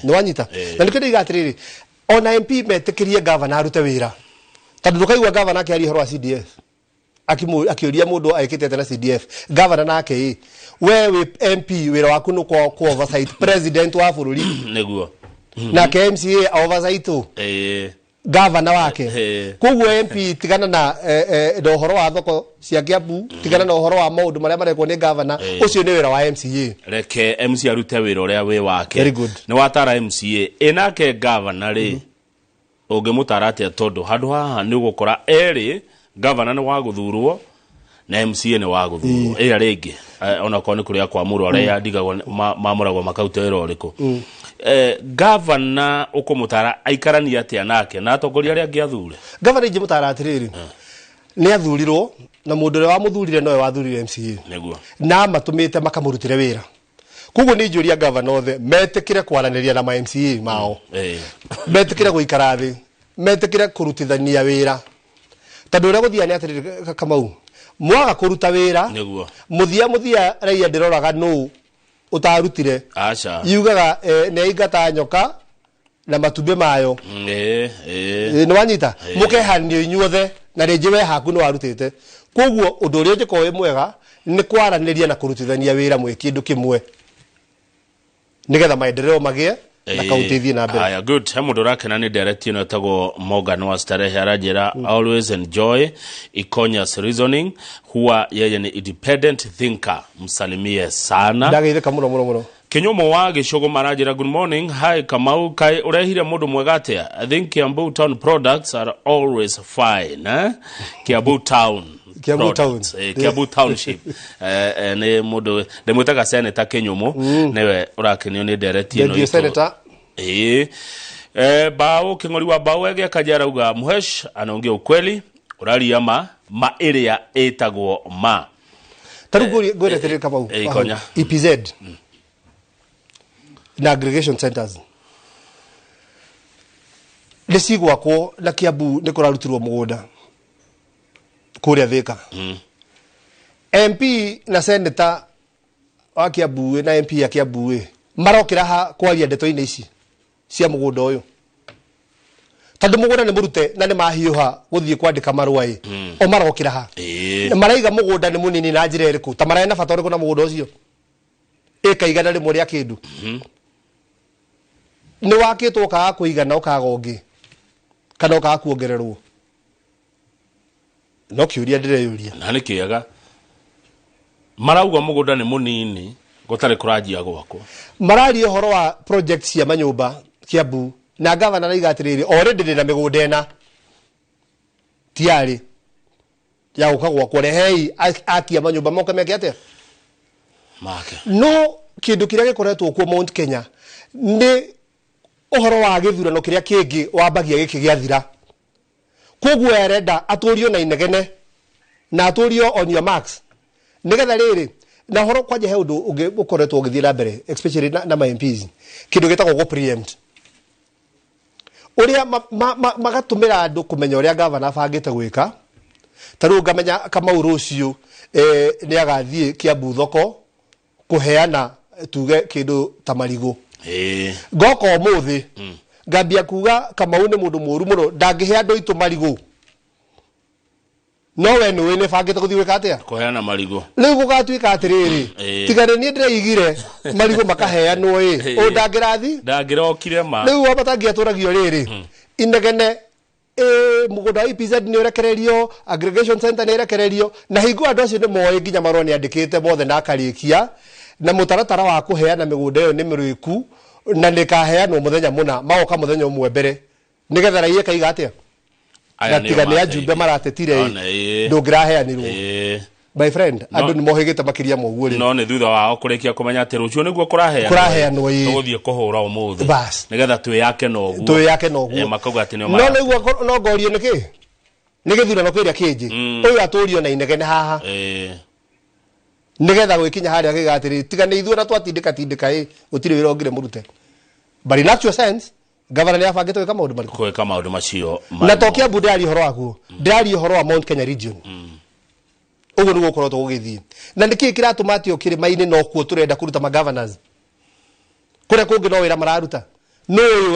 Speaker 5: nĩ wanyita na nĩ kĩndũ igatĩrĩrĩ ona MP metĩkĩrie governor arute wĩra tondũ ndũkaigua governor akĩaria ũhoro wa CDF akĩũria mũndũ aĩkĩte atĩ na CDF governor nake we MP wĩra waku nĩ kwa oversight president wa bũrũri
Speaker 2: nĩguo
Speaker 5: nake MCA oversight governor wake koguo MP tigana na ũhoro wa thoko cia Kiambu tigana na ũhoro wa maũndũ marĩa marekwo nĩ governor ũcio nĩ wĩra wa MCA
Speaker 2: reke MCA arute wĩra ũrĩa wĩ wake nĩ watara MCA enake governor rĩ ũngĩmũtara atĩa tondũ handũ haha nĩ ũgũkora erĩ governor nĩ wa gũthurwo na MCA nĩ wa gũthurwo ĩrĩa rĩngĩ ona kwa nĩ kũrĩa kwa mũrũ arĩa yandigagwo mamũragwo makauta wĩra ũrĩkũ governor ũkũmũtara aikarania atĩa nake na atongoria arĩa angĩ athure
Speaker 5: governor ingĩmũtara atĩrĩrĩ nĩ athurirwo na mũndũ ũrĩa wamũthurire nowe wathurire MCA na matũmĩte makamũrutĩre wĩra koguo nĩ njũria governor othe metĩkĩre kwaranĩria na ma MCA mao metĩkĩre gũikara thĩ metĩkĩre kũrutithania wĩra tondũ ũrĩa gũthiania atĩrĩrĩ Kamau mwaga kũruta wĩra mũthia raia ndĩroraga nũ ũtarutire yugaga nĩ aingata nyoka na matumbĩ mayo nĩ wanyita mũkehanio inyuothe na rĩngĩ we haku nĩ warutĩte koguo ũndũ ũrĩa ũngĩkorwo wĩ mwega nĩ kwaranĩria na kũrutithania wĩra mwĩ kĩndũ kĩmwe nĩgetha maendeleo magĩe na kaunti ithie na mbere.
Speaker 2: Aya good. He mundu rakena ni director no tago Morgan wa Starehe arajira always enjoy Ikonya's reasoning huwa yeye ni independent thinker msalimie sana.
Speaker 5: Ndagitheka muno.
Speaker 2: Kinyomo wa Gicogo marajira good morning. Hi Kamau kai urehire mundu mwega atia. I think Kiambu town products are always fine Kiambu town Kiambu township ne mundu ndemutaga senator Kinyomo newe urakenio ni director no
Speaker 5: senator
Speaker 2: bao kingori wa bao ege kajara uga muhesh anaongea ukweli urali ama area etagwo ma
Speaker 5: taruguri gore tere kama EPZ na aggregation centers lesigwa ko na Kiambu ne kurarutirwo mugunda kuria Thika MP na senator wa Kiambu na MP ya Kiambu marokira ha kwaria ndeto-inĩ ici cia mugunda uyu tondu mugunda ni murute na ni mahiuha guthie kwandika marua o marokira ha maraiga mugunda ni munini na njira iriku ta maraya na bata uriku na mugunda ucio ikaigana rimwe ria kindu ni wakitwo kaga kuigana ukaga ungi kana ukaga kuongererwo no kiuria ndireyuria
Speaker 2: na ni kiega marauga mugunda ni munini gutari kurajia gwako
Speaker 5: marari horo wa project cia manyumba Kiambu na gavana na igatiriri already na migunda ena tiari ya ukagwa kurehei akia manyumba moka meke atia
Speaker 2: make
Speaker 5: no kindu kiria gikoretwo kuo Mount Kenya ni uhoro wa githurano kiria kingi wambagia giki giathira koguo erenda aturio na inegene na aturio on your marks nigetha riri na horo kwaje he undu ukoretwo ugithira mbere especially na my MPs kindu gitagwo go preempt uria magatumira andu kumenya uria governor abangite gwika taru ngamenya kama urucio ni agathie Kiambu thoko kuheana tuge kindu ta marigo ngoko muthi ngambia kuga kama une mundu muru muno ndangihe andu itu marigo no we no wene bangite guthie gwika atia
Speaker 2: kuheana marigo
Speaker 5: riu gugatuika atiriri tigane ni ndireigire marigo makaheanwo o
Speaker 2: ndangirokire ma
Speaker 5: riu abatangia turagio riri inegene mugunda IPZ ni urekererio aggregation center ni urekererio na hingo andu acio ni moe nginya marwa ni andikite mothe na akarikia na mutaratara wa kuheana migunda iyo ni miriku na nikaheanwo muthenya muna magoka muthenya umwe mbere nigetha raia kaiga atia na tigane ya jumbe maratetire ndungiraheanirwo my friend andu ni mohigite makiria moguo ri
Speaker 2: no ni thutha wao kurikia kumenya ati rucio niguo kuraheanwo tuguthie kuhura umuthi nigetha twi yake noguo makauga ati no
Speaker 5: niguo no gorio niki nigithurano kiria kingi uyu aturio na inegene haha nigetha gwikinya haria gigatiri tigane ithuo na twatindika gutiri wira ongire murute but in actual sense governor ya fagite weka maundu mariku
Speaker 2: kweka maundu macio
Speaker 5: na tokia budari horo waku ndari horo wa Mount Kenya region ugo ni gukorwo tugithii na niki kiratumati okire maini no kuo turenda kuruta ma governors kure kungi no wira mararuta no uyu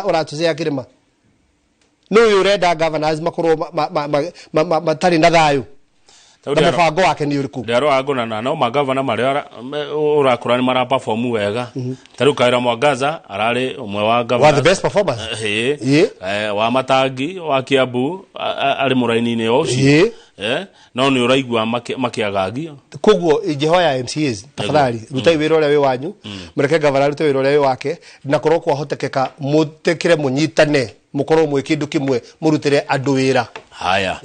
Speaker 5: uratuzea kirima no uyu urenda governors makorwo matari na thayu na mfango wake ni uriku
Speaker 2: ndero agona no magavana maria urakura ni mara perform wega taru kaira Mwangaza arari umwe wa governors
Speaker 5: the best performers
Speaker 2: wa Matangi wa Kiambu ari muraini-ini ucio no ni uraigua makiagagio
Speaker 5: koguo ingihoya MCAs tafadhali rutai wira uria wi wanyu mureke governor rute wira uria wi wake na korwo kwa hotekeka mutekire munyitane mukorwo mwe kindu kimwe murutire andu wira
Speaker 2: haya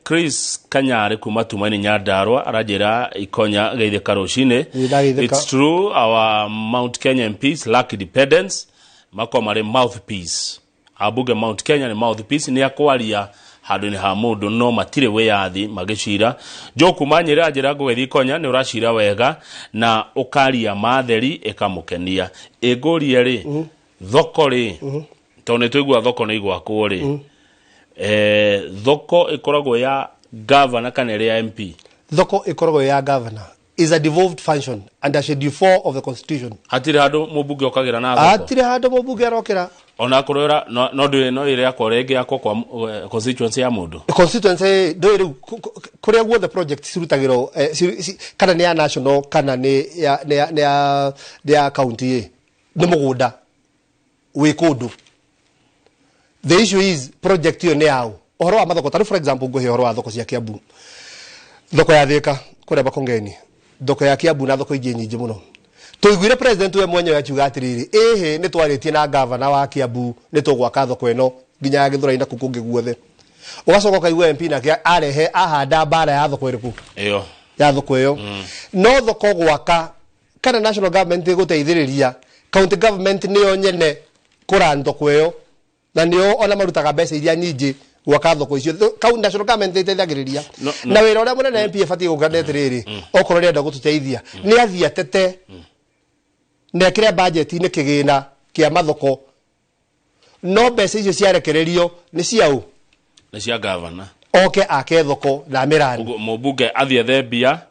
Speaker 2: Chris Kanyare kuma Tumaini Nyandarua arajira ikonya geithe karucine it's true our Mount Kenya MPs lack independence makomare mouthpiece abuge Mount Kenya ni mouthpiece ni akwaria handu ni ha mundu no matire weyathi magicira Joku Manyire ajira geithe ikonya ni uracira wega na ukaria matheri ikamukenia igurie ri thoko ri tone twigua thoko ni igwakwo ri thoko ikoragwo ya governor kana ya MP
Speaker 5: thoko ikoragwo ya governor is a devolved function under schedule 4 of the constitution
Speaker 2: hatire handu mubunge okagira na thoko
Speaker 5: hatire handu mubunge arokira
Speaker 2: ona kurora no ire yakwa rege yakwa kwa constituency ya mundu
Speaker 5: constituency ndoire kuria guothe project cirutagiro kana ni ya national kana ni ya county ni mugunda wi kundu. The issue is project hiyo ni yao ohoro wa mathoko taru for example nguhe ohoro wa thoko cia Kiambu thoko ya Thika kuria Bakongeni thoko ya Kiambu na thoko ingi nyingi muno tuiguire president we mwenyewe akiuga atiriri ni twaritie na governor wa Kiambu ni tugwaka thoko eno nginya githura-ina kukungi guothe ugacoka kaigua MP nake arehe ahanda bara ya thoko iriku
Speaker 2: iyo
Speaker 5: ya thoko iyo no thoko gwaka kana national government guteithiriria county government niyo nyene kura thoko iyo na niyo ona marutaga mbeca iria nyingi gwaka thoko icio county national government iteithagiriria na wira uria munene MP abatie gukanete riri okorwo renda gututeithia ni athia atete na kire budget ni kigina kia mathoko no mbeca icio ciarekererio ni ciao
Speaker 2: ni cia governor
Speaker 5: oke ake thoko na mirani
Speaker 2: mubunge athie thebia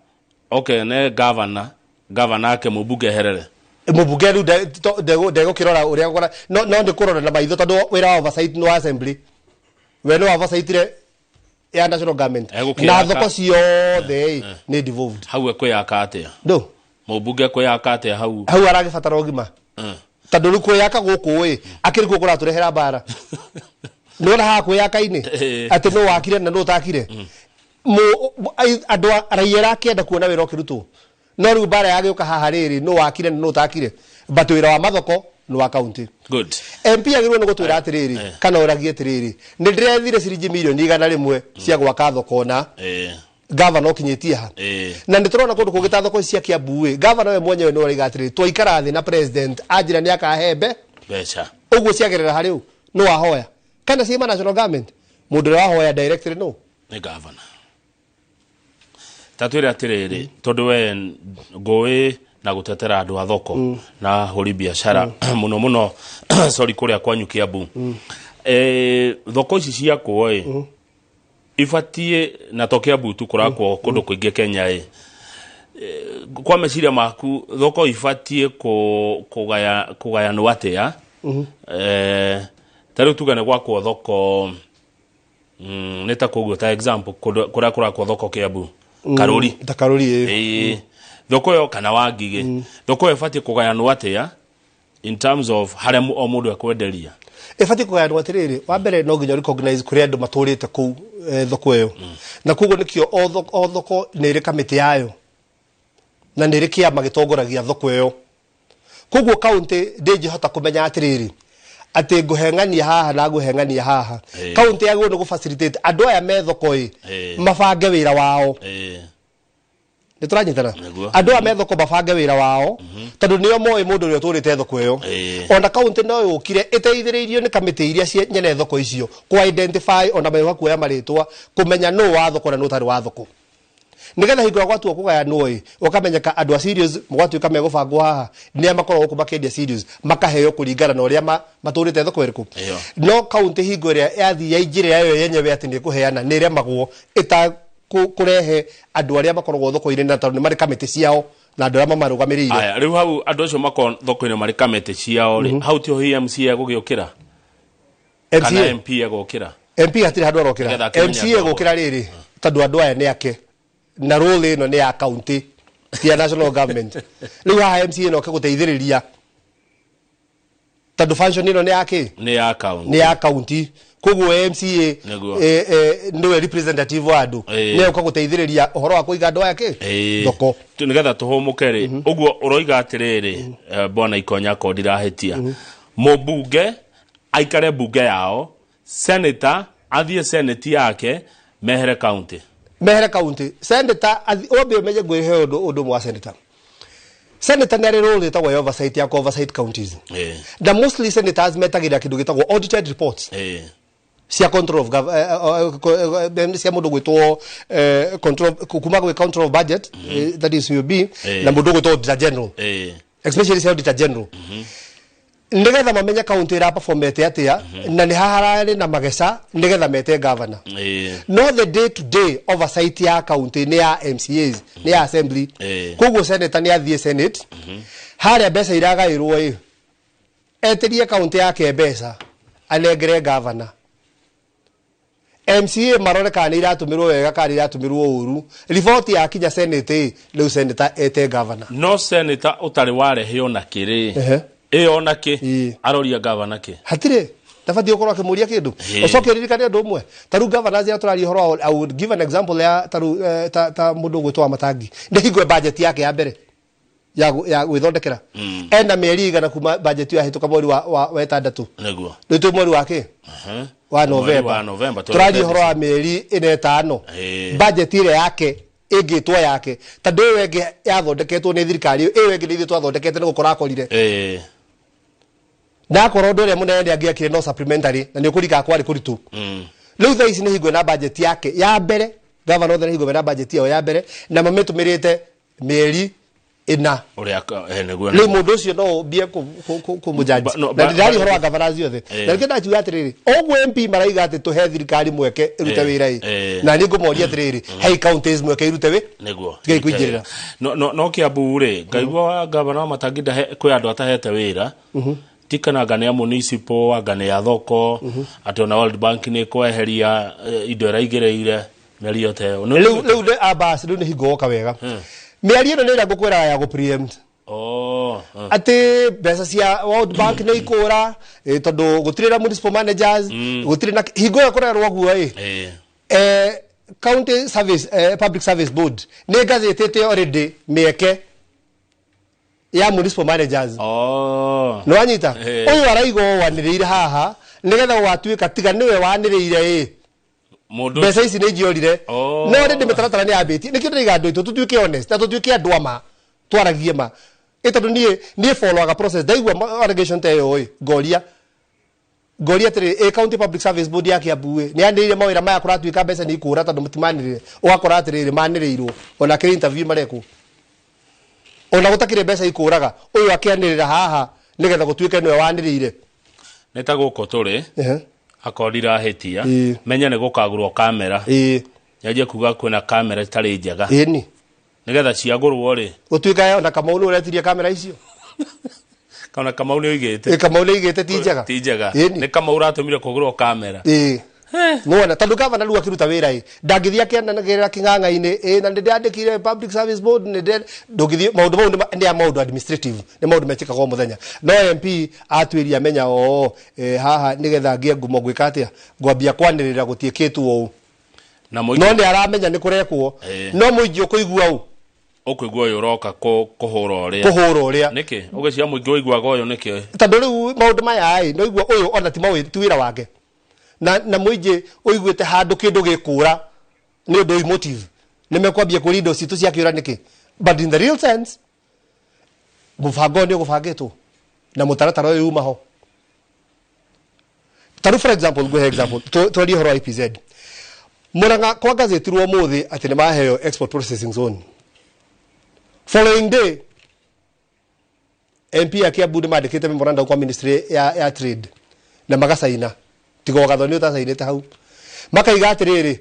Speaker 2: oke ne governor ake mubunge herere
Speaker 5: Mubunge ru ndego kirora uria gukora no ndi kurora na maitho tondu wira oversight no assembly we no oversight re ya national government na thoko ciothe ni devolved
Speaker 2: hau ekwiyaka atia
Speaker 5: ndo
Speaker 2: mubunge ekwiyaka atia hau
Speaker 5: aragibatara ugima tondu ru kwiyaka guku akiri gukura turehera bara no na ha kwiyaka ini ati no wakire na no takire andu araiyera kienda kuona wira okirutwo no ru bara yage uka haha riri no wakire no takire but wira wa mathoko no wa county
Speaker 2: good
Speaker 5: MP agirwo no gutwira atiriri kana uragie atiriri ni ndirethire ciringi milioni 100 cia gwaka thoko na governor kinyetie ha na nditurona kundu kugita thoko cia Kiambu governor we mwenyewe no riga atiriri twaikara thi na president ajira ni akahembe
Speaker 2: beca
Speaker 5: uguo ciagerera hariu no wahoya kana cia national government mundu wahoya directly no
Speaker 2: ni governor tatwira atiriri tondu we ngui na gutetera andu a thoko na hori biashara muno sorry kuria kwanyu Kiambu thoko ici ciakwo ifatie na to Kiambu tu kurakwo kundu kuingi Kenya kwa meciria maku thoko ifatie kugaya no atia tari tugane gwakwo thoko neta kuguo ta example kuria kurakwo thoko Kiambu Karuri
Speaker 5: ta Karuri
Speaker 2: thoko yo kana wangige thoko ifati kugayanwo atia in terms of haremu o mundu akwenderia
Speaker 5: ifati kugayanwo atiriri wa mbere no nginya recognize kuri andu maturite ku thoko yo na kugo nikio o thoko ni ri kamiti yayo na ni ri kiama gitongoragia thoko yo kugo county ndeje hota kumenya atiriri ati guhengania haha na guhengania haha county yago no facilitate andu aya me thoko mabange wira wao nituranyitana andu a methoko mabange wira wao tondu nio moe mundu uri turite thoko yo ona county no yukire iteithiriirio ni kamiti iria cie nyene thoko icio ku identify ona mewa kuoya maritwa kumenya no wa thoko na no tari wa thoko nigetha hingo gwatu kugaya noi ukamenyeka andu a serious mwatu kame gubangwo haha ni amakorwo kumakendia serious makaheo kuringana na uria maturite thoko iriku no county hingo ria yathi ya injire yayo yenyewe ati ni kuheana ni ria magwo ita kurehe andu aria makorwo thoko ine na tondu ni mari kamiti ciao na andu aria mamarugamirire
Speaker 2: aya riu hau andu acio makon thoko ine mari kamiti ciao hau tio MCA gugiukira kana MP agukira
Speaker 5: MP atiri handu arokira MCA gukira riri tondu andu aya ni ake na role ino ni ya county tia national government riu ha MCA no kaguteithiriria tondu function ino ni yake ni ya county kugu MCA no representative wa andu ni ukaguteithiriria uhoro wa kuiga andu yake thoko
Speaker 2: nigetha tuhumukere uguo uroiga atiriri bwana Ikonya kodirahetia mubunge aikare bunge yao senator athie senate yake mehere county senator obe meje gwehe odo mwa senator nare role ta wa oversight ya oversight counties the mostly senators metagira kindu gitagwo audited reports cia control of cia mundu gwitwo control kuma gwe control of budget that is UB na mundu gwitwo auditor general especially cia auditor general nigetha mamenya county ira performete atia na ni haharare na magesa nigetha mete governor no the day to day oversight ya county ni ya MCAs ni ya assembly kugo senator ni athie senate haria besa iragairwo eterie county yake besa anegere governor MCA marore kana iratumirwo wega kana iratumirwo uru report ya kinya senate riu senator ete governor no senator utari warehio na kiri ona ki aroria governor ki
Speaker 5: hatire tafadhi ukorwa kimuria kindu ucoke ririkane andu umwe taru governors ya turari horo I would give an example ya taru ta mundu gwitwa matangi ndihigwe budget yake ya mbere ya gwithondekera enda mieri igana kuma budget ya hituka mweri wa wetandatu
Speaker 2: neguo
Speaker 5: ndio mweri wake wa November turari horo wa mieri ine tano budget ile yake igitwa yake tondu wenge yathondeketwo ni thirikari wenge ni twathondekete niguo korakorire na korodo ria munene angiakire no supplementary na ni kurika kwari kuritu riu tha ici ni hingo na budget yake ya mbere governor othe hingo na budget yao ya mbere na mametumirite mieri ina
Speaker 2: neguo
Speaker 5: le mundu ucio no bie ku mujaji na ndari horo wa gavana ciothe na kenda ciuga atiriri ogwo MP maraiga ati tuhe thirikari mweke irute wira na ni ngumoria atiriri hey counties mweke irute wi
Speaker 2: neguo
Speaker 5: ngikuinjirira
Speaker 2: no Kiambu ri ngaigua gavana matangida kwi andu atahete wira tikana ngane ya municipal ngane ya thoko ati ona World Bank ni kweheria indo raigireire merio te
Speaker 5: leu de abas leu ni higoka wega miario no nira gukwera ya go preempt ati besa cia World Bank ni ikura tondu gutirira municipal managers gutirira higo ya kura rwaguo county service public service board ni gazetete already mieke ya municipal managers no anyita uyu araigo waniriire haha nigetha watuika tiga niwe waniriire
Speaker 2: mundu
Speaker 5: besa ici ni jiorire no already metaratara ni abeti ni kindu igando itu tutuike honest na tutuike andwama twaragie ma ito ni follow aga process daigwa allegation te yo goria tere county public service board ya Kiambu ni andiire mawira maya kuratuika besa ni ikura tondu mutimanirire ugakora atiriri manireirwo ona kiri interview mareku ona gutakire besa ikuraga uyu akianirira haha nigetha gutuike niwe waniriire
Speaker 2: neta guko turi akorira hetia menya ne gukagurwo kamera yaje kuga kwina kamera itari njega
Speaker 5: ni
Speaker 2: nigetha ciagurwo ri
Speaker 5: gutuika ona Kamau uretiria kamera icio
Speaker 2: kana Kamau ni igete
Speaker 5: Kamau ni igete ti njega
Speaker 2: ni Kamau uratumire kugurwo kamera
Speaker 5: Mwana tondu gavana ruga kiruta wira ndangithia kiananagira king'ang'a-ini na ndandikire public service board ndungithia maundu mau ni maundu administrative ni maundu mekikaga muthenya no MP atwiria menya haha nigetha ngie ngumo gwika atia ngwambia kwanirira gutieketwo
Speaker 2: no
Speaker 5: ni aramenya ni kurekwo no muingi ukuigua u
Speaker 2: ukuigua uyu roka kuhura uria niki ugecia muingi uiguaga uyu niki
Speaker 5: tondu riu maundu maya no igua uyu ona ti wira wake na muingi uiguite handu kindu gikura ni undu emotive nimekwambia kuri indo citu cia kiura niki but in the real sense mubango ni gubangitwo na mutaratara uyu maho taru for example go example twari horo IPZ Muranga kwa gazetirwo muthi ati ni maheo export processing zone following day MP ya Kiambu mandikite memorandum kwa ministry ya trade na magasaina tigo gathoni utasainite hau makaiga atiriri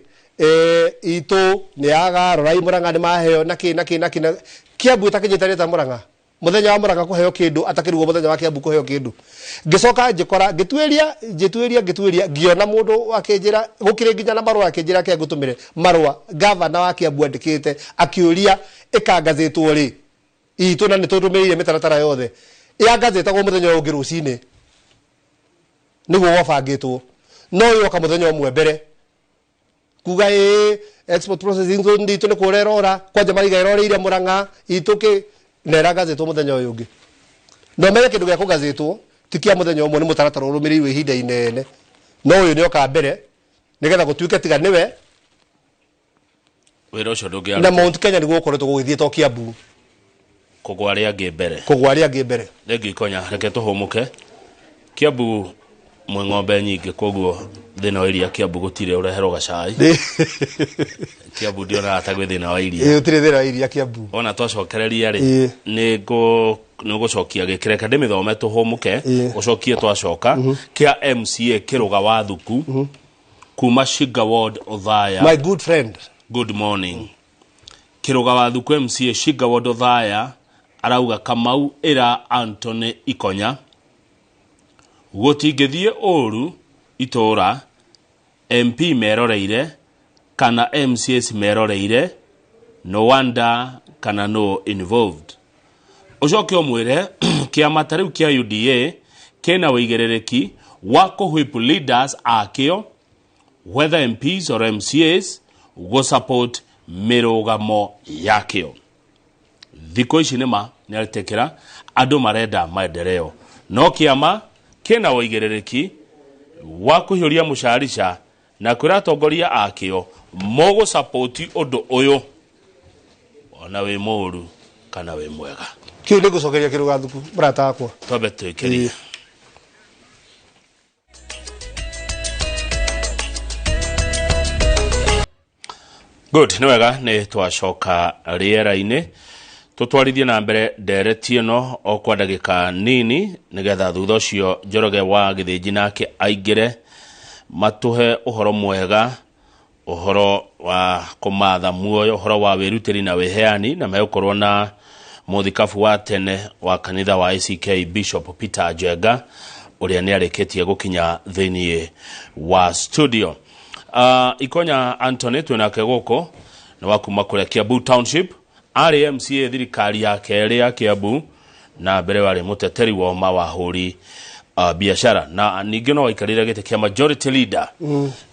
Speaker 5: itu ni aga rorai Muranga ni maheo na Kiambu takinyitarita Muranga muthenya wa Muranga kuheo kindu atakirwo muthenya wa Kiambu kuheo kindu ngicoka ngikora ngitueria ngiona mundu akinjira gukire nginya na marwa akinjira ke ngutumire marwa governor wa Kiambu andikite akiuria ikangazetwo ri itu na nitutumirire mitaratara yothe ya gazeta go muthenya ungi rucine niguo wabangitwo no yoka muthenya umwe mbere kuga export processing zone nditu ni kurerora kwanja mariga iroreire Muranga ituke nera gazetwo muthenya uyu ungi no mere kindu gya kugazetwo tikia muthenya umwe ni mutaratara urumiriwe ihinda inene no uyu ni oka mbere nigetha gutuike tiga niwe
Speaker 2: wira ucio ndungia
Speaker 5: na Mount Kenya niguo ukoretwo gugithietwo Kiambu
Speaker 2: kugwaria ngimbere lengi konya reke tuhumuke Kiambu mwe ng'ombe nyingi koguo thina wa iria Kiambu gutire ureherwo gacai Kiambu ndio na atagwe thina wa iria
Speaker 5: utire thina wa iria Kiambu
Speaker 2: ona twacokereria ri ni gucokia gikireka ndimithome tuhumuke ucokie twacoka kia MCA kiruga wa thuku kuma Shiga Ward Othaya
Speaker 5: my good friend
Speaker 2: good morning kiruga wa thuku MCA Shiga Ward Othaya arauga Kamau ira Anthony Ikonya gutingithie uru itora MP meroreire kana MCS meroreire no wonder kana no involved ucoke omwire kiama tariu kia UDA kena wigerereki wa kuhwip leaders akio whether MPs or MCAs go support mirugamo yakio thiko ici nima ni alitekera andu marenda maendeleo no kiama kena wigerereki wa kuhiuria musharisha na kwira tongoria akio mogo support undu uyu ona we moru kana we mwega
Speaker 5: kiu ni gucokeria kiruga thuku brata akwa
Speaker 2: tobe twekeria good ni wega ni twacoka riera-ini tutwarithie na mbere ndereti ĩno o kwa ndagĩka nini nĩgetha thutha ũcio Njoroge wa Gĩthĩnji nake aingĩre matuhe ũhoro mwega, ũhoro wa kũmatha muoyo, ũhoro wa wĩrutĩri na wĩheani, na megũkorwo na mũthikabu wa tene wa kanitha wa ACK Bishop Peter Njenga ũrĩa nĩarĩkĩtie gũkinya thĩinĩ wa studio. Ikonya Anthony twĩnake gũkũ nĩ wa kuma kũrĩa Kiambu Township, arĩ MCA thirikari ya kerĩ ya Kiambu, na mbere warĩ mũteteri wa mawahũri biashara, na ningĩ no aikarire gĩtĩ kĩa majority leader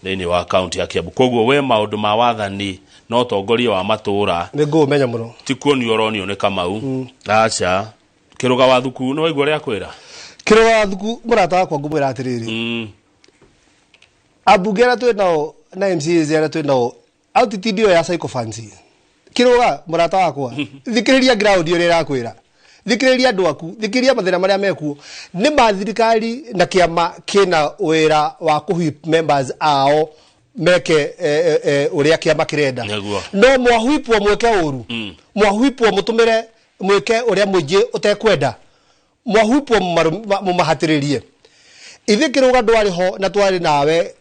Speaker 2: thĩinĩ wa county ya Kiambu. Koguo we maũndũ ma wathani no tongoria wa matũra
Speaker 5: nĩngũmenya mũno,
Speaker 2: ti kuonio ũronio nĩ Kamau. Aca kĩrũga wa thuku nĩ waigua rĩa kwĩra
Speaker 5: kĩrũga wa thuku mũrata wakwa ngũmwĩra atĩrĩrĩ, ambunge arĩa twĩ nao na MCAs arĩa twĩ nao altitude ĩyo ya psychophancy, kĩrũga mũrata wakwa thikĩrĩria ground ĩrĩa ĩrakwĩra, thikĩrĩria andũ aku, thikĩrĩria mathĩna marĩa mekuo. Nĩ mathirikari na kĩama kĩna wĩra wa kũhwip members ao meke ũrĩa kĩama kĩrenda, no mwahwipwo mweke ũru, mwahwipwo mũtũmĩre mweke ũrĩa mũingĩ ũtekwenda, mwahwipwo mũmahatĩrĩrie. Ithe kĩrũga ndwarĩ ho na twarĩ nawe,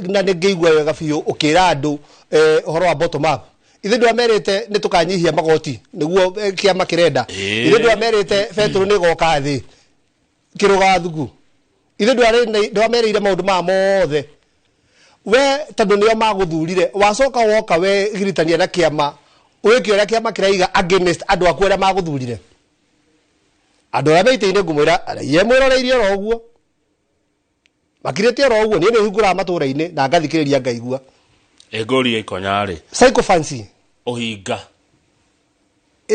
Speaker 5: na nĩngĩigua wega biũ ũkĩra andũ ũhoro wa bottom up. Ithe ndwamerĩte nĩ tũkanyihia magoti nĩguo kĩama kĩrenda, ithe ndwamerĩte betũrũ nĩ goka thĩ, kĩrũga thuku ithe ndwamerĩire maũndũ ma mothe. We tondũ nĩo magũthurire, wacoka woka we giritania na kĩama wĩke ũrĩa kĩama kĩraiga against andũ aku arĩa magũthurire. Andũ arĩa meitĩine ngũmwĩra ye mwĩroreirie oro ũguo, makirĩte oro ũguo, niĩ nĩhingũraga matũra-inĩ na ngathikĩrĩria ngaigua.
Speaker 2: Ngoria ikonyarĩ
Speaker 5: psychophancy
Speaker 2: ũhinga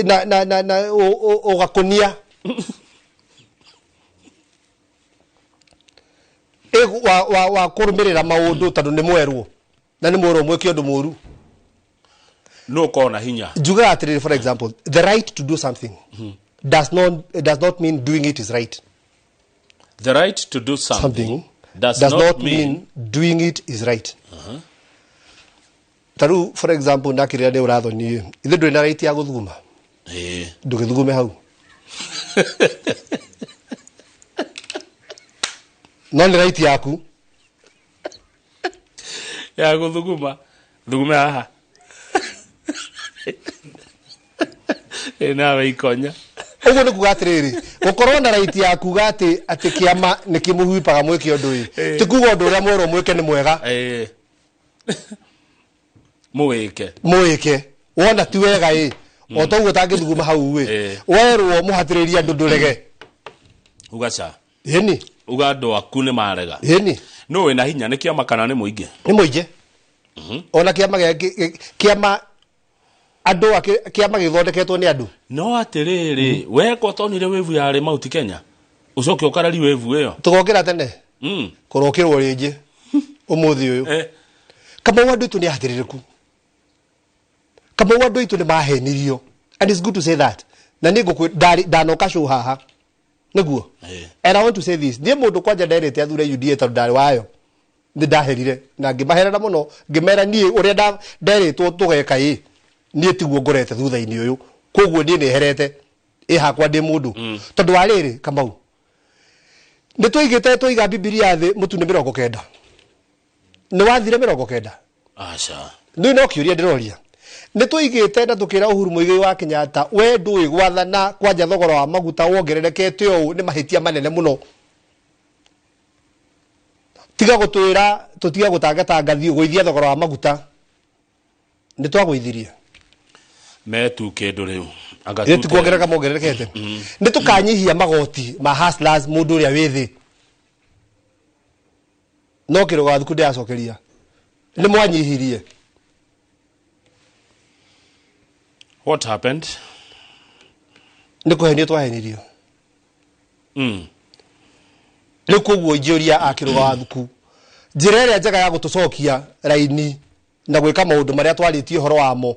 Speaker 5: na ũgakonia wa kũrũmĩrĩra maũndũ tondũ nĩ mwerwo na nĩ mwerwo mwĩke ũndũ mũru
Speaker 2: no kona hinya.
Speaker 5: Njugaga atĩrĩrĩ, for example, the right to do something does not mean doing it is right.
Speaker 2: The right to do something does not mean
Speaker 5: doing it is right. Taru, for example, nakĩrĩa ndĩ ũrathoni ithe ndũrĩ na right ya gũthuguma, ndũgĩthugume hau no nĩ right yaku
Speaker 2: ya gũthuguma, thugume haha nawe ikonya.
Speaker 5: Ũguo nĩ kuga atĩrĩrĩ, gũkorwo na right ya kuga atĩ kĩama nĩ kĩmũhwipaga mwĩke ũndũ ti kuga ũndũ ũrĩa mwerwo mwĩke nĩ mwega. Mwĩke wona ti wega o toguo tangĩthuguma hau werwo mũhatĩrĩria andũ ndũrege
Speaker 2: ugaca
Speaker 5: ĩni
Speaker 2: uga andũ aku nĩ marega
Speaker 5: ĩni
Speaker 2: no wĩna hinya nĩ kĩama kana nĩ mũingĩ?
Speaker 5: Nĩ mũingĩ. Ona kĩama andũ kĩama gĩthondeketwo nĩ andũ.
Speaker 2: No atĩrĩrĩ, weko tonire wĩvu yarĩ Mount Kenya ũcoke ũkarari wĩvu ĩyo
Speaker 5: tũgokĩra tene kũrokĩrwo rĩngĩ ũmũthĩ ũyũ. Kamau andũ aitũ nĩ ahatĩrĩrĩku, Kamau andũ aitũ nĩ mahenirio, and it's good to say that. Na nĩ ndanoka show haha nĩguo. And I want to say this, niĩ mũndũ kwanja nderĩte athure UDA tondũ ndarĩ wayo, nĩ ndaherire na ngĩmaherera mũno, ngĩmera niĩ ũrĩa nderĩtwo tũgeka niĩ tiguo ngorete thutha-inĩ ũyũ, koguo niĩ nĩherete hakwa ndĩ mũndũ tondũ wa rĩrĩ Kamau nĩ tũiga Bibilia thĩ mũtune 90 nĩ wathire 90.
Speaker 2: Aca
Speaker 5: nĩ no kĩũria ndĩroria, nĩ tũigĩte na tũkĩra Uhuru Muigai wa Kenyatta we ndũĩ gwathana kwanja thogora wa maguta wongererekete ũũ nĩ mahĩtia manene mũno. Tiga gũtwĩra tũtiga gũtangatanga gũithia thogora wa maguta, nĩ twagũithirie
Speaker 2: metu kĩndũ rĩu
Speaker 5: ati kuongereka mongererekete. Nĩ tũkanyihia magoti ma hustlers mũndũ ũrĩa wĩ thĩ, no kĩrũga thuku ndĩracokeria nĩ mwanyihirie.
Speaker 2: What happened?
Speaker 5: Nĩ kũhenio twahenirio. Rĩu koguo njĩũria akĩrũga wa thuku njĩra ĩrĩa njega ya gũtũcokia raini na gwĩka maũndũ marĩa twarĩtie ũhoro wamo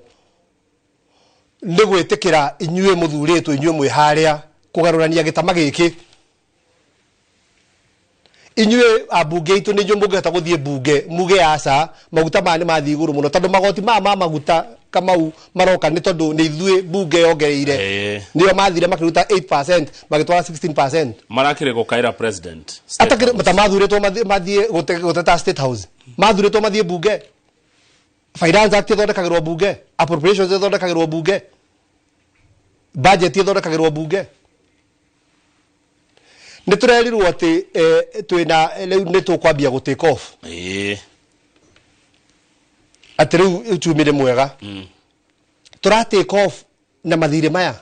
Speaker 5: nĩ gwĩtĩkĩra inyuĩ mũthurĩtwo, inyuĩ mwĩ harĩa kũgarũrania gĩtama gĩkĩ. Inyuĩ ambunge aitũ nĩ inyuĩ mũngĩhota gũthiĩ mbunge muge aca maguta maya nĩ mathiĩ igũrũ mũno tondũ magoti ma maguta Kamau maroka nĩ tondũ nĩ ithuĩ bunge yongereire nĩo mathire makiruta 8% magĩtwara 16%.
Speaker 2: Marakire gukaira president.
Speaker 5: Atakire matamathuretwo mathiĩ gũteta State House. Mathuretwo mathiĩ bunge. Finance Act ĩthondekagĩrwo bunge. Appropriations ĩthondekagĩrwo bunge. Budget ĩthondekagĩrwo bunge. Nĩ tũrerirwo atĩ twĩna rĩu nĩ tũkwambia gũ take off. Atĩ rĩu uchumi nĩ mwega. Tũra take off na mathirĩ maya.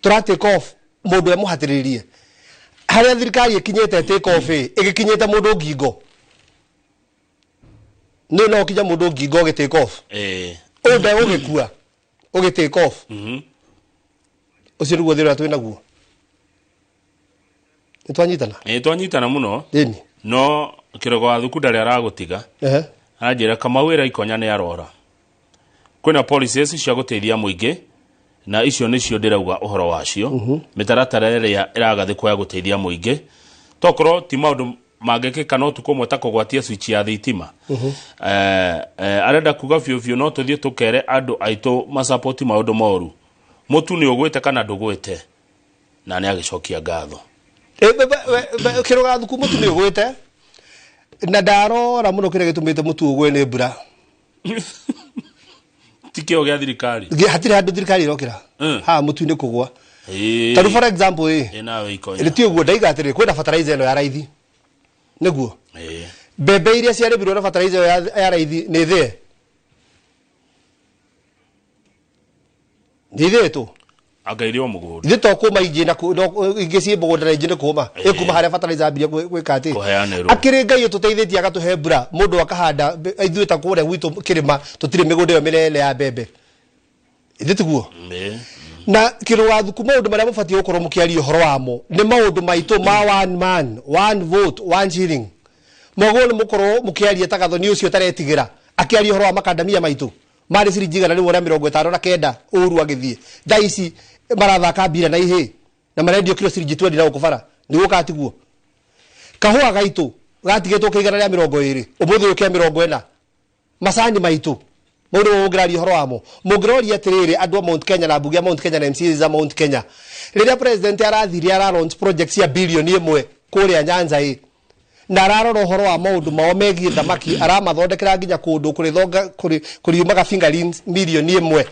Speaker 5: Tũra take off mũndũ mũhatĩrĩrie. Harĩa thirikari ĩkinyĩte take off ĩgĩkinyĩte mũndũ ngingo. No ũkinya mũndũ ngingo ũgĩ take off. Ũnda ũgĩkua ũgĩ take off. Ũcio nĩguo thĩna twĩ naguo.
Speaker 2: Twanyitana muno. No kirogo wa thuku ndarĩ aragũtiga. Anjĩra Kamau wĩra ikonya nĩ arora. Kwĩna policies cia gũteithia mũingĩ na icio nĩcio ndĩrauga ũhoro wacio. Mĩtaratara ĩrĩa ĩragathĩkwo ya gũteithia mũingĩ. Tokorwo ti maũndũ mangĩkĩka no tukũmwe ta kũgwatia switch ya thitima. Arenda kuga biũ no tũthiĩ tũkere andũ aitũ ma-support maũndũ moru. Mũtu nĩ ũgwĩte kana ndũgwĩte. Na nĩ agĩcokia ngatho.
Speaker 5: Kiroga thuku mũtu nĩ ũgwĩte. Na ndarora mũno kĩrĩa gĩtũmĩte mũtu ũgwe nĩ mbura.
Speaker 2: Tikio gĩa thirikari.
Speaker 5: Hatirĩ handũ thirikari ĩrokĩra. Ha mũtu-inĩ kũgwa. Tondũ for example nĩ ti ũguo ndaiga atĩrĩ kwĩna fertilizer ĩno ya raithi. Nĩguo. Mbembe iria ciarĩmirwo na fertilizer ya raithi nĩ thĩ. Nĩ thĩ tu.
Speaker 2: Agairio mũgũnda.
Speaker 5: Ithe to kuma ingĩ na ingĩ ciĩ mũgũnda na ingĩ nĩ kuma. Ĩkuma harĩa fertilizer ambia gwĩka atĩ. Akĩrĩ Ngai ũtũteithĩtie agatũhe mbura mũndũ akahanda ithuĩ ta kũrĩa gwitũ kĩrĩma tũtirĩ mĩgũnda ĩyo mĩnene ya mbembe. Ithe tiguo. Na kĩrũga thuku maũndũ marĩa mũbatiĩ gũkorwo mũkĩaria ũhoro wamo nĩ maũndũ maitũ ma one man, one vote, one shilling. Mũgũo nĩ mũkorwo mũkĩaria ta gathoni ũcio taretigĩra akĩaria ũhoro wa makandamia maitũ. Marĩ ciringi 159 ũru agĩthiĩ. Thaa ici marathaka mbira na ihe na marendio kilo ciringi 20 na ũkũbara. Nĩ gũka atiguo. Kahũa gaitũ gatigĩtwo kĩigana rĩa 20 ũmũthĩ ũkĩa 40. Macani maitũ mũndũ ũngĩraria ũhoro wamo mũngĩroria atĩrĩrĩ andũ a Mount Kenya na bunge Mount Kenya na MCs za Mount Kenya rĩrĩa president arathire launch projects ya billion 1 kũrĩa Nyanza na ararora ũhoro wa maũndũ mao megiĩ thamaki aramathondekera nginya kũndũ kũriumaga fingerlings million 1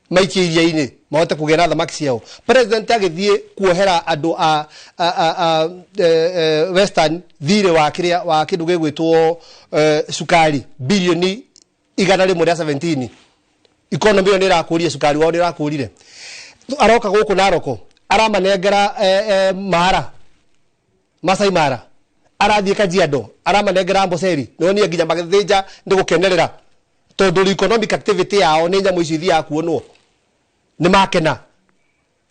Speaker 5: maikie iria-inĩ mahote kũgĩa na thamaki ciao. President agĩthiĩ kuohera andũ a Western thirĩ wa kĩndũ gĩgwĩtwo sukari bilioni 117. Economy ĩyo nĩ ĩrakũria sukari wao nĩ ĩrakũrire. Aroka gũkũ Naroko aramanengera Mara Masai Mara arathiĩ Kajiado aramanengera Amboseli nĩonie nginya magĩthĩnja nĩ gũkenerera tondũ economic activity yao nĩ nyamũ ici ithiaga kuonwo nĩ makena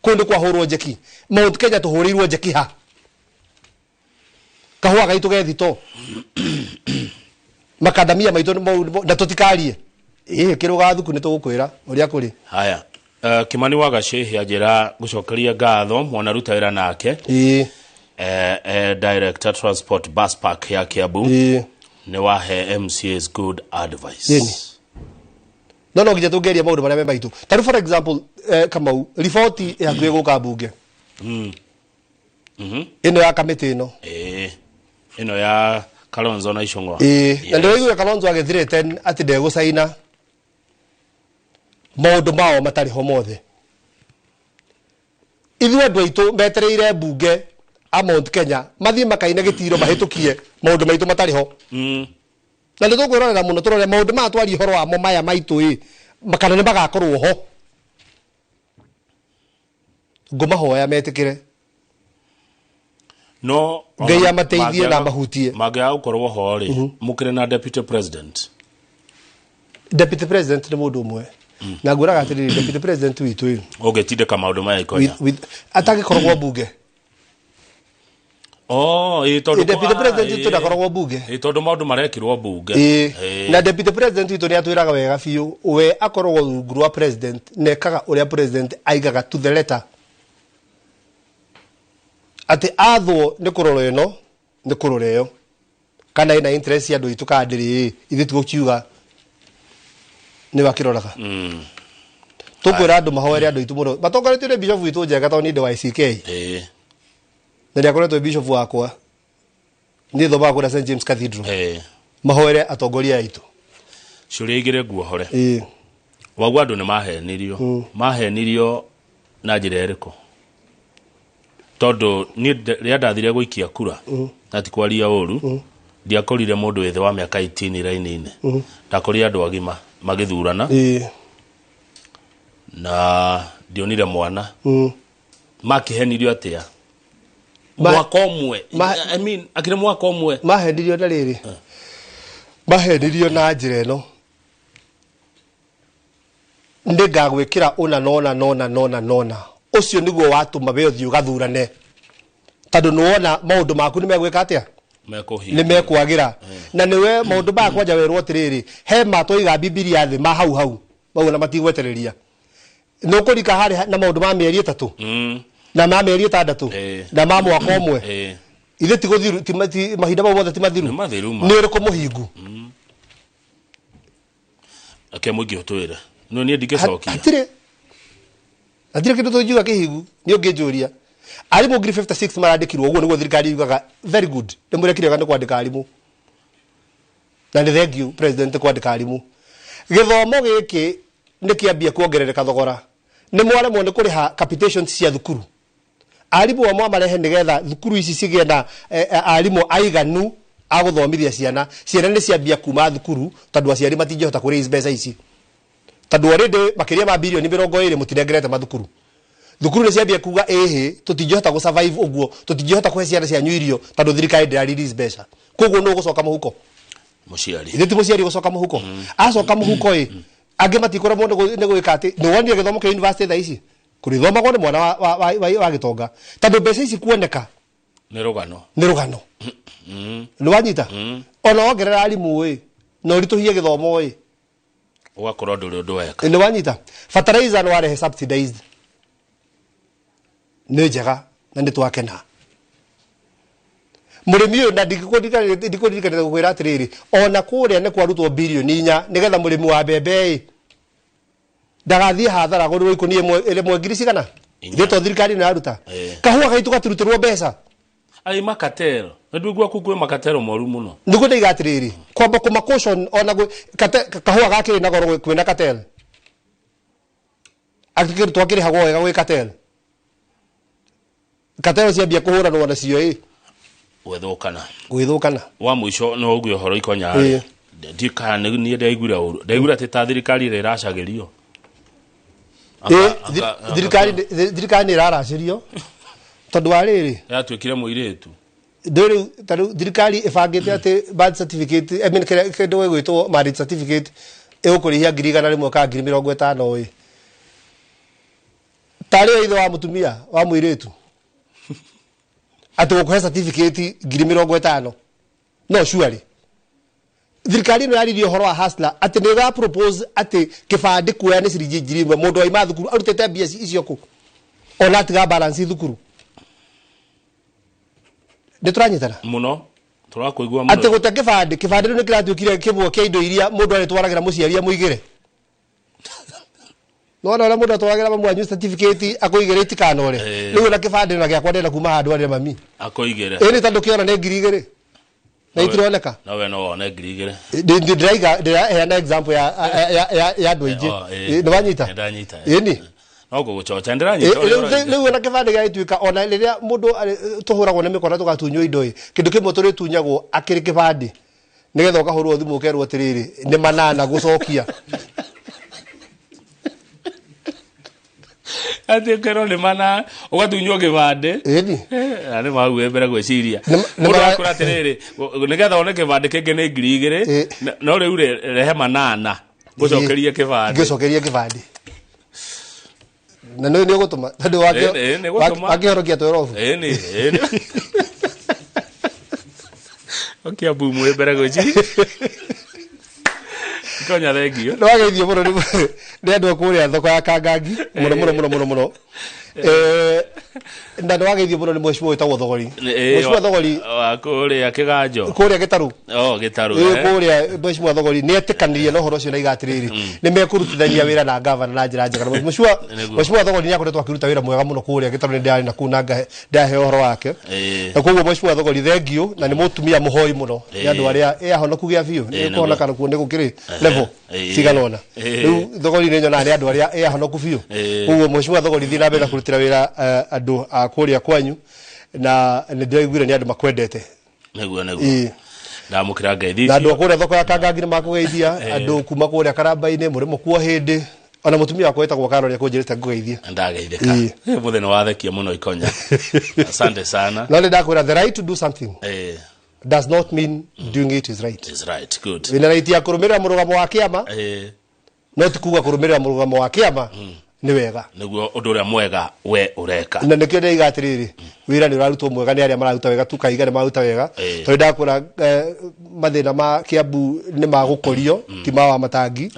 Speaker 5: kũndũ kwahũrwo njeki. Mount Kenya tũhũrĩirwo njeki ha kahũa gaitũ gethito makandamia maitũ na tũtikarie kĩrũga thuku nĩ tũgũkwĩra ũrĩa kũrĩ.
Speaker 2: Haya Kimani wa Gacehi ajĩra gũcokeria ngatho mwana ruta wĩra nake director transport bus park ya Kiambu nĩ wahe MCAs good advice.
Speaker 5: No nginya tũngeria maũndũ marĩa maitũ. Tarĩ for example Kamau riboti yakuĩ gũka bunge. Ĩno ya kamĩtĩ ĩno.
Speaker 2: Ĩno ya Kalonzo na Icũng'wa.
Speaker 5: Na ndio Kalonzo agĩthirĩte atĩ ndegũcaina maũndũ mao matarĩ ho mothe. Ithuĩ andũ aitũ metereire bunge a Mount Kenya mathiĩ makaine gĩtiro mahĩtũkie maũndũ maitũ matarĩ ho. Na nĩ tũkwĩrorera mũno tũrore maũndũ maya twari ũhoro wamo maya maitũ makana nĩ magakorwo ho. Ngũmahoya metĩkĩre.
Speaker 2: No
Speaker 5: Ngai amateithie na mahutie.
Speaker 2: Mangĩaga gũkorwo ho rĩ mũkĩrĩ na deputy president.
Speaker 5: Deputy president nĩ mũndũ ũmwe. Na ngũraga atĩrĩrĩ deputy president witũ
Speaker 2: ũngĩtindĩka maũndũ maya ikonya.
Speaker 5: Atagĩkoragwo bunge.
Speaker 2: Tondũ
Speaker 5: deputy president witũ ndakoragwo bunge.
Speaker 2: Tondũ maũndũ marekirwo bunge.
Speaker 5: Na deputy president witũ nĩ atwĩraga wega biũ we akoragwo rungu rwa president nekaga ũrĩa president aigaga to the letter. Ati athwo nĩ kũrora ĩno nĩ kũrora ĩyo kana ina interest ya andũ itũ kana ndĩrĩ ithe tũkiuga ni wakiroraga tukwira andu mahoere andu itu muno batongoretio ni bishop witu Njega to ni de wa ICK na ndia koretwo bishop wakwa ni thoba kwa St James Cathedral mahoere atongoria aitu
Speaker 2: ciuria igire guohore wagwa andu ni mahenirio na njira iriko tondu ni ria ndathire guikia kura na tikwaria uru ndiakorire mundu wethe wa miaka 18 raini-ini ndakorire andu agima magithurana na ndionire mwana makihenirio atia mwaka omwe I mean akire mwaka omwe
Speaker 5: mahenirio na riri mahenirio na njira ino ndigagwikira una nona ucio niguo watuma be uthio gathurane tondu nuona maundu maku ni megwika atia ni mekwagira na niwe maundu ba kwanja werwo atiriri he matoiga bibilia thi ma hau mauna matigwetereria nukurika hari na maundu ma mieri 3 na ma mieri 6 na ma mwaka omwe ithe tiguthiru timati mahinda mothe timathiru ni riko muhingu
Speaker 2: akemwe utwira no ni ndigecokia
Speaker 5: atire kindu tujuga kihigu ni ungijuria arimu ngiri 56 marandikirwo uguo niguo thirikari yugaga very good ndimurekire kana kwandika arimu na ni thank you president kwandika arimu githomo giki nikiambia kuongerereka thogora ni mwaremwo ni kuriha capitations cia thukuru arimu wa mwamarehe nigetha thukuru ici cigie na arimu aiganu aguthomithia ciana ni ciambia kuma thukuru tondu aciari matingihota kuri mbeca ici tondu already makiria ma bilioni 20 mutirengerete mathukuru thukuru ni ciambia kuga tutingihota gu survive uguo tutingihota kuhe ciana cia nyuirio tondu thirikari ndira release mbeca koguo no gucoka muhuko
Speaker 2: muciari
Speaker 5: ithiti muciari gucoka muhuko acoka muhuko ange matikora mundu ni gwika ati no wonire githomo kia university tha ici kurithoma kwa mwana wa gitonga tondu mbeca ici kuoneka
Speaker 2: ni rugano
Speaker 5: ni wanyita ona ongerera arimu no rituhie githomo
Speaker 2: ugakorwo nduri undu weka
Speaker 5: ni wanyita fertilizer no warehe subsidized ni njega na ni twakena murimi uyu na ndikudikana gwira atiriri ona kuria ni kwarutwo bilioni 4 nigetha murimi wa mbembe ndagathie hathara gorwo ikunie ile mwengiri cigana ndeto thirikari na aruta kahua gaitu gaturutirwo mbeca
Speaker 2: ai makatero ndugwa kukwe makatero moru muno
Speaker 5: niguo igatiriri kwamba kuma caution ona kahua gakiri na goro kwina katel akikiri twakiri hago wega gwi katel ciambia kuhura no na cio gwithukana
Speaker 2: wa muico no ugwe horo ikonya ndika ni ndaigura uru ndaigura ati ta thirikari iracagirio
Speaker 5: thirikari ni iraracirio tondu wa riri
Speaker 2: yatwikire muiretu
Speaker 5: ndori taru thirikari ibangite ati birth certificate I mean kendo wegwitwo marriage certificate egukurihia 150 tari itho wa mutumia wa muiretu ati gukuhe certificate 50 no surely thirikari no yaririe horo wa hustler ati ni ga propose ati kibandi kuya ni ciringi ngiri imwe mundu wa thukuru arutete mbia icio ku ona tiga balance thukuru ndituranyitana
Speaker 2: muno turakuigua muno
Speaker 5: ati guta kibandi no kiratuikire kibwo kia indo iria mundu ari twaragira muciaria muigire no na mundu twaragira mwanyu certificate akoigire tikanore riu na kibandi na gya kwandena kuma handu ari mami
Speaker 2: akoigire
Speaker 5: ni tandu kiona ne ngiri igire na itironeka
Speaker 2: na we no wona ngiri igire
Speaker 5: ndira na example ya doije ni wanyita ni
Speaker 2: no gugucocha ndiranyita
Speaker 5: riu na kibandi gaituika ona riria mundu tuhuragwo ni mikora tugatunywo indo kindu kimwe turi tunyagwo akiri kibandi nigetha ukahurwo thimu ukerwo atiriri ni manana gucokia
Speaker 2: ati kero ni mana ugatunywo kibandi ani mawe mbere gweciria mundu akura atiriri nigetha one kibandi kingi ni ngiri 2 no riu rehe manana gucokerie kibandi na no ni gutuma tondu wakihorokia tworofu
Speaker 5: ni
Speaker 2: okia bumu mbere gweciria konya thengio
Speaker 5: no wageithio muno ni andu akuria thoko ya kangangi muno na ndo wageithio muno ni mheshimiwa witagwo Thogori mheshimiwa Thogori
Speaker 2: kuria kiganjo
Speaker 5: kuria gitaru
Speaker 2: gitaru
Speaker 5: kuria mheshimiwa Thogori ni etikanirie no horo cio na igatiriri ni mekurutithania wira na governor na njira njega mheshimiwa Thogori ni akoretwo akiruta wira mwega muno kuria gitaru ni ndari na kunanga ndahe horo wake na koguo mheshimiwa Thogori thengio na ni mutumia muhoi muno ni andu aria ahonoku gia biu ni kuona kana kuone gukiri level tiganona riu Thogori ni nyona ni andu aria ahonoku biu koguo mheshimiwa Thogori thina mbere kurutira wira andu a kuria kwanyu na ndiriguire ni andu makwendete
Speaker 2: neguo na mukira ngeithi
Speaker 5: na andu akuria thoko ya Kangangi ni makugeithia andu kuma kuria Karamba-ini muri mukuo hindi ona mutumia wako etagwo Karori akunjirite ngugeithia
Speaker 2: ndageithika muthenya wathekia muno Ikonya asante sana
Speaker 5: no ndakwira the right to do something does not mean doing it is right.
Speaker 2: Is right, good.
Speaker 5: Wina right ya kurumirira murugamo wa kiama no tikuga kurumirira murugamo wa kiama ni wega
Speaker 2: niguo undu uria mwega we ureka
Speaker 5: na nikio ndei gatiriri wira ni urarutwo mwega ni aria mararuta wega tu kaiga ni maruta wega to ndakwira mathina ma Kiambu ni magukorio ti ma wa matangi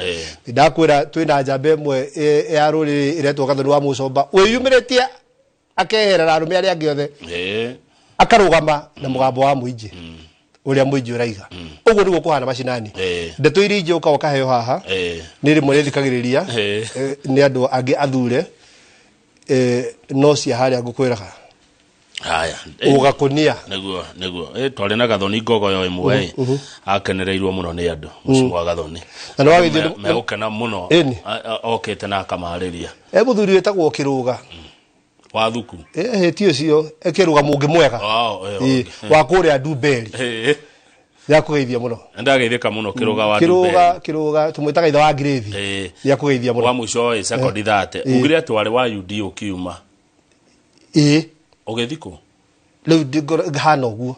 Speaker 5: ndakwira twina njambe mwe ya ruri iretwo gathoni wa Mucomba wiyumiritie akeherera arume aria angi othe akarugama na mugambo wa muingi uria muingi uraiga uguo niguo kuhana macinani ndeto iri ingi uka ukaheo haha ni rimwe rithikagiriria ni andu angi athure no cia haria ngukwiraga
Speaker 2: haya
Speaker 5: ugakunia
Speaker 2: niguo twari na gathoni ngogoyo imwe akenereirwo muno ni andu mucimwa gathoni
Speaker 5: na wagithio
Speaker 2: megukena muno okete na akamariria
Speaker 5: muthuri wetagwo Kiruga
Speaker 2: wa thuku
Speaker 5: tio cio ekiruga mungi mwega wa kuria Nduberi ya kugeithia muno
Speaker 2: ndageithika muno Kiruga wa
Speaker 5: Kiruga tumwitaga itha wa Grave ya kugeithia muno
Speaker 2: wa muco second 30 ugire twari wa UD ukiuma ugethiko
Speaker 5: riu hana uguo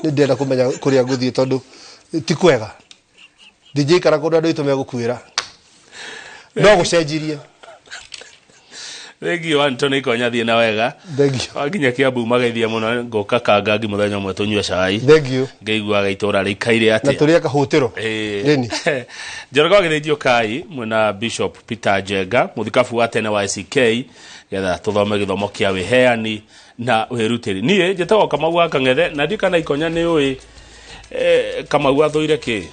Speaker 5: ni ndenda kumenya kuria nguthie tondu ti kwega ndijikara kundu andu itume gukwira no gucenjirie
Speaker 2: Thengio Antony Ikonya thie na wega.
Speaker 5: Thengio.
Speaker 2: Aginya Kiambu mageithia muno ngoka Kangangi muthenya mwe tunywa cai.
Speaker 5: Thengio.
Speaker 2: Ngeigua gaitora rikaire atia.
Speaker 5: Na turia kahutiro.
Speaker 2: Nini. Njoroge agithio kai mwena Bishop Peter Jega muthikabu wa tene wa ICK getha tuthome githomo kia wiheani na wirutiri. Nie njetago Kamau Akang'ethe na ndikana Ikonya ni ui Kamau athuire ki.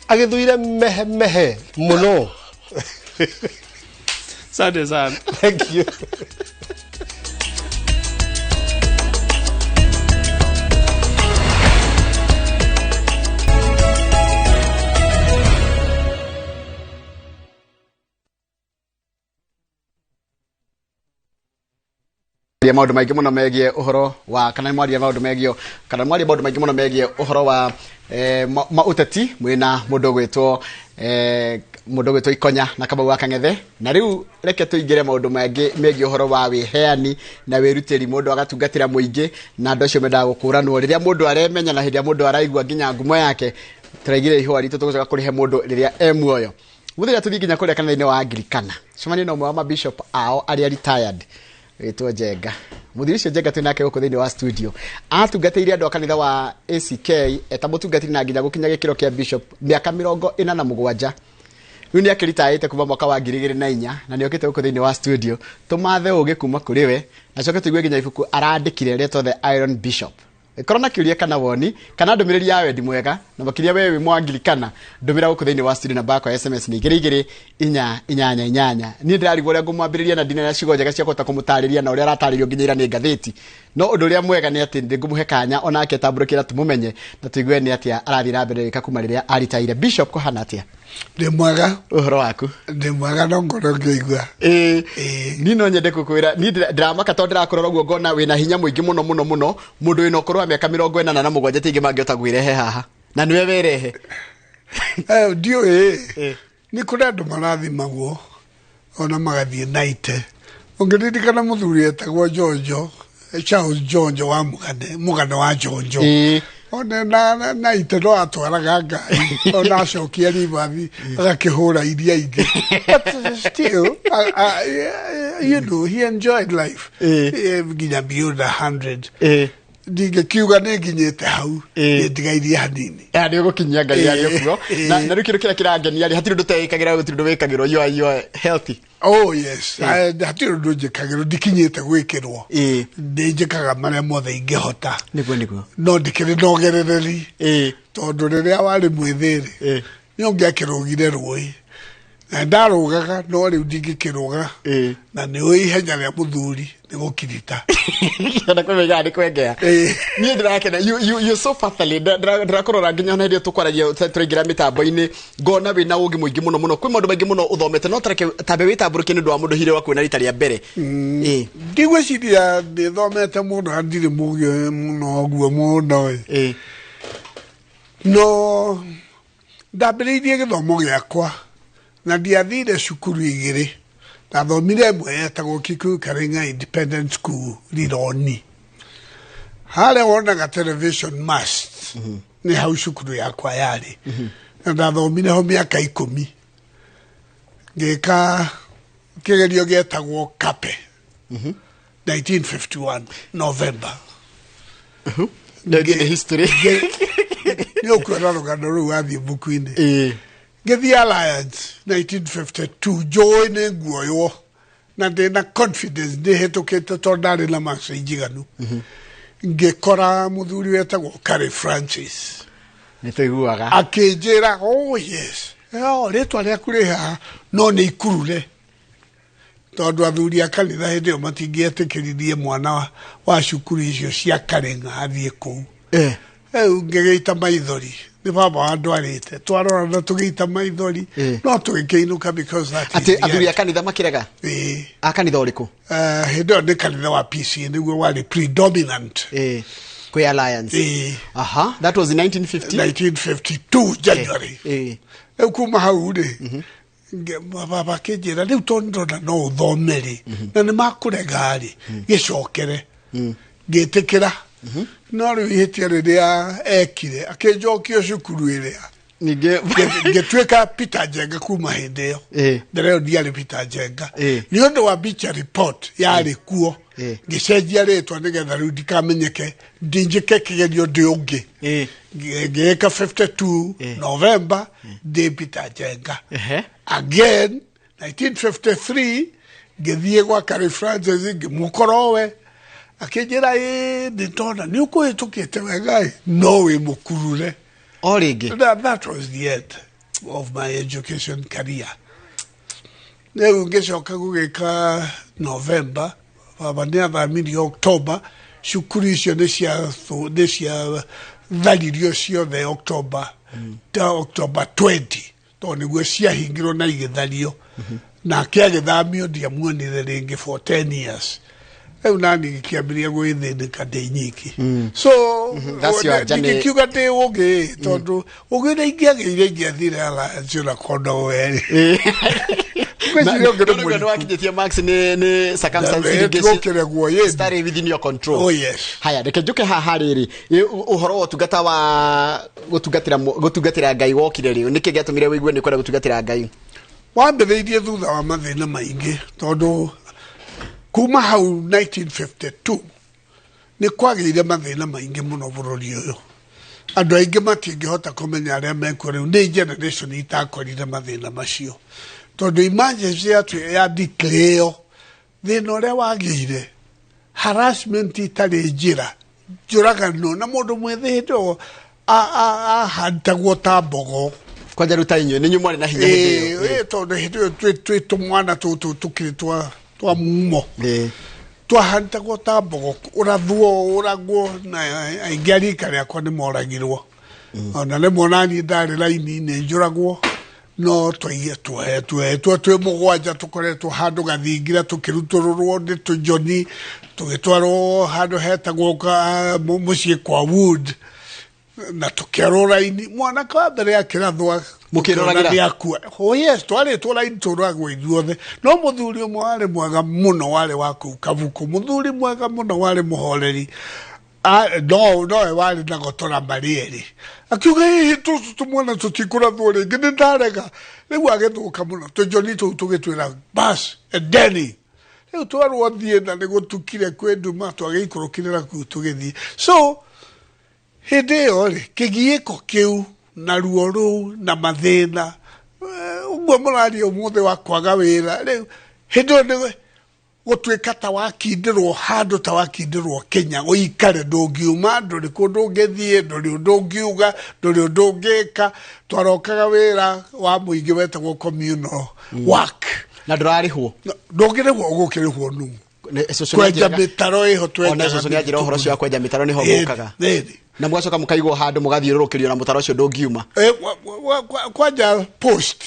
Speaker 5: Agithuire mehe muno.
Speaker 2: Asante sana.
Speaker 5: Thank you.
Speaker 1: ya maundu maingi muno megie uhoro wa kana mwaria maundu megio kana mwaria maundu maingi muno megie uhoro wa mauteti mwina mundu gwitwo Ikonya na Kamau Akang'ethe na riu reke tuingire maundu maingi megie uhoro wa wiheani na wirutiri mundu agatungatira muingi na andu acio mendaga gukuranwo riria mundu aremenya na hindia mundu araigua nginya ngumo yake turaigire ihwa ritu tugucoka kurihe mundu riria muoyo muthira tuthi nginya kuria kanitha-ini wa Anglikana cemani no mwe wa mabishop ao aria retired witwo Jenga muthiri cio Jenga twinake guku thiini wa studio atungatĩire andu a kanitha wa ACK eta mutungatĩri na nginya gukinya gikiro kia bishop miaka 47 riu ni akiritaite kuma mwaka wa 2004 na ni okite guku thiini wa studio tumathe ugi kuma kuri we na coke tuigue nginya ibuku arandikire retwo the Iron Bishop korona kiuria kana woni kana ndumiriri ya wendi mwega na makiria wewe Anglikana ndumira guku thiini wa studio na bako SMS ni 2288 ni ndirarigwo ria ngumwambiriria na ndina ya cigo njega cia kota kumutariria na uria arataririo nginya ira ni ngatheti no undu uria mwega ni ati ndingumuhe kanya ona ake tamburukira tumumenye na tuigue ni atia arathira mbere rika kuma riria aritaire bishop ko hana atia
Speaker 21: ndi mwega
Speaker 1: uhoro waku
Speaker 21: ndi mwega no ngoro ngigua
Speaker 1: ni no nyende kukwira ni ndramaka to ndirakorora guo ngona wina hinya muingi muno mundu wina okoro wa miaka 47 tingi mangiota gwirehe haha na niwe werehe
Speaker 21: ndio ni kuna andu marathimagwo ona magathie naite ungiririkana muthuri etagwo Jonjo Charles Jonjo wa mugane wa Jonjo ona na ite no atwaraga ngai ona acokia ribathi agakihura iria ingi but still you know he enjoyed life nginya beyond 100 ndingikiuga ninginyite hau ndigairie hanini
Speaker 1: nä gå kinyia ngai arä kuo na rä kä rä kä rä a kä rangenia rä hatirä ndå teäkä gå tirä ndå wä kagä rwo you are healthy.
Speaker 21: Oh yes, hatirä ndå njä kagä rwo ndikinyite gwä kä rwo nä njä kaga marä a mothe ingä hota no ndikä rä nogerereri tondå rä rä a warä mwä thä rä nä å ngä akä rå gire rå na ndarå gaga no rä u ndingä kä rå ga na nä å ihenya rä a må thuri nä gå kirita
Speaker 1: na kwä menya nä kwengea niä ndä rakena you so fatally ndärakårora nginya ona hä tå kwaragia tå raingä ra mä tambo-inä ngona wä na å ngä må ingä må no må no kwä maå ndå maingä må no å thomete no tambe wä tambå rå kä nä ndå wa må ndå hire wa kwä na rita rä a mbere
Speaker 21: ndigwä ciria ndä thomete må ndå ndirä må gä må no guo må no no ndambä rä irie gä thomo gä akwa na ndiathire cukuru igä rä ndathomire ĩmwe yetagwo Kikuyu Karenga Independent School Rironi harĩa wonaga television mast nĩ hau cukuru yakwa yarĩ na ndathomire ho mĩaka 10 ngĩka kĩgerio gĩetagwo kape 1951 November
Speaker 1: ndagĩre history
Speaker 21: nĩ ũkwĩra rũgano rũu wathiĩ mbuku-inĩ Githia Alliance 1952 joy nĩ nguoywo na ndĩna confidence ndĩhĩtũkĩte tondũ ndarĩ na maco njiganu ngĩkora mũthuri wetagwo Carey Francis
Speaker 1: nĩtũiguaga
Speaker 21: akĩnjĩra oh yes rĩtwa rĩaku rĩ haha no nĩ ikurure tondũ athuri a kanitha hĩndĩ ĩyo matingĩetĩkĩririe mwana wa cukuru icio cia Karenga athiĩ kũu rĩu ngĩgĩita maithori nĩ baba wandwarĩte twarorana tũgĩita maithori no tũgĩkĩinũka because that
Speaker 1: atĩ athuri a kanitha makĩrega a kanitha ũrĩkũ
Speaker 21: hĩndĩ ĩyo nĩ kanitha wa PCA nĩguo warĩ predominant
Speaker 1: kwĩ Alliance aha that was in 1952
Speaker 21: January rĩu kuma hau rĩ baba akĩnjĩra rĩu tondũ ndona no ũthome rĩ na nĩ makũrega rĩ gĩcokere ngĩtĩkĩra no rĩu ihĩtia rĩrĩa ekire akĩnjokia cukuru ĩrĩa ngĩtuĩka Peter Njenga kuma hĩndĩ ĩyo ndĩreo ndiarĩ Peter Njenga nĩ ũndũ wa Beecher report yarĩ kuo ngĩcenjia rĩtwa nĩgetha rĩu ndikamenyeke ndinjĩke kĩgerio ndĩ ũngĩ ngĩĩka 52 November ndĩ Peter Njenga again 1953 ngĩthiĩ gwa Carey Francis ngĩmũkora we akĩnjĩra ndĩtona nĩ ũkũhĩtũkĩte wega no wĩ mũkurure
Speaker 1: o rĩngĩ
Speaker 21: that was the end of my education career rĩu ngĩcoka gũgĩka November baba nĩ athamirie October cukuru icio nĩ cia tharirio ciothe October 20 tondũ nĩguo ciahingirwo na igĩthario nake agĩthamio ndiamuonire rĩngĩ for 10 years rĩu nani gĩkĩambĩria gwĩthĩnĩka ndĩ nyiki so ndingĩkiuga ndĩ ũgĩ tondũ ũgĩ nĩ ingĩagĩire ingĩathire Alliance ona kondo werĩ
Speaker 1: nĩwakinyĩtie max nĩ circumstances within your control.
Speaker 21: Oh yes.
Speaker 1: Haya reke njuke haha rĩrĩ ũhoro wa ũtungata wa gũtungatĩra Ngai wokire rĩ nĩkĩ gĩatũmire wĩigue nĩ kwenda gũtungatĩra Ngai
Speaker 21: wambĩrĩirie thutha wa mathĩna maingĩ tondũ kuma hau 1952 nĩ kwagĩire mathĩna maingĩ mũno bũrũri ũyũ andũ aingĩ matingĩhota kũmenya arĩa mekuo rĩu nĩ generation itakorire mathĩna macio tondũ emergency ya declare thĩna ũrĩa wagĩire harassment itarĩ njĩra njũragano na mũndũ mwĩthĩ hĩndĩ ĩyo ahandagwo ta mbogo
Speaker 1: kwanja rĩu ta inyuĩ nĩ inyuĩ mwarĩ na hinya hĩndĩ ĩyo
Speaker 21: tondũ hĩndĩ ĩyo twĩ tũmwana tũtũ tũkĩrĩ twa mumo twahandagwo ta mbogo ũragwo na aingĩ a rika rĩakwa nĩ moragirwo ona rĩmwe naniĩ ndarĩ raini nĩ njũragwo no tũhetwo twĩ mũgwanja tũkoretwo handũ gathingira tũkĩrutũrũrwo nĩ tũjoni tũgĩtwarwo handũ hetagwo mũciĩ kwa Wood na tũkĩarwo raini mwanake wa mbere akĩrathwo
Speaker 1: mũkĩroragĩra
Speaker 21: oh yes twarĩtwo raini tũragwo ithuothe no mũthuri ũmwe warĩ mwega mũno warĩ wa kũu Kabuku mũthuri mwega mũno warĩ mũhoreri nowe warĩ na gotora marĩ erĩ akiuga hihi tũtũ tũmwana tũtikũrathwo rĩngĩ nĩ ndarega rĩu agĩthũka mũno tũjoni tũu tũgĩtwĩra bas endeni
Speaker 6: riu twarwo thie na nigo tukire kwenduma twagiikurukirira ku tugithi so hinde yo ri kigiiko kiu na ruo ru na mathina uguo murari umuthe wa kwaga wira riu hinde ni gutwika ta wakindirwo handu ta wakindirwo Kenya uikare ndungiuma nduri kundu ngethie nduri ndungiuga nduri ndungika twarokaga wira wa muingi wetagwo communal work
Speaker 1: na ndurarihwo
Speaker 6: ndungirihwo gukirihwo nu kwenja mitaro iho twenja
Speaker 1: ona so nĩajira uhoro cio kwenja mitaro niho mukaga na mwacoka mukaigwo handu mugathiururukirio na mutaro cio ndungiuma
Speaker 6: kwanja post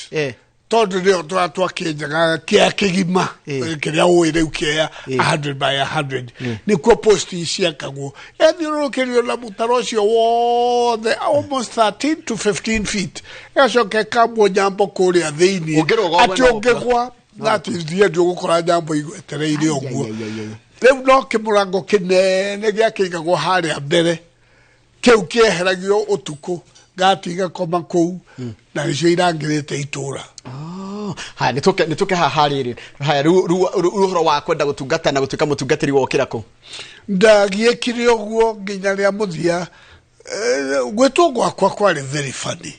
Speaker 6: tondu nio twakinjaga kia kigima kiria uire ukia 100 by 100 nikuo post iciakagwo ethiururukirio na mutaro ucio wothe almost 13 to 15 feet yacoke kamwo jambo kuria thiini ati ungigwa that is the end gukora jambo igwetereire oguo riu no kimurango kinene gia kigagwo haria mbere kiu kieheragio utuku gatiga koma kuu na nicio irangirite itura
Speaker 1: ha nituke hahariri haya ruhoro wa kwenda gutungata na gutuika mutungatiri wokira ku
Speaker 6: ndagiekire oguo nginya ria muthia gwetwo gwakwa kwari very funny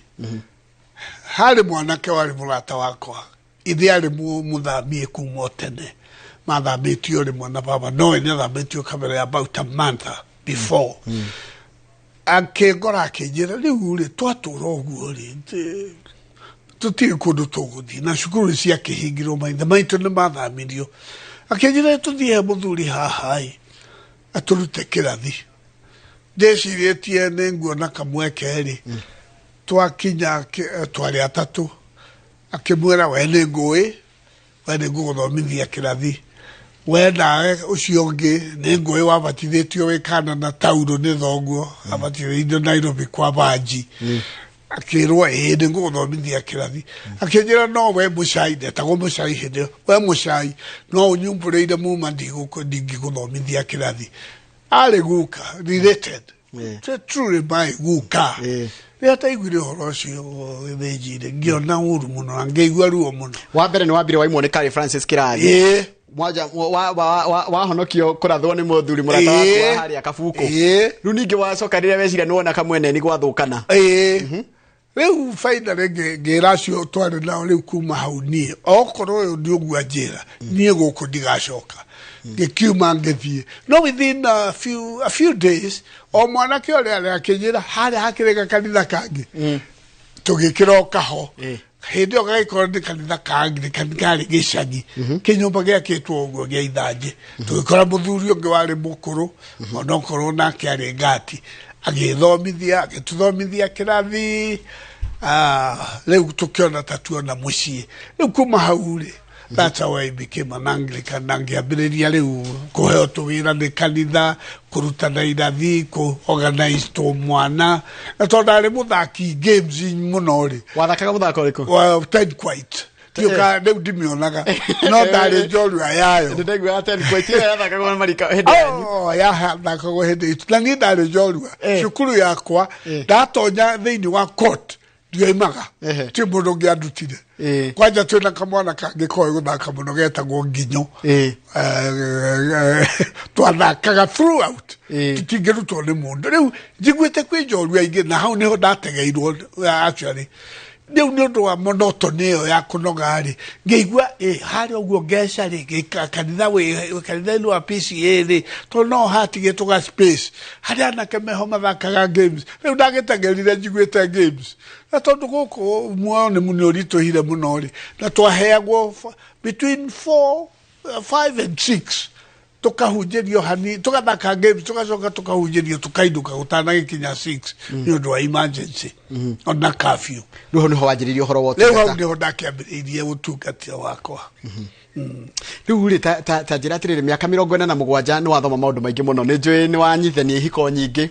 Speaker 6: hari mwanake wari murata wakwa ithi ari muthamie kuma tene mathamitio rimwe na baba no ni athamitio kamera about a month before akengora akinjira riu ri twatura oguo ri tutiri kundu tuguthi na cukuru cia kihingirwo maitha maitu ni mathamirio akinjira tuthie muthuri hahai aturute kirathi ndeciritie ni nguona kamweke ri twakinya twari atatu akimwira we ni ngui we ni nguguthomithia kirathi we nawe ucio ungi ni ngui wabatithitio wikana na tauro ni thoguo abatithitio Nairobi kwa Banji akirwo ni nguguthomithia kirathi akinjira no we mucai ndetagwo mucai hindi we mucai no unyumbureire muma ndigiguthomithia kirathi ari guka related truly my guka Eta igwire horo cio thejire ngiona uru muno angeigwa ruo muno
Speaker 1: wa mbere ni wambire waimwo ni Kari Francis Kirathi mwaja wa honokio kurathwo ni muthuri murata wakwa hari akabuko riu ningi wacoka riria wecira niwona kamwene ni gwathukana riu faida ngiracio twari nao riu kuma hau nie okorwo uyu ndi ugua njira nie guku ndigacoka ngikiuma ngithie no within a few days o mwanake uria akinjira hari hakirega kanitha kangi tugikira kaho hindi ogaikorwo ni kanitha kangi kanikari gicagi kinyumba giakitwo uguo gia ithanje tugikora muthuri ungi wari mukuru onokorwo nake ari ngati agituthomithia kirathi riu tukiona tatuona mucii riu kuma hau ri that's how I became an Anglican nangiambiriria riu kuheo tuwira ni kanitha kurutana irathi ku organize to mwana na tondari muthaki games muno ri wathakaga muthako uriku
Speaker 6: well ten quite tioka riu ndimionaga no ndari njorua yayo
Speaker 1: ndegwa ten quite yathakaga marika hindi
Speaker 6: yathakaga hindi na ni ndari njorua cukuru yakwa ndatonya thiini wa court ndioimaga ti mundu ngiandutire kwanja twina kamwana kangikoe guthaka muno getagwo nginyo twathakaga throughout tutingirutwo ni mundu riu njiguite kwi njorua ingi na hau niho ndategeirwo actually riu ni undu wa monotony iyo ya kunoga ri ngeigua hari uguo ngeca ri kanitha ino wa PCA ri to no hatige tuga space hari anake meho mathakaga games riu ndagitegerire njiguite games na tondu guku muone muno rituhire muno ri na twaheagwo between 5 and 6 tukahunjirio hani tugathaka games tugacoka tukahunjirio tukaiduka gutanagikinya 6 ni undu wa emergency ona curfew
Speaker 1: riu niho wanjiririo horo wote
Speaker 6: riu niho ndakiambiririe gutungatia wakwa
Speaker 1: riu ri ta njira atiriri miaka 47 ni wathoma maundu maingi muno ni njui ni wanyithania hiko nyingi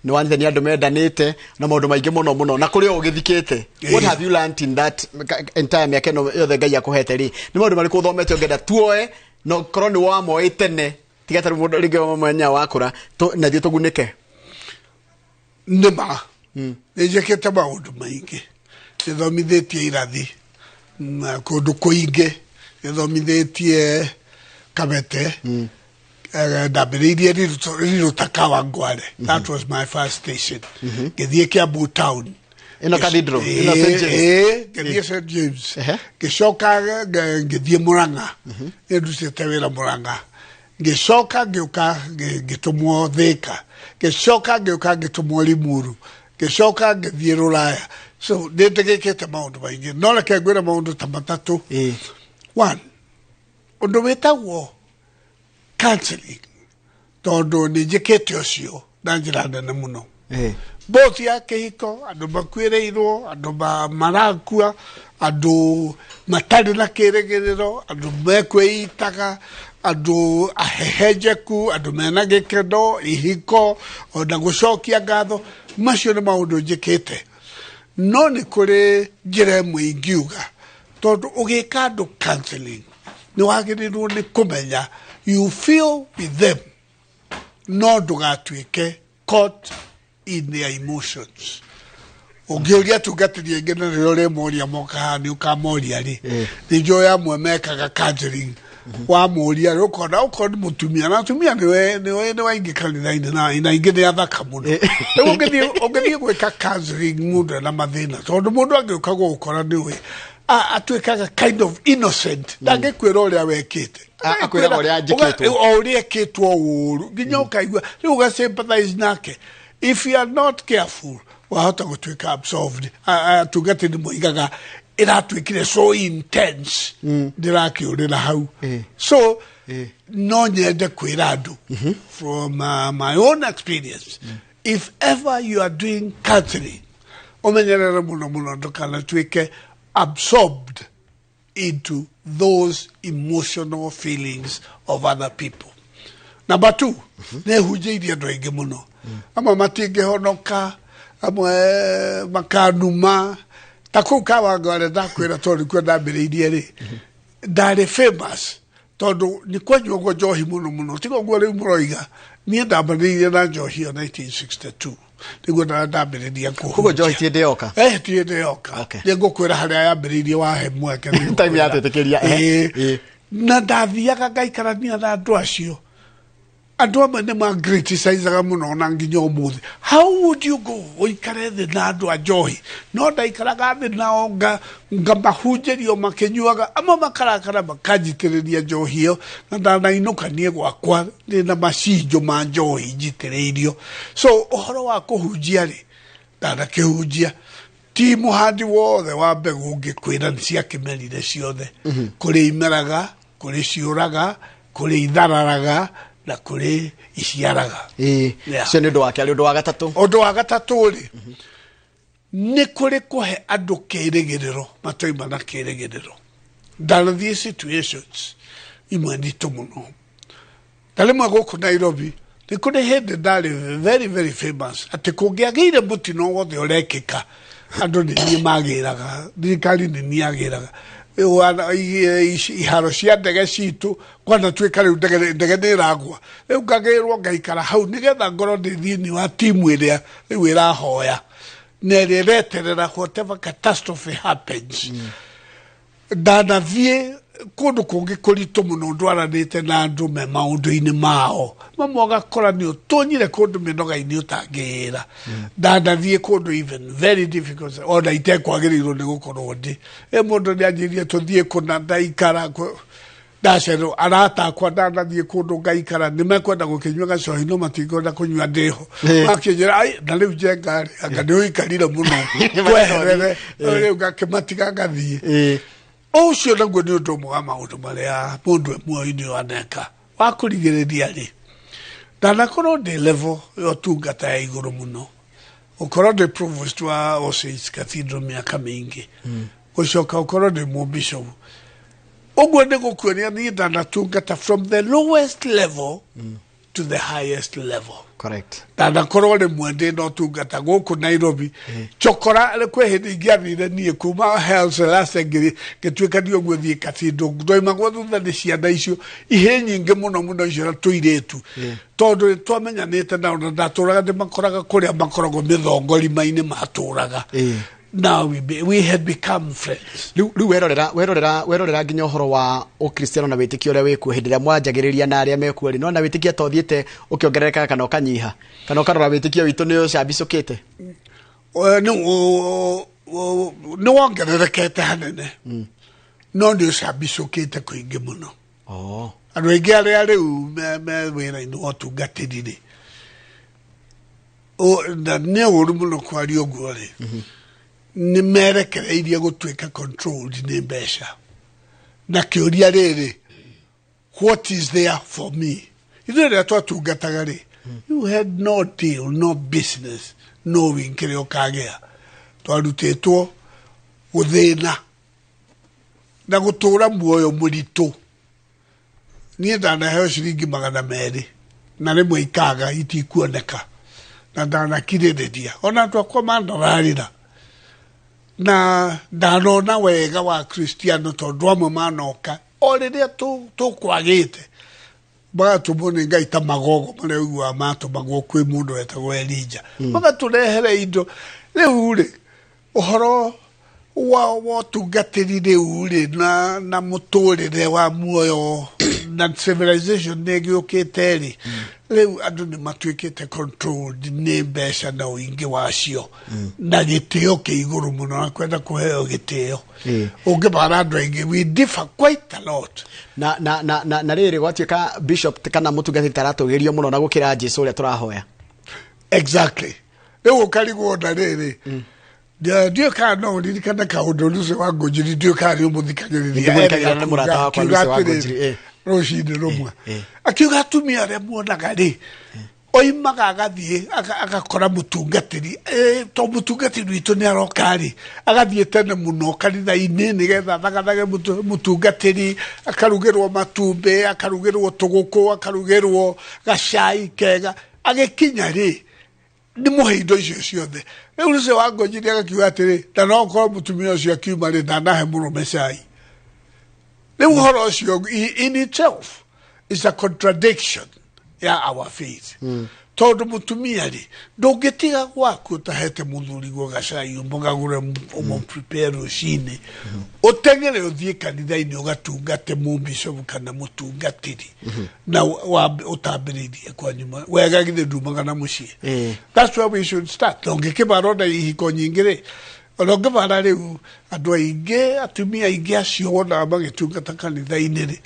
Speaker 1: ni wanyithania andu mendanite na maundu maingi muno na kuri ugithikite what have you learned in that entire miaka yothe Ngai akuhete ri ni maundu mariku uthomete ungenda tuoe no koroni wa moe tene tiga taru mundu ringi wa mwanya wakura na thio tugunike
Speaker 6: ndema njekete maundu maingi nithomithitie irathi kundu kuingi nithomithitie Kabete. Ndambĩrĩirie rirutakawa Ngware. That was my first station. Ngĩthiĩ Kiambu town.
Speaker 1: Ino Cathedral, ino St. James.
Speaker 6: Ngĩthiĩ St. James. Ngĩcoka ngĩthiĩ Murang'a. Ndutĩte wĩra Murang'a. Ngĩcoka ngĩũka ngĩtũmwo Thika. Ngĩcoka ngĩũka ngĩtũmwo Limuru. Ngĩcoka ngĩthiĩ Rũraya. So nĩndĩgĩkĩte maũndũ maingĩ. No reke ngwĩre maũndũ ta matatũ. One, ũndũ wĩtagwo counseling. Tondũ nĩnjĩkĩte ũcio na njĩra nene mũno. Both ya kĩhiko, andũ makuĩrĩirwo, andũ marakua, andũ matarĩ na kĩrĩgĩrĩro, andũ mekwĩitaga, andũ ahehenjeku, andũ mena gĩkeno, ihiko, ona gũcokia ngatho. Macio nĩ maũndũ njĩkĩte. No nĩ kũrĩ njĩra ĩmwe ingiuga, tondũ ũgĩka andũ counseling, nĩ wagĩrĩirwo nĩ kũmenya you feel with them, no ndũgatuĩke caught in their emotions. Ũngĩũria tungatĩri aingĩ na rĩrĩa ũrĩmoria moka haha nĩ ũkamoria rĩ, nĩ njũĩ amwe mekaga counseling, wamũria rĩ ũkona nĩ mũtumia, na atumia nĩ waingĩ kanitha-inĩ na aingĩ nĩ athaka mũno. Ũngĩthiĩ gwĩka counseling mũndũ na mathĩna, tondũ mũndũ angĩũka gũgũkora nĩwe atuĩkaga kind of innocent, ndangĩkwĩra ũrĩa wekĩte,
Speaker 1: akwĩraga ũrĩa njĩkĩtwo,
Speaker 6: o ũrĩa ekĩtwo ũũru, nginya ũkaigua rĩu ũgasympathize nake. If you are not careful, wahota gũtuĩka absolved. Atungatĩri moigaga ĩratuĩkire so intense ndĩrakĩũrĩra hau. So no nyende kwĩra andũ from my own experience, if ever you are doing counseling, ũmenyerere mũno mũno ndũkanatuĩke absorbed into those emotional feelings of other people. Number 2, nĩhunjĩirie andũ aingĩ mũno. Amwe matingĩhonoka, amwe makanuma. Ta kũu Kawangware ndakwĩra tondũ nĩkuo ndambĩrĩirie rĩ, ndarĩ famous tondũ nĩ kwanyuagwo njohi mũno mũno. Tiga ũguo rĩu mũroiga, niĩ ndambĩrĩirie na njohi ya 1962. Nĩguo ndambĩrĩria kũhunjia. Koguo njohi ti ndĩyoka? Ti ndĩyoka. Nĩ ngũkwĩra harĩa yambĩrĩirie wahe mweke.
Speaker 1: Time ya twĩtĩkĩria.
Speaker 6: Na ndathiaga ngaikarania na andũ acio. Andũ amwe nĩ ma-criticizaga mũno na nginya ũmũthĩ. How would you go ũikare thĩ na andũ a njohi? No ndaikaraga thĩ nao ngamahunjĩrio makĩnyuaga, amwe makarakara makanjitĩrĩria njohi ĩyo, na ndanainũka niĩ gwakwa ndĩna macinjo ma njohi njitĩrĩirio. So ũhoro wa kũhunjia rĩ, ndanakĩhunjia. Ti mũhandi wothe wa mbegũ ũngĩkwĩra nĩ ciakĩmerire ciothe. Kũrĩ imeraga, kũrĩ ciũraga, kũrĩ ithararaga, na kũrĩ iciaraga.
Speaker 1: Cio nĩ ũndũ wa kerĩ. Ũndũ wa gatatũ?
Speaker 6: Ũndũ wa gatatũ rĩ, nĩ kũrĩ kũhe andũ kĩrĩgĩrĩro matoima na kĩrĩgĩrĩro. Ndanathiĩ situations imwe nditũ mũno. Ta rĩmwe gũkũ Nairobi, nĩ kũrĩ hĩndĩ ndarĩ very very famous, atĩ kũngĩagĩire mũtino wothe ũrekĩka, andũ nĩ niĩ magĩraga, thirikari nĩ niĩ agĩraga. Iharo cia ndege citũ kwanatuĩka rĩu ndege nĩ ĩragwa, rĩu ngagĩrwo ngaikara hau nĩgetha ngorwo ndĩ thĩinĩ wa timu ĩrĩa rĩu ĩrahoya na ĩrĩa ĩreterera whatever catastrophe happens. Ndanathiĩ kũndũ kũngĩ kũritũ mũno ndwaranĩte na andũ me maũndũ-inĩ mao, mamwe ũgakora nĩ ũtũnyire kũndũ mĩnoga-inĩ ũtangĩĩra. Ndanathiĩ kũndũ even very difficult, ona itekwagĩrĩirwo nĩ gũkorwo ndĩ. Mũndũ nĩ anjĩrire tũthiĩ kũna, ndaikara ndacerwo, arata akwa ndanathiĩ kũndũ ngaikara, nĩ mekwenda gũkĩnyua gacohi no matinkwenda kũnyua ndĩho. Makĩnjĩra na rĩu njenga anga nĩ ũikarire mũno tweherere, rĩu ngakĩmatiga ngathiĩ. Ũcio naguo nĩ ũndũ ũmwe wa maũndũ marĩa mũndũ muoyo-inĩ waneka wa kũrigĩrĩria rĩ. Ndanakorwo ndĩ level ya ũtungata ya igũrũ mũno, ũkorwo ndĩ provost wa Osage Cathedral mĩaka mĩingĩ, gũcoka ũkorwo ndĩ mũbishop. Ũguo nĩ gũkuonia niĩ ndanatungata from the lowest level to the highest level.
Speaker 1: Correct.
Speaker 6: Ndanakorwo rĩmwe ndĩ na ũtungata gũkũ Nairobi. Chokora kwĩ hĩndĩ ingĩathire niĩ kuma Haile Selassie ngĩtuĩka nĩ ũguo thiĩ Cathedral, ndoimagwo thutha nĩ ciana icio ihĩ nyingĩ mũno mũno icio na tũirĩtu, tondũ twamenyanĩte nao na ndatũraga ndĩmakoraga kũrĩa makoragwo mĩthongorima-inĩ matũraga. now we had become friends.
Speaker 1: Riu werorera nginya horo wa ukristiano na witiki uria wiku hindira mwanjagiriria na aria mekuo ri no na witikia tothiete ukiongerereka kana ukanyiha kana ukarora witikia witu ni ucambicukite
Speaker 6: no wongererekete hanene no ni ucambicukite kuingi muno andu aingi aria riu me wira-ini wa utungatiri na nä å ru må no kwaria å guo rä nä merekereirie gå tuä ka controlled nä mbeca na kä å ria rä rä what is there for me ithuä rä a twatungataga rä you had no deal no business knowing kä rä a å kagä a twarutä two gå thä na gå tå ra muoyo må ritå niä ndanaheo ciringi 200 na rä mwe ikaga itikuoneka na ndanakirĩrĩria ona andũ akwa mandorarĩra na ndanona wega wa kristiano tondũ amwe manoka o rĩrĩa tũkwagĩte magatũmwo nĩ Ngai ta magogo marĩa ũiguaga matũmagwo kwĩ mũndũ wetagwo Elija magatũrehere indo rĩu rĩ ũhoro wa ũtungatĩri rĩu rĩ na mũtũrĩre wa muoyo na civilization nĩ gĩũkĩte rĩ rĩu andũ nĩ matuĩkĩte controlled nĩ mbeca na ũingĩ wacio na gĩtĩo kĩ igũrũ mũno na kwenda kũheo gĩtĩo ũngĩbara andũ aingĩ we differ quite a lot
Speaker 1: na rĩrĩ gwatuĩka bishop kana mũtungatĩri taratũgĩrio mũno na gũkĩra Jesũ ũrĩa tũrahoya
Speaker 6: exactly rĩu ũkarigwo na rĩrĩ ndiyo kana no ndirikana kaũndũ Lucy wa Ngũnjiri ndiyo kana nĩ ũmũthikagĩrĩria
Speaker 1: nĩ mũrata wakwa Lucy wa Ngũnjiri
Speaker 6: rũcinĩ rũmwe akiuga atumia arĩa muonaga rĩ oimaga agathiĩ agakora mũtungatĩri to mũtungatĩri witũ nĩ aroka rĩ agathiĩ tene mũno kanitha-inĩ nĩgetha thagathage mũtungatĩri akarugĩrwo matumbĩ akarugĩrwo tũgũkũ akarugĩrwo gacai kega agĩkinya rĩ nĩ mũhe indo icio ciothe rĩu Lucy wa Ngũnjiri agakiuga atĩrĩ na no korwo mũtumia ũcio akiuma rĩ ndanahe mũrũme cai rĩu ũhoro ũcio in itself is a contradiction ya our faith tondũ mũtumia rĩ ndũngĩtiga gwaku ũtahete mũthuri guo gacai ũmũgagũre ũmũprepare rũcinĩ ũteng'ere ũthiĩ kanitha-inĩ ũgatungate mũbicop kana mũtungatĩri na ũtambĩrĩirie kwa nyuma wega githĩ ndumaga na mũciĩ that's where we should start ndũngĩkĩbara na ihiko nyingĩ rĩ ona ũngĩbara rĩu andũ aingĩ atumia aingĩ acio wonaga magĩtungata kanitha-inĩ rĩ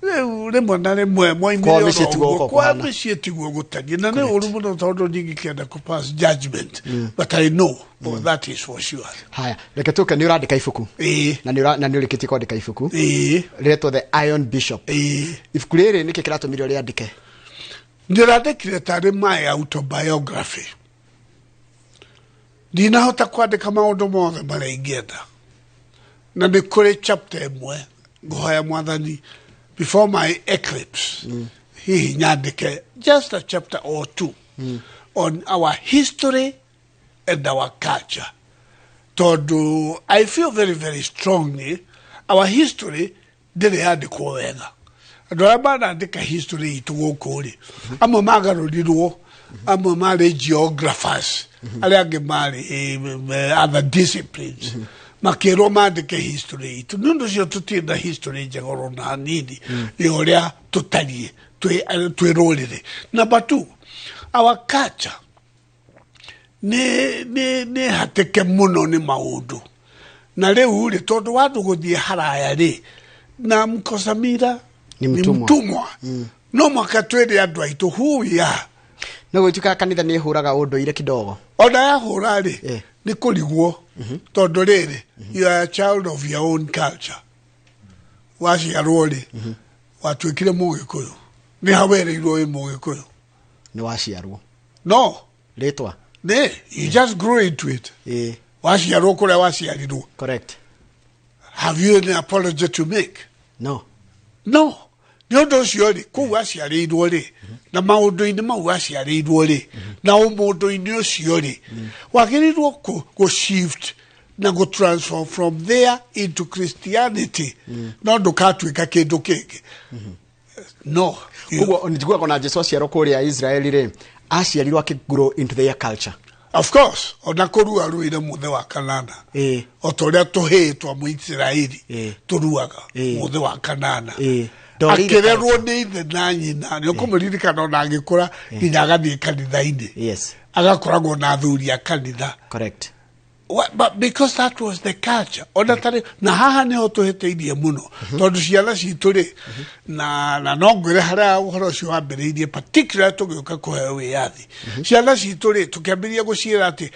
Speaker 6: rĩu rĩmwe na rĩmwe moimĩre kwa mĩciĩ tiguo gũtariĩ na nĩ ũru mũno tondũ ndingĩkĩenda kũpass judgment but I know that is for sure.
Speaker 1: Haya reke tũke nĩ ũrandĩka ibuku na nĩ ũrĩkĩtie kwandĩka ibuku rĩretwo The Iron Bishop ibuku rĩrĩ nĩkĩ kĩratũmire ũrĩandĩke
Speaker 6: ndĩrandĩkire tarĩ my autobiography ndinahota kwandĩka maũndũ mothe marĩa ingĩenda na nĩ kũrĩ chapter ĩmwe ngũhoya Mwathani before my eclipse hihi nyandĩke just a chapter or two on our history and our culture tondũ I feel very very strongly our history ndĩrĩ yandĩkwo wega andũ arĩa manandĩka history itũ gũkũ rĩ amwe magarũrirwo amwe marĩ geographers arĩa angĩ marĩ other disciplines makĩrwo mandĩke history itũ nĩ ũndũ ũcio tũtirĩ na history njega ona hanini nĩ ũrĩa tũtariĩ twĩ rũrĩrĩ. Number two, our culture nĩ hatĩke mũno nĩ maũndũ na rĩu rĩ tondũ wandũ gũthiĩ haraya rĩ na Mkosamira ni mtumwa no mwaka twĩre andũ aitũ who we are
Speaker 1: no gwĩtuĩka kanitha nĩ hũraga ũndũire kidogo
Speaker 6: ona yahũra rĩ nĩ kũrigwo tondũ rĩrĩ you are a child of your own culture waciarwo rĩ watuĩkire Mũgĩkũyũ nĩ hawereirwo wĩ Mũgĩkũyũ
Speaker 1: nĩ waciarwo
Speaker 6: no
Speaker 1: rĩtwa
Speaker 6: you just grow into it waciarwo kũrĩa waciarirwo
Speaker 1: correct
Speaker 6: have you an apology to make
Speaker 1: no
Speaker 6: nĩ ũndũ ũcio rĩ kũu waciarĩirwo rĩ na maũndũ-inĩ mau waciarĩirwo rĩ na ũmũndũ-inĩ ũcio rĩ wagĩrĩirwo gũ-shift na gũ-transform from there into Christianity no ndũkatuĩka kĩndũ kĩngĩ no
Speaker 1: ũguo njiguaga ona Jesũ aciarwo kũrĩa Israeli rĩ aciarirwo akĩgrow into their culture
Speaker 6: Of course, ona korua ruire muthe wa kanana. O toria tuhetwa mu Israeli. Turuaga muthe wa kanana. Akirerwo ni ithe na nyina ni kumuririkana ona agikura nginya agathie kanitha-ini.
Speaker 1: Yes.
Speaker 6: Agakoragwo na athuri a kanitha.
Speaker 1: Correct.
Speaker 6: But because that was the culture. Ona tare na haha ni ho tuhiteirie muno tondu ciana citu ri na no ngwire haria uhoro ucio wambiriirie particular tugiuka kuheo wiathi ciana citu ri tukiambiria guciira ati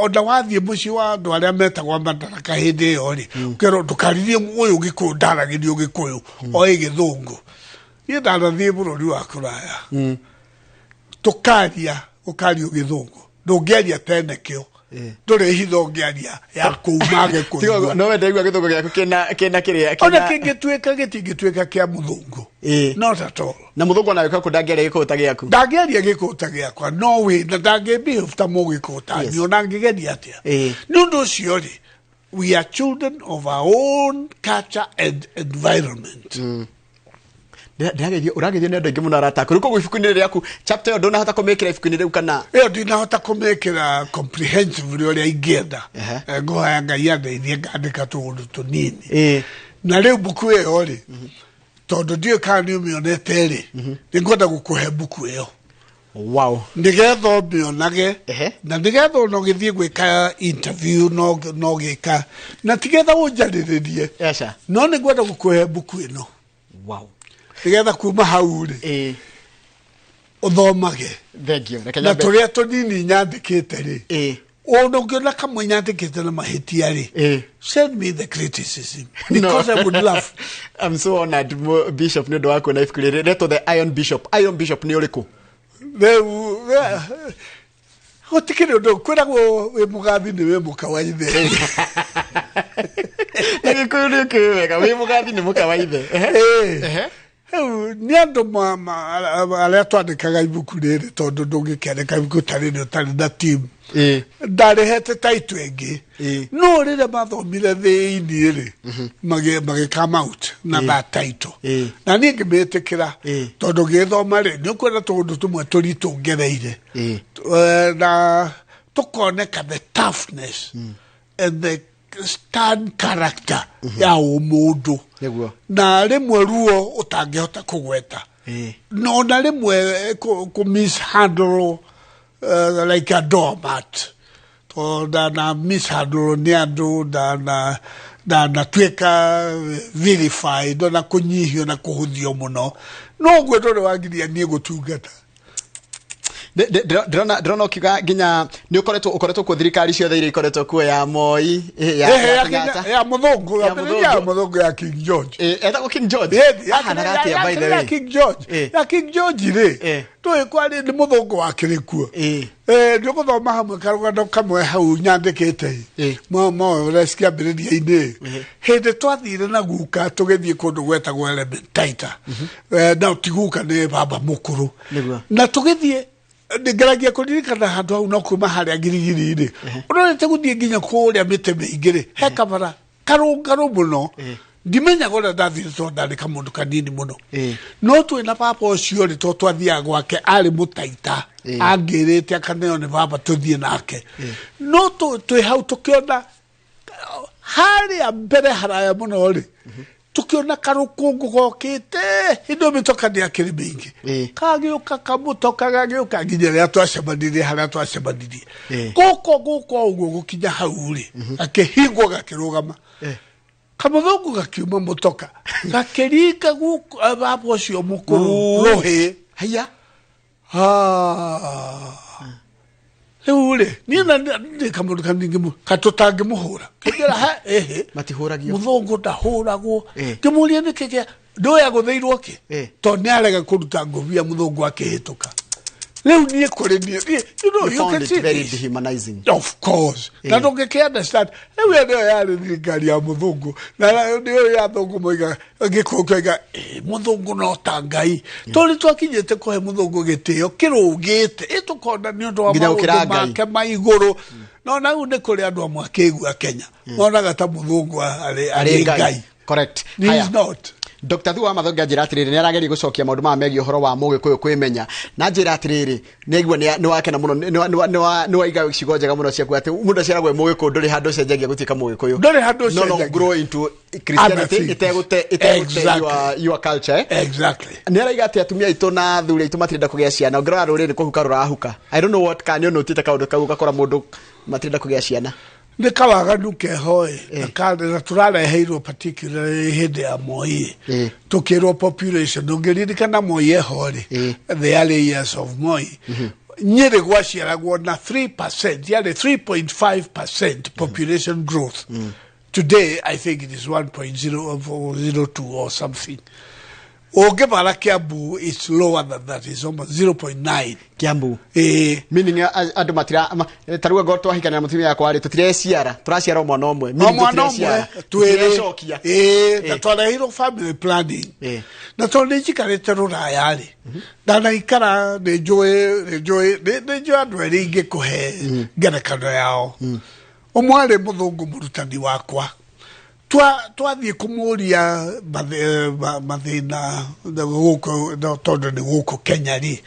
Speaker 6: ona wathie muci wa andu aria metagwo Madaraka hindi iyo ri ukero ndukaririe uyu Gikuyu ndaragirio Gikuyu oi Githungu ni ndarathie bururi wa kuraya tukaria ukario Githungu ndungiaria tene kio ndore hitho ngiaria ya kuumage ku
Speaker 1: tigo no wende igwa Githungu giaku kena kiria
Speaker 6: ona kingituika gitingituika kia muthungu not at all
Speaker 1: na muthungu na wika kundangiaria Gikuyu ta giaku
Speaker 6: ndangiaria Gikuyu ta giakwa no we na ndangibehave ta Mugikuyu ta ni ona ngigeria atia nundu ucio ri we are children of our own culture and environment
Speaker 1: ndagethio uragethio ni ndingi muno arata kuri ko ibuku-ini riaku chapter yo ndona hota kumekira ibuku-ini riu kana
Speaker 6: ndina hota kumekira comprehensively uria ingienda ngoya Ngai andeithie ngandika tundu tunini na riu buku iyo ri tondu ndio kana ni umionete ri ningwenda gukuhe buku iyo
Speaker 1: wow
Speaker 6: ndigetha umionage na ndigetha no githie gwika interview no gika na tigetha unjariririe no ningwenda gukuhe buku ino
Speaker 1: wow
Speaker 6: tigetha kuma hau ri uthomage
Speaker 1: thengio
Speaker 6: na turia tunini nyandikite ri ono ngiona kamwe nyandikite na mahitia ri send me the criticism because I would love.
Speaker 1: I'm so honored Bishop ni ndo wako na ifikiri reto the Iron Bishop ni uriku otikire ndo kwiragwo we mugathi ni we mukawaithe Gikuyu ni kiwega we mugathi ni mukawaithe
Speaker 6: ni andu aria twandikaga ibuku riri tondu ndungikendeka ibuku tari ni utari na team ndarehete taitu engi no riria mathomire thiini ri magikama out na that title na ni ngimetikira tondu githoma ri ni ukwenda tundu tumwe turitu ngereire na tukoneka the toughness and the stand character ya umundu na rimwe ruo utangihota kugweta no na rimwe ku mishandle like a doormat to na mishandle ni andu na tweka verified na kunyihio na kuhuthio muno no gwe ndore wagiria nie gutungata
Speaker 1: drona ukiga ginya ni ukoretwo ku thirikari ciothe iria ikoretwo kuo ya Moi
Speaker 6: ya muthungu ya King George
Speaker 1: etagwo King George
Speaker 6: by the way King George ri tui kwari ni muthungu wake ri kuo ndio guthoma hamwe karugano kamwe hau nyandikite mo reskia biridia-ini hindi twathire na guka tugithie kundu gwetagwo Elementaita na tiguka ni baba mukuru na tugithie ngeragia kuririkana handu hau no kuma haria girigiri-ini urorete guthie nginya kuria mite mingiri he kabara karungaro muno ndimenya gora ndathire to ndandika mundu kanini muno no twina papa ucio ri to twathia gwake ari mutaita angirite akaneo ni baba tuthie nake no twi hau tukiona haria mbere haraya muno ri tukiona karukungu gokite indo mitoka ni akiri mingi kagiuka kamutoka gagiuka nginya ria twacemanirie haria twacemanirie guko uguo gukinya hau ri akihingwo gakirugama kamuthungu gakiuma mutoka gakirika guko baba ucio mukuru rohi haya ule nina kamundu kaningi katutangi muhura kigera ha
Speaker 1: matihuragio
Speaker 6: muthungu ndahuragwo kimuria nikige ndoya gutheirwo ki to ni arega kuruta nguvia muthungu akihituka leo ni kore ni you can see
Speaker 1: very dehumanizing
Speaker 6: of course na don't get understand we know ya thirikari ya muthungu na ndio ya thungu moiga ngikuka muthungu no tangai toli twakinyete kuhe muthungu gitio kirugite itukona ni undu wa maundu maiguru no na une kuri andu amwe akigua Kenya monaga ta muthungu ari ngai
Speaker 1: correct
Speaker 6: he is not
Speaker 1: Dr. Thuwa Mathoga njira atiriri ni arageri gucokia maundu ma megi uhoro wa Mugikuyu kwimenya na njira atiriri negwa ni wake na muno ni waiga gicigo njega muno cia kwate mundu ciaragwe Mugikuyu nduri handu cenjagia gutika Mugikuyu
Speaker 6: nduri handu cenjagia
Speaker 1: no grow into Christianity itegute your culture
Speaker 6: exactly
Speaker 1: ni araiga ati atumia itu na thuri itu matirenda kugia ciana ngora ruriri kuhuka rurahuka I don't know what can you notite kaundu kau gakora mundu matirenda kugia ciana
Speaker 6: ni kawaga nuke hoy na turareheirwo particularly hinde ya Moi tukirwo population ngiririkana Moi hori the early years of Moi nyeri gwaciaragwo na 3% yani 3.5% population growth today I think it is 1.002 or something. Ogebara Kiambu is lower than that. It's almost 0.9.
Speaker 1: Kiambu. Meaning adu matira taruga goto hikana na mutumia yakwa ari tutire ciara turaciara mwana omwe
Speaker 6: tuerecokia na twarehirwo family planning na tondu njikarite ruraya ari na ikara ni njui andu eri ingikuhe ngerekano yao omwari muthungu murutani wakwa twathie kumuria mathina guku tondu ni guku Kenya ri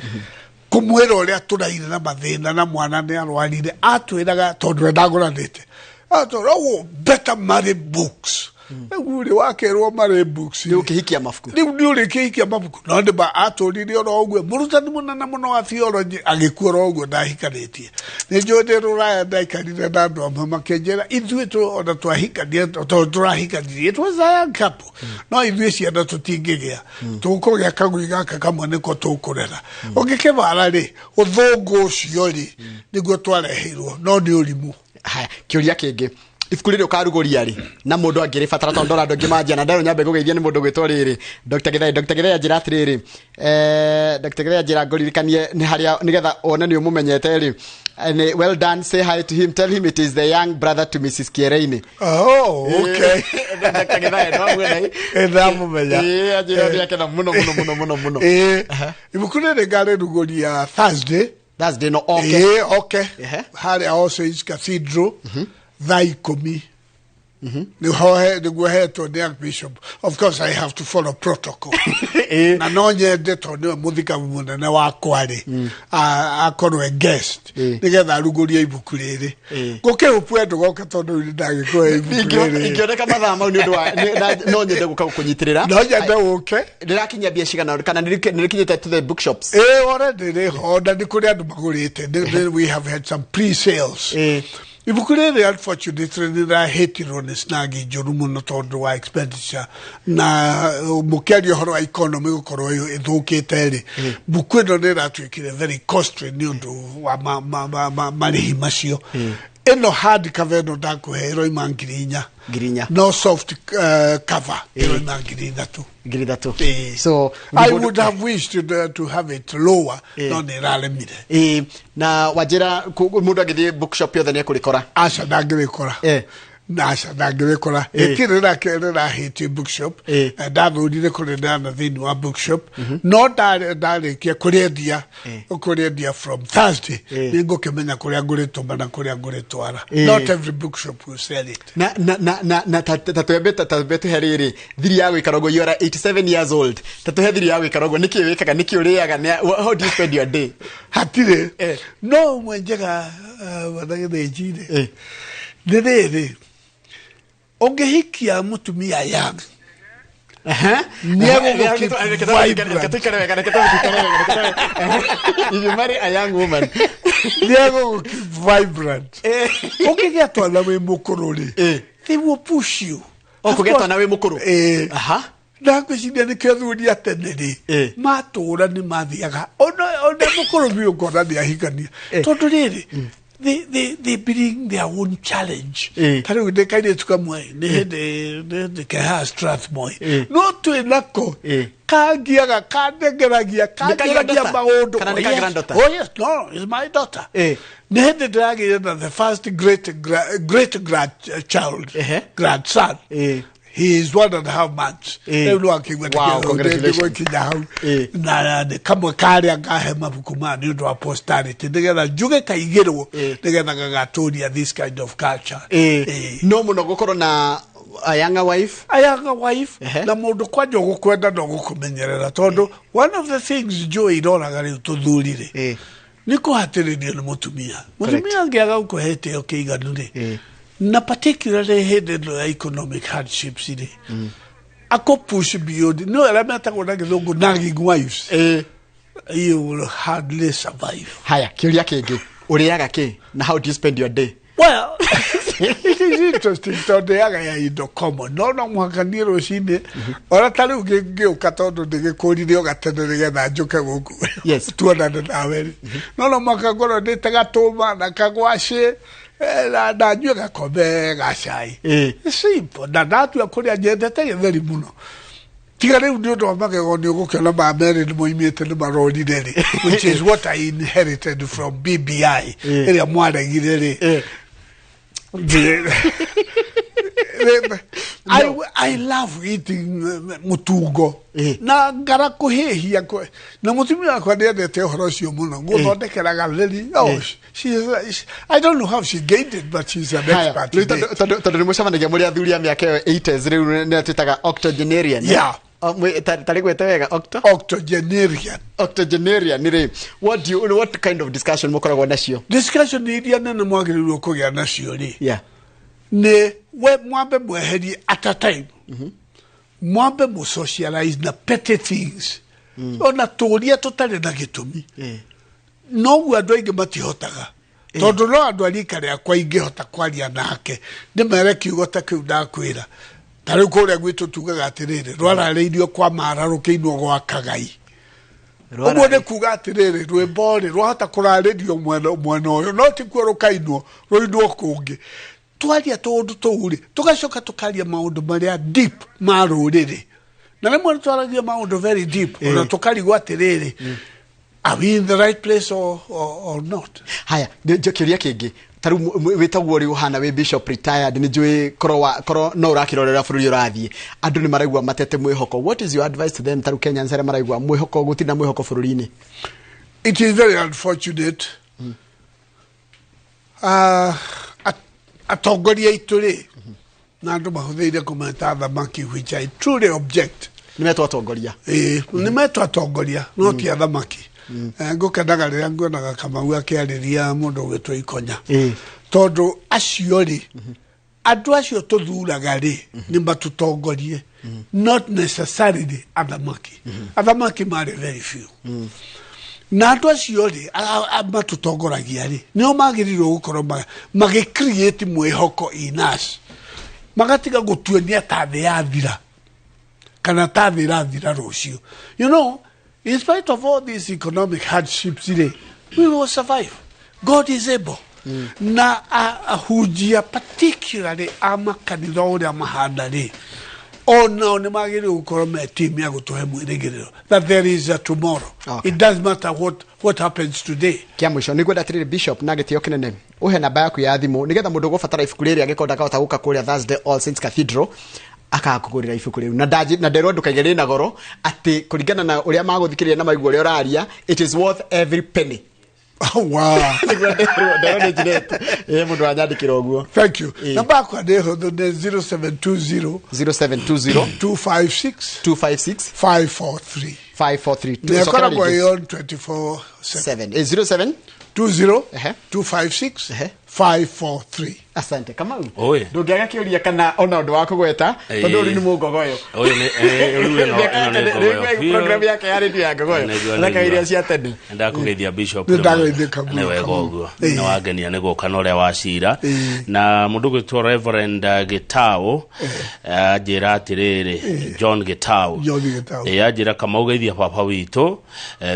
Speaker 6: kumwira uria turaire na mathina na mwana ni arwarire atwiraga tondu ndaguranite atoro better marry books uri wakerwo marry books
Speaker 1: ni ukihikia mafuku
Speaker 6: ni uri kihikia mafuku no ndi ba aturire oro ogwe murutani munana muno wa theology agikuora ogwe ndahikanitie ni njode ruraya ndaikarire na andu amwe makenjera ithuĩ ona twahikania turahikanirie it was a young couple no ithuĩ ciana tutingĩgĩa tũkũgĩa kagui gaka kamwe nĩko tũkũrera ũngĩkĩbara rĩ ũthũngũ ũcio rĩ nĩguo twareheirwo no nĩ ũrimũ
Speaker 1: haya kĩũria kĩngĩ ibuku rĩrĩ ũkaruguria rĩ na mũndũ angĩrĩ batara tondu andũ angĩ manjia na ndarũ nyambe gũgeithia nĩ mũndũ gwĩtwo rĩrĩ Dr. Githai njĩra atĩrĩrĩ Dr. Githai njĩra ngũririkanie nĩ harĩa nĩgetha one nĩ ũmũmenyete rĩ well done say hi to him tell him it is the young brother to Mrs. Kiereini
Speaker 6: oh okay
Speaker 1: Dr. Githai no mwena
Speaker 6: ndamumenya
Speaker 1: njĩra yake na muno
Speaker 6: ibuku rĩrĩ ngarĩruguria Thursday
Speaker 1: no okay
Speaker 6: harĩa All Saints Cathedral thaa 10 niguo hetwo nĩ Archbishop. Of course I have to follow protocol na no nyende tondũ nĩwe mũthikabu mũnene wakwa rĩ akorwo guest nĩgetha arugurie ibuku rĩrĩ ngũkĩũpu endũ goka tondũ ndagĩkũhe ibuku rĩrĩ
Speaker 1: ingĩoneka mathaa mau nĩ ũndũ wa no nyende gũka kũnyitĩrĩra
Speaker 6: no nyende ũke
Speaker 1: ndĩrakinyia mbia cigana kana nĩrĩkinyĩte to the bookshops
Speaker 6: already rĩho na nĩ kũrĩ andũ magũrĩte we have had some pre-sales ibuku rĩrĩ unfortunately nĩrahetirwo nĩ snagi njũru mũno tondũ wa expenditure na mũkĩaria ũhoro wa economy gũkorwo ĩthũkĩte rĩ buku ĩno nĩratuĩkire very costly nĩ ũndũ wa marĩhi macio ĩno hard cover ĩno ndakũhe ĩroima ngiri inya no soft cover ĩroima ngiri ithatũ
Speaker 1: so
Speaker 6: I would have wished to have it lower no nĩraremire
Speaker 1: na wajira mũndũ agĩthiĩ bookshop yothe nĩekũrĩkora
Speaker 6: aca ndangĩrĩkora Nasha ndangĩrĩkora ĩkĩrĩrahĩtie bookshop ndathũrire kũrĩneana thĩinĩ wa bookshop no ndarĩkia kũrĩendia from Thursday nĩngũkĩmenya kũrĩa ngũrĩtũma na kũrĩa ngũrĩtwara not every bookshop will sell it
Speaker 1: na tatwembe tũhe rĩrĩ thiri ya gwĩkara ũguo you are 87 years old tatũhe thiri ya gwĩkara ũguo nĩkĩ wĩkaga nĩkĩ ũrĩaga how do you spend your day
Speaker 6: hatirĩ no mwenjega wanagĩthĩnjire nĩrĩrĩ ũngĩhikia mũtumia yang
Speaker 1: if you marry a young woman
Speaker 6: vibrant ũngĩgĩa twana wĩ mũkũrũ rĩ they will push you
Speaker 1: kũgĩa twana wĩ mũkũrũ
Speaker 6: ndagwĩciria nĩkĩo athuri a tene rĩ matũũra nĩ mathiaga ona mũkũrũ biũ ngona nĩ ahikania tondũ rĩrĩ they bring their own challenge. Tari de kaide tukamwe ne de keha Strathmore. No to enako. Kagiaga kadegeragia maodo. Oh yes, no, it's my daughter. Ne de dragi the first great grandson. He is 1.5 months.
Speaker 1: Wow, congratulations.
Speaker 6: Na kamwe kare agahe mabukuma ni ndo posterity. Nigera juge kaigero nigera gagatoria this kind of culture.
Speaker 1: No muno gukoro na a younger wife
Speaker 6: na mundu kwanja gukwenda no gukumenyerera tondu one of the things Joy iroraga riu tuthurire ni kuhatiririo ni mutumia angiaga gukuhete okiiganu ri na particularly hidden economic hardships ri ako push beyond no elementa gona githungu nagging wives you will hardly survive.
Speaker 1: Haya, kiuria kingi uriaga ki na how do you spend your day?
Speaker 6: Well, it is interesting tondu yaga ya indo common no mwakani rucini ora tari uge ukatondo ndigikurire ugatene getha njuke guku tuonane nawe no mwakagoro nditaga tuma na kagwashi na nywe gakombe gacai simple na datu ya kuria nyendete githeri muno tiga riu ni undu wa magego ni ugukiona mameri ni moimite ni marori ri which is what I inherited from BBI area mwaregire ri I love eating mutungo na ngara kuhihia na mutumia wakwa ndete horo cio muno guthondekera gatheri I don't know how she gained it but she's an expert
Speaker 1: tondu ni mucemanagia muri athuri a miaka 80s riu ni twitaga octogenarian tari gwete wega octogenarian ni what kind of discussion mukoragwo nacio
Speaker 6: discussion iria nene mwagirirwo kugia nacio ri ne we mwambe mweherie at a time mwambe mu socialize na petty things ona turia tutari na gitumi no andu aingi matihotaga tondu no andu arika ria kwa ingihota kwaria nake ndimere kiugo ta kiu ndakwira tari kuria gwitu tugaga atiriri rwarareirio kwa mararukiinwo gwa kagai uguo ni kuga atiriri rwimbo ri rwahota kuraririo mwena uyu no ti kuo rukainwo ruinwo kungi twaria tondu tuuri tugacoka tukaria maundu maria deep maruriri na rimwe twaragia maundu very deep ona tukarigwa atiriri are we in the right place or not?
Speaker 1: Haya njokiria kingi taru witagwo ri uhana we bishop retired ni njui koro no urakirorera bururi urathie andu ni maraigwa matete mwihoko. What is your advice to them taru Kenyans are maraigwa mwihoko gutina mwihoko bururi-ini?
Speaker 6: It is very unfortunate atongoria ituri na andu mahuthiire kumeta thamaki which I truly object.
Speaker 1: Nimetwa atongoria
Speaker 6: nimetwa atongoria no ti thamaki ngukenaga riria nguonaga Kamau akiariria mundu gwitwo Ikonya tondu acio ri andu acio tuthuraga ri ni matutongorie not necessarily athamaki mari very few na andu acio ri matutongoragia ri nio magirirwo gukorwo magicreate mwihoko in us magatiga gutuenia ta thi yathira kana ta thi rathira rucio. You know, in spite of all these economic hardships today, we will survive. God is able. Na ahujia particularly amakanitha uria mahanda ri ona ne magire gukoro me team ya gutuhe mwirigiriro that there is a tomorrow. It doesn't matter what happens today.
Speaker 1: Kia mwisho ni gwenda tiriri bishop na gitio kinene uhe namba yaku ya thimu nigetha mundu gubatara ifuku riri agikonda kahota guka kuria Thursday All Saints Cathedral akakugurira ifuku riu na ndero ndukagere na goro ati kuringana na uria maguthikiria na maigwa uria uraria it is worth every penny.
Speaker 6: Oh wow.
Speaker 1: Mundu anyandikira uguo.
Speaker 6: Thank you. Namba yakwa ni huthu ni 0720 256 543 Nekoragwo on 24/7
Speaker 1: 07
Speaker 6: 20 256 543.
Speaker 1: Asante Kamau. Ndungiaga kiuria kana ona undu wa kugweta tondu uri ni mugogoyo. Program yake ya radio ya gogoyo. Ndaka iria cia tene.
Speaker 2: Ndakugeithia bishop. Ne wega uguo. Na wagenia ne goka no ria wacira na mundu gwitwo Reverend Gitau ajira atiriri John Gitau. Ajira Kamau geithia papa witu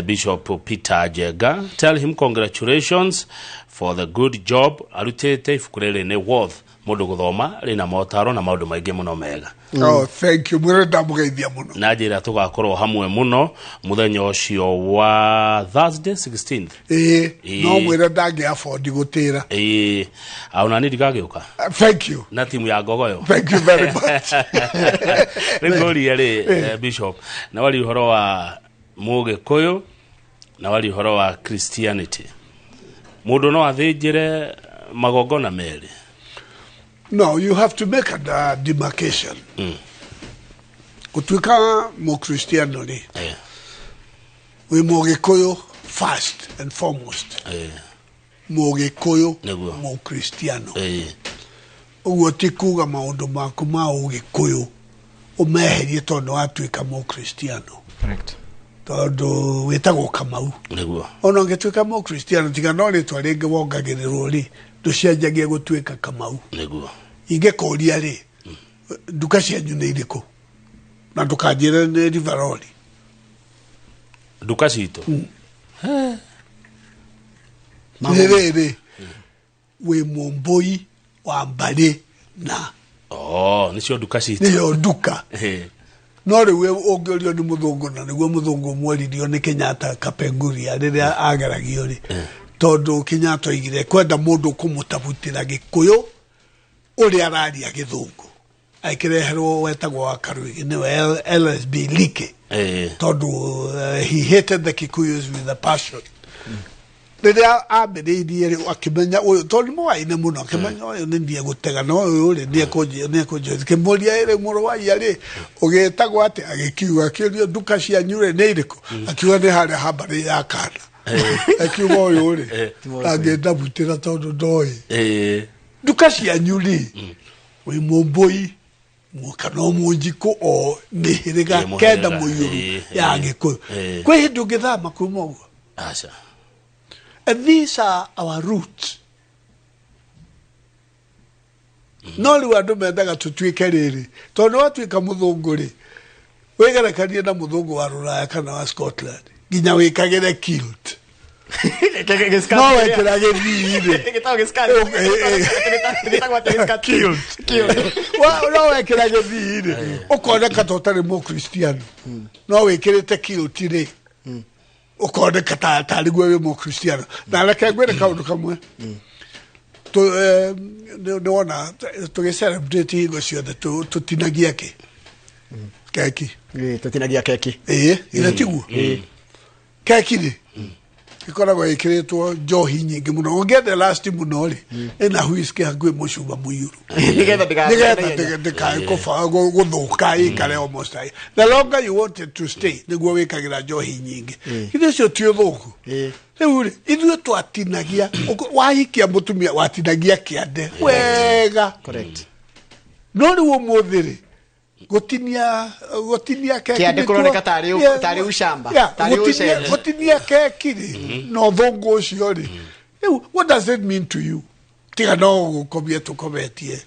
Speaker 2: Bishop Peter Jega. Tell him congratulations for the good job arutete ifukurere ne worth mundu guthoma rina motaro na maundu maingi muno mega.
Speaker 6: Oh, thank you. Murenda mugeithia muno.
Speaker 2: Na njira tugakorwo hamwe muno muthenya ucio wa Thursday 16th.
Speaker 6: No mwira ndangi afford gutira.
Speaker 2: Auna ni digagiuka.
Speaker 6: Thank you.
Speaker 2: Na timu ya gogoyo.
Speaker 6: Thank you very much.
Speaker 2: Ngori yale bishop na wali horo wa Mugikuyu na wali horo wa Christianity. Mundu no athinjire magogona meri.
Speaker 6: No, you have to make a demarcation. Kutuika mo Christiano ni. We mo Gikuyu first and foremost. Mo Gikuyu mo Christiano. Ugo tikuga maundu maku ma Gikuyu. Umeherie tondo atuika mo Christiano.
Speaker 1: Correct.
Speaker 6: Todo wetagwo Kamau. Ono ngetuika mo Christiano tiga no ri twarenge wongagiriro ri tucianjagie gutuika Kamau. Ingekuria ri nduka cianyu nĩ irĩkũ na ndukanjĩre nĩ Riveroli
Speaker 2: nduka citũ
Speaker 6: rĩrĩ wĩ mũmbũi wa mbarĩ na
Speaker 2: nĩcio nduka citũ
Speaker 6: nĩyo nduka no rĩu ũngĩũrio nĩ mũthũngũ na nĩguo mũthũngũ mweririo nĩ Kenyatta Kapenguria rĩrĩa ageragio rĩ tondũ Kenyatta oigire kwenda mũndũ kũmũtabutĩra Gĩkũyũ ũrĩa araria Gĩthũngũ aikireherwo wetagwo wa Karuigi niwe LSB Like tondu he hated the Kikuyus with a passion rĩrĩa ambĩrĩirie akĩmenya ũyũ tondu mũwaine mũno akĩmenya ũyũ nĩ ndiye gũtega no ũyũ rĩ nĩekũnjĩra kĩmũria rĩ mũrũ wa iya rĩ ũgĩtagwo atĩ agĩkiuga akĩũrio nduka cianyu rĩ nĩ irĩkũ akiuga nĩ harĩa hambarĩ ya kana akiuga ũyũ rĩ angĩndabutĩra tondu ndoĩ nduka cianyu rĩ wĩ mũmbũi kana mũnjikũ o mĩhĩrĩga kenda mũiyũru ya Gĩkũyũ kwĩ hĩndĩ ũngĩthama kuma ũguo and these are our roots no rĩu andũ mendaga tũtuĩke rĩrĩ tondũ watuĩka mũthũngũ rĩ wĩgerekanie na mũthũngũ wa Rũraya kana wa Scotland nginya wĩkagĩre kilt no wekĩra gĩthii-rĩ no wekĩra gĩthii-rĩ ũkoneka ta ũtarĩ mũkristiano no wĩkĩrĩte kilt-rĩ ũkoneka tarĩguo wĩ mũkristiano na reke ngwĩre kaũndũ kamwe nĩwona tũgĩcelebrate hingo ciothe tũtinagia keki
Speaker 1: tũtinagia keki
Speaker 6: ĩrĩa tiguo keki-rĩ ikoragwo ikiritwo njohi nyingĩ mũno ũngĩenda last mũno rĩ ĩna whisky hakuhĩ mũcuba mũiyũru nĩgetha ndĩkae gũthũka ĩikare almost the longer you wanted to stay nĩguo wĩkagĩra njohi nyingĩ ithuĩ ũcio ti ũthũku rĩu rĩ ithuĩ twatinagia wahikia mũtumia watinagia kĩande wega no rĩu ũmũthĩ rĩ gotinia keki
Speaker 1: kiande kuroneka tari ushamba tari ushamba
Speaker 6: gotinia keki no thongo ucio ri what does it mean to you tiga no gukobia tukobetie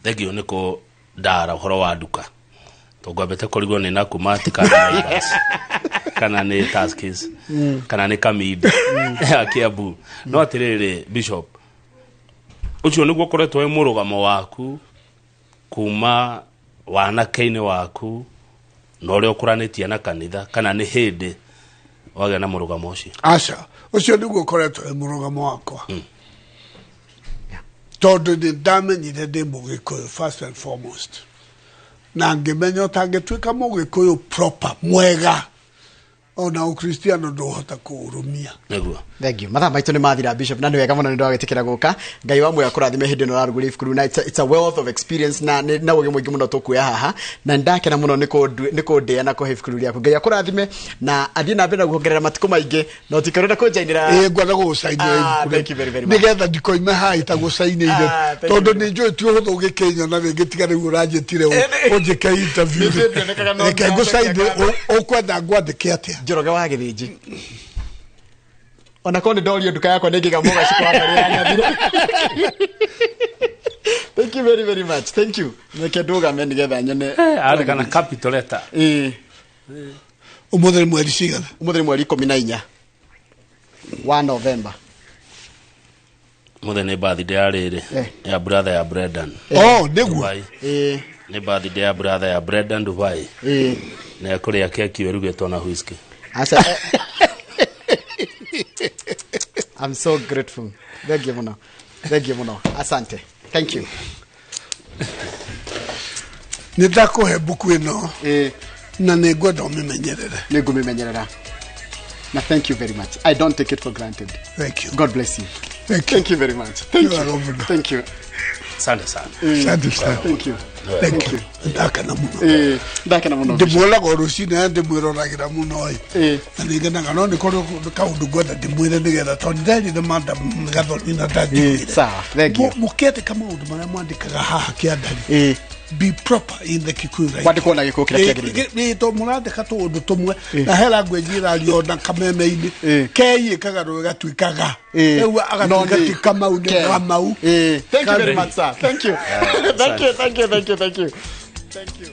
Speaker 2: thegio niko ndara horo wa nduka togwabete korigwo ni nakumati kana ni taskis kana ni kamidi akiabu no atiriri bishop ucio niguo koretwo e murugamo waku kuma wanake-inĩ waku na ũrĩa ũkũranĩtie na kanitha kana nĩ hĩndĩ wagĩa na mũrũgamo ũcio
Speaker 6: aca ũcio nĩguo ũkoretwo wĩ mũrũgamo wakwa tondũ nĩ ndamenyire ndĩ Mũgĩkũyũ first and foremost na ngĩmenya ũtangĩtuĩka Mũgĩkũyũ proper mwega ona ukristiano ndohota kuurumia
Speaker 2: niguo
Speaker 1: thank mathaa maitũ nĩ mathira bishop na nĩ wega mũno nĩ ndagĩtĩkĩra gũka ngai wa mwega kũrathime hĩndĩ ĩno rarugũria ibuku na it's a wealth of experience na ũgĩ mũingĩ mũno tũkuoya haha na ndakena mũno nĩ kũndĩa na kũhe ibuku rĩaku ngai akũrathime na athiĩ na mbere na kuongerera matukũ maingĩ no tikarenda kũnjainĩra
Speaker 6: ngwenda gũgũcainĩra ibuku
Speaker 1: thank you very much
Speaker 6: nĩgetha ndikoime haha itagũcainĩire tondũ nĩ njũĩ ti ũhũthũ ũgĩkenya na rĩngĩ tiga rĩu ũranjĩtire ũnjĩke interview reke ngũcainĩre ũkwenda ngwandĩke atĩa
Speaker 1: Njoroge wa Gĩthĩnji ona kone ndorio nduka yakwa nĩngĩga mũga cikwa mbere ya nyathire thank you very very much thank you nĩke ndũgame nĩgetha nyone
Speaker 2: arĩ kana capital letter
Speaker 6: ũmũthĩ mweri cigana
Speaker 1: ũmũthĩ mweri 14 wa November
Speaker 2: mũthĩ nĩ birthday ya rĩrĩ ya brother ya Brendan
Speaker 6: nĩguo
Speaker 2: nĩ birthday ya brother ya Brendan Dubai na kũrĩa keki werugĩtwo na whisky
Speaker 1: I'm so grateful. Thank you muno. Asante. Thank you.
Speaker 6: Nitakuhe buku ino na nĩngwenda ũmĩmenyerere.
Speaker 1: Nĩngũmĩmenyerera. Na thank you very much. I don't take it for granted.
Speaker 6: Thank you.
Speaker 1: God bless you. Thank you very much. Thank you. Thank you.
Speaker 2: Asante sana.
Speaker 6: Asante sana.
Speaker 1: Thank you.
Speaker 6: Thank you. Ndakana muno.
Speaker 1: Ndakana muno.
Speaker 6: Ndimwela ko rucina ndimwiroragĩra muno na nĩngenaga no nĩkorwo kaũndũ ngwenda ndĩmwĩre nĩgetha tondũ ndĩrĩ na manda gathoni na ndanjũire.
Speaker 1: Sawa. Thank you.
Speaker 6: Mũkĩandĩka maũndũ marĩa mwandĩkaga haha kĩandari. Be proper in the Kikuyu writing.
Speaker 1: Kwandĩkwo na gĩkũyũ kĩrĩa kĩagĩrĩire.
Speaker 6: Nĩ to mũrandĩka tũũndũ tũmwe na he language ĩrario na kameme-inĩ keiyĩkaga rũĩ gatuĩkaga rĩu agatuĩka ti kamau nĩ kamau.
Speaker 1: Thank you very much, sir. Thank you. Thank you.